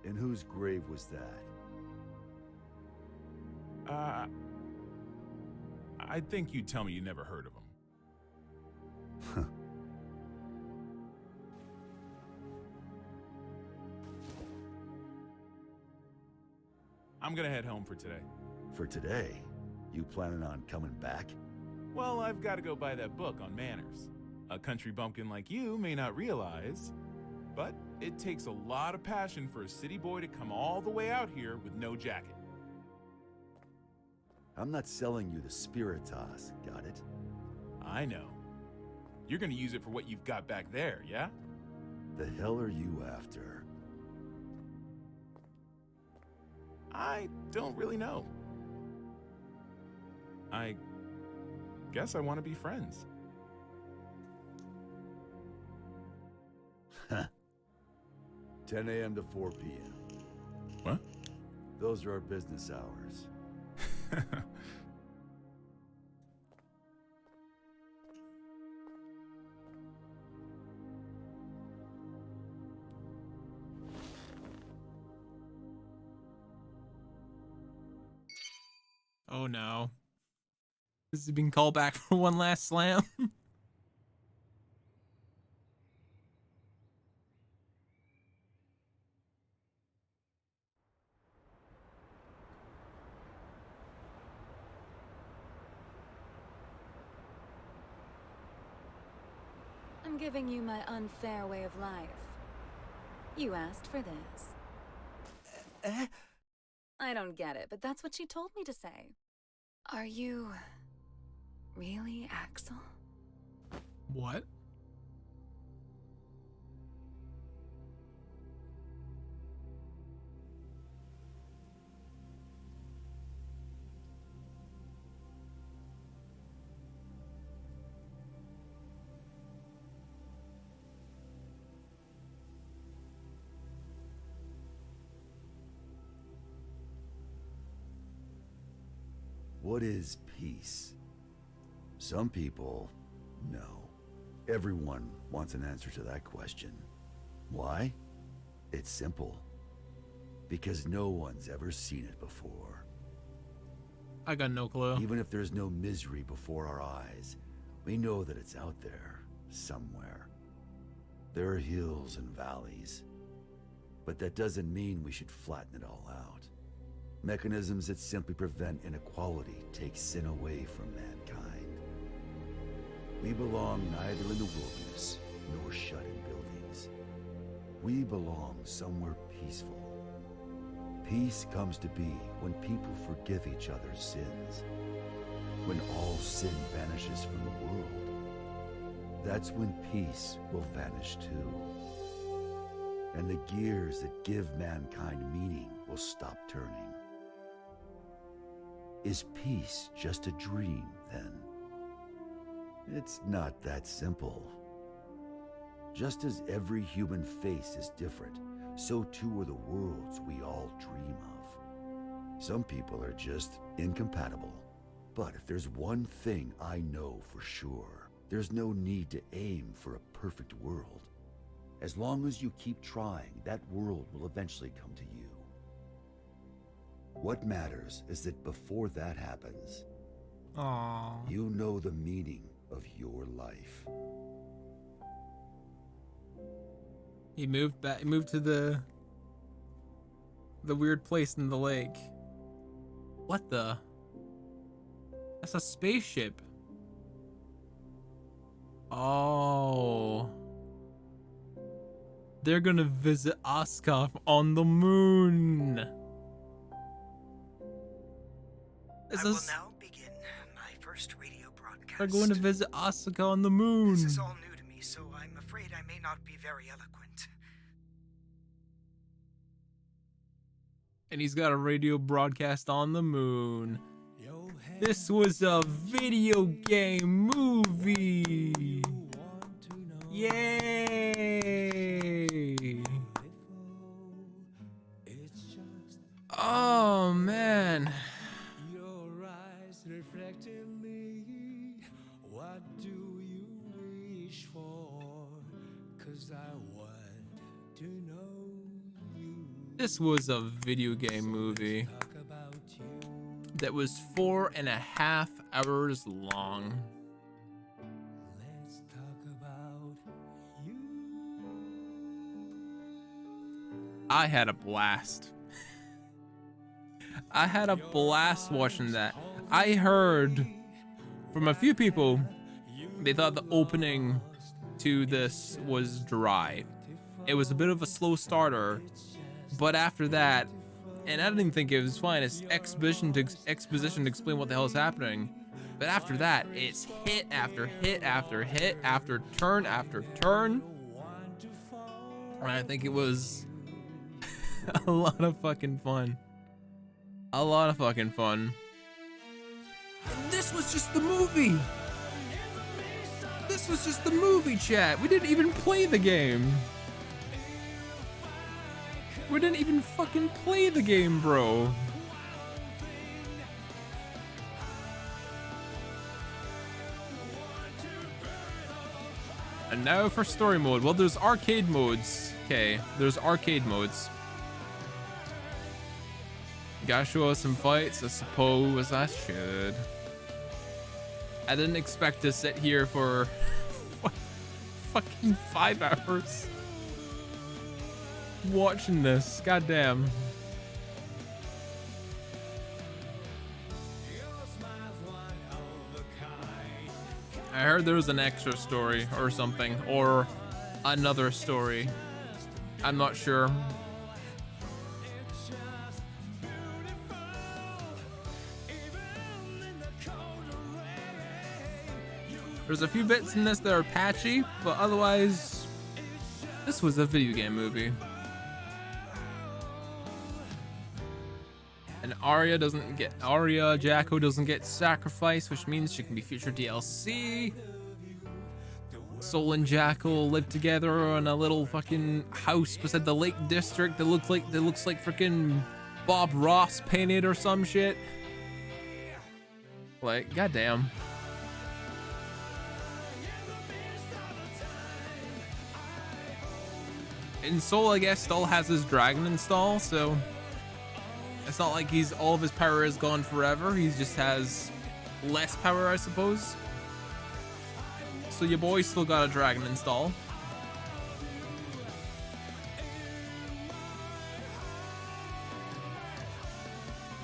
And whose grave was that? I'd think you'd tell me you never heard of him. I'm gonna head home for today. For today? You planning on coming back? Well, I've got to go buy that book on manners. A country bumpkin like you may not realize, but it takes a lot of passion for a city boy to come all the way out here with no jacket. I'm not selling you the Spiritas, got it? I know. You're gonna use it for what you've got back there, yeah? The hell are you after? I don't really know. I guess I want to be friends. 10 a.m. to 4 p.m. What? Those are our business hours. Oh no. This has been called back for one last slam. I'm giving you my unfair way of life. You asked for this. I don't get it, but that's what she told me to say. Are you really Axel? What? What is peace? Some people know. Everyone wants an answer to that question. Why? It's simple. Because no one's ever seen it before. I got no clue. Even if there's no misery before our eyes, we know that it's out there, somewhere. There are hills and valleys. But that doesn't mean we should flatten it all out. Mechanisms that simply prevent inequality take sin away from mankind. We belong neither in the wilderness nor shut in buildings. We belong somewhere peaceful. Peace comes to be when people forgive each other's sins. When all sin vanishes from the world. That's when peace will vanish too. And the gears that give mankind meaning will stop turning. Is peace just a dream, then? It's not that simple. Just as every human face is different, so too are the worlds we all dream of. Some people are just incompatible. But if there's one thing I know for sure, there's no need to aim for a perfect world. As long as you keep trying, that world will eventually come to you. What matters is that before that happens, Aww. you know the meaning of your life. He moved back. He moved to the weird place in the lake. What the? That's a spaceship. Oh. They're gonna visit Asuka on the moon. I will now begin my first radio broadcast. They're going to visit Asuka on the moon. This is all new to me, so I'm afraid I may not be very eloquent. And he's got a radio broadcast on the moon. This was a video game movie. Yay! Oh man. Reflecting me, what do you wish for? 'Cause I want to know you. This was a video game movie. that was 4.5 hours long. I had a blast. I had a blast watching that. I heard from a few people they thought the opening to this was dry. It was a bit of a slow starter, but after that, and I didn't even think it was fine, it's exposition to explain what the hell is happening. But after that, it's hit after hit after hit after turn after turn. And I think it was a lot of fucking fun. A lot of fucking fun. And this was just the movie. This was just the movie, chat. We didn't even play the game. We didn't even fucking play the game, bro. And now for story mode. Well, there's arcade modes. Okay, there's arcade modes. Gotta show us some fights, I suppose I should. I didn't expect to sit here for fucking 5 hours watching this. Goddamn. I heard there was an extra story or something, or another story. I'm not sure. There's a few bits in this that are patchy, but otherwise, this was a video game movie. And Arya Jacko doesn't get sacrificed, which means she can be future DLC. Soul and Jackal live together in a little fucking house beside the Lake District that looks like freaking Bob Ross painted or some shit. Like, goddamn. And Soul, I guess, still has his dragon install, so it's not like all of his power is gone forever. He just has less power, I suppose. So your boy still got a dragon install.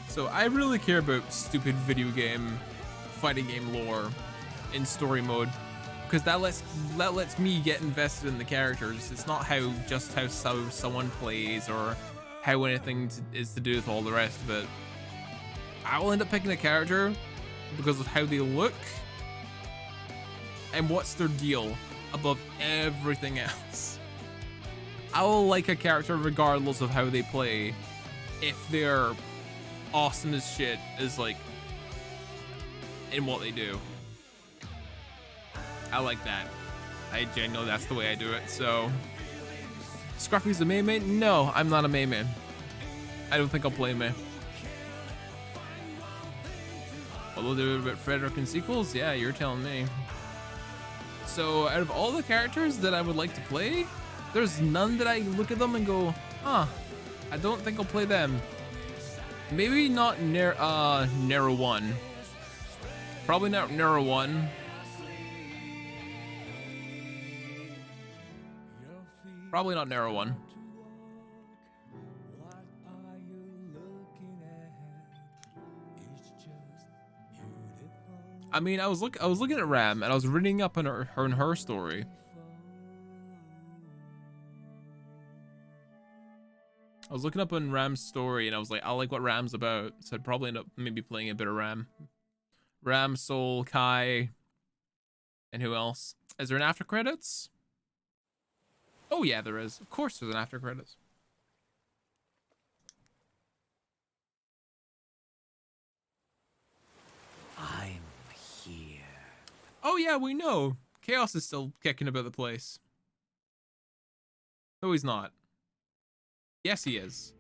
So I really care about stupid video game, fighting game lore in story mode, because that lets me get invested in the characters. It's not just how someone plays or how anything is to do with all the rest of it. I will end up picking a character because of how they look and what's their deal above everything else. I will like a character regardless of how they play if they're awesome as shit as like in what they do. I like that. I genuinely, that's the way I do it. So Scruffy's a main man? No, I'm not a main man. I don't think I'll play May. Although they're about Frederick and sequels, yeah, you're telling me. So out of all the characters that I would like to play, there's none that I look at them and go, huh, I don't think I'll play them. Maybe not Narrow One. Probably not Narrow One. Probably not Narrow One. I mean, I was looking at Ram and I was reading up on her story. I was looking up on Ram's story and I was like, I like what Ram's about, so I'd probably end up maybe playing a bit of Ram. Ram, Soul, Kai, and who else? Is there an after credits? Oh yeah, there is. Of course there's an after credits. I'm here. Oh yeah, we know. Chaos is still kicking about the place. No, he's not. Yes, he is.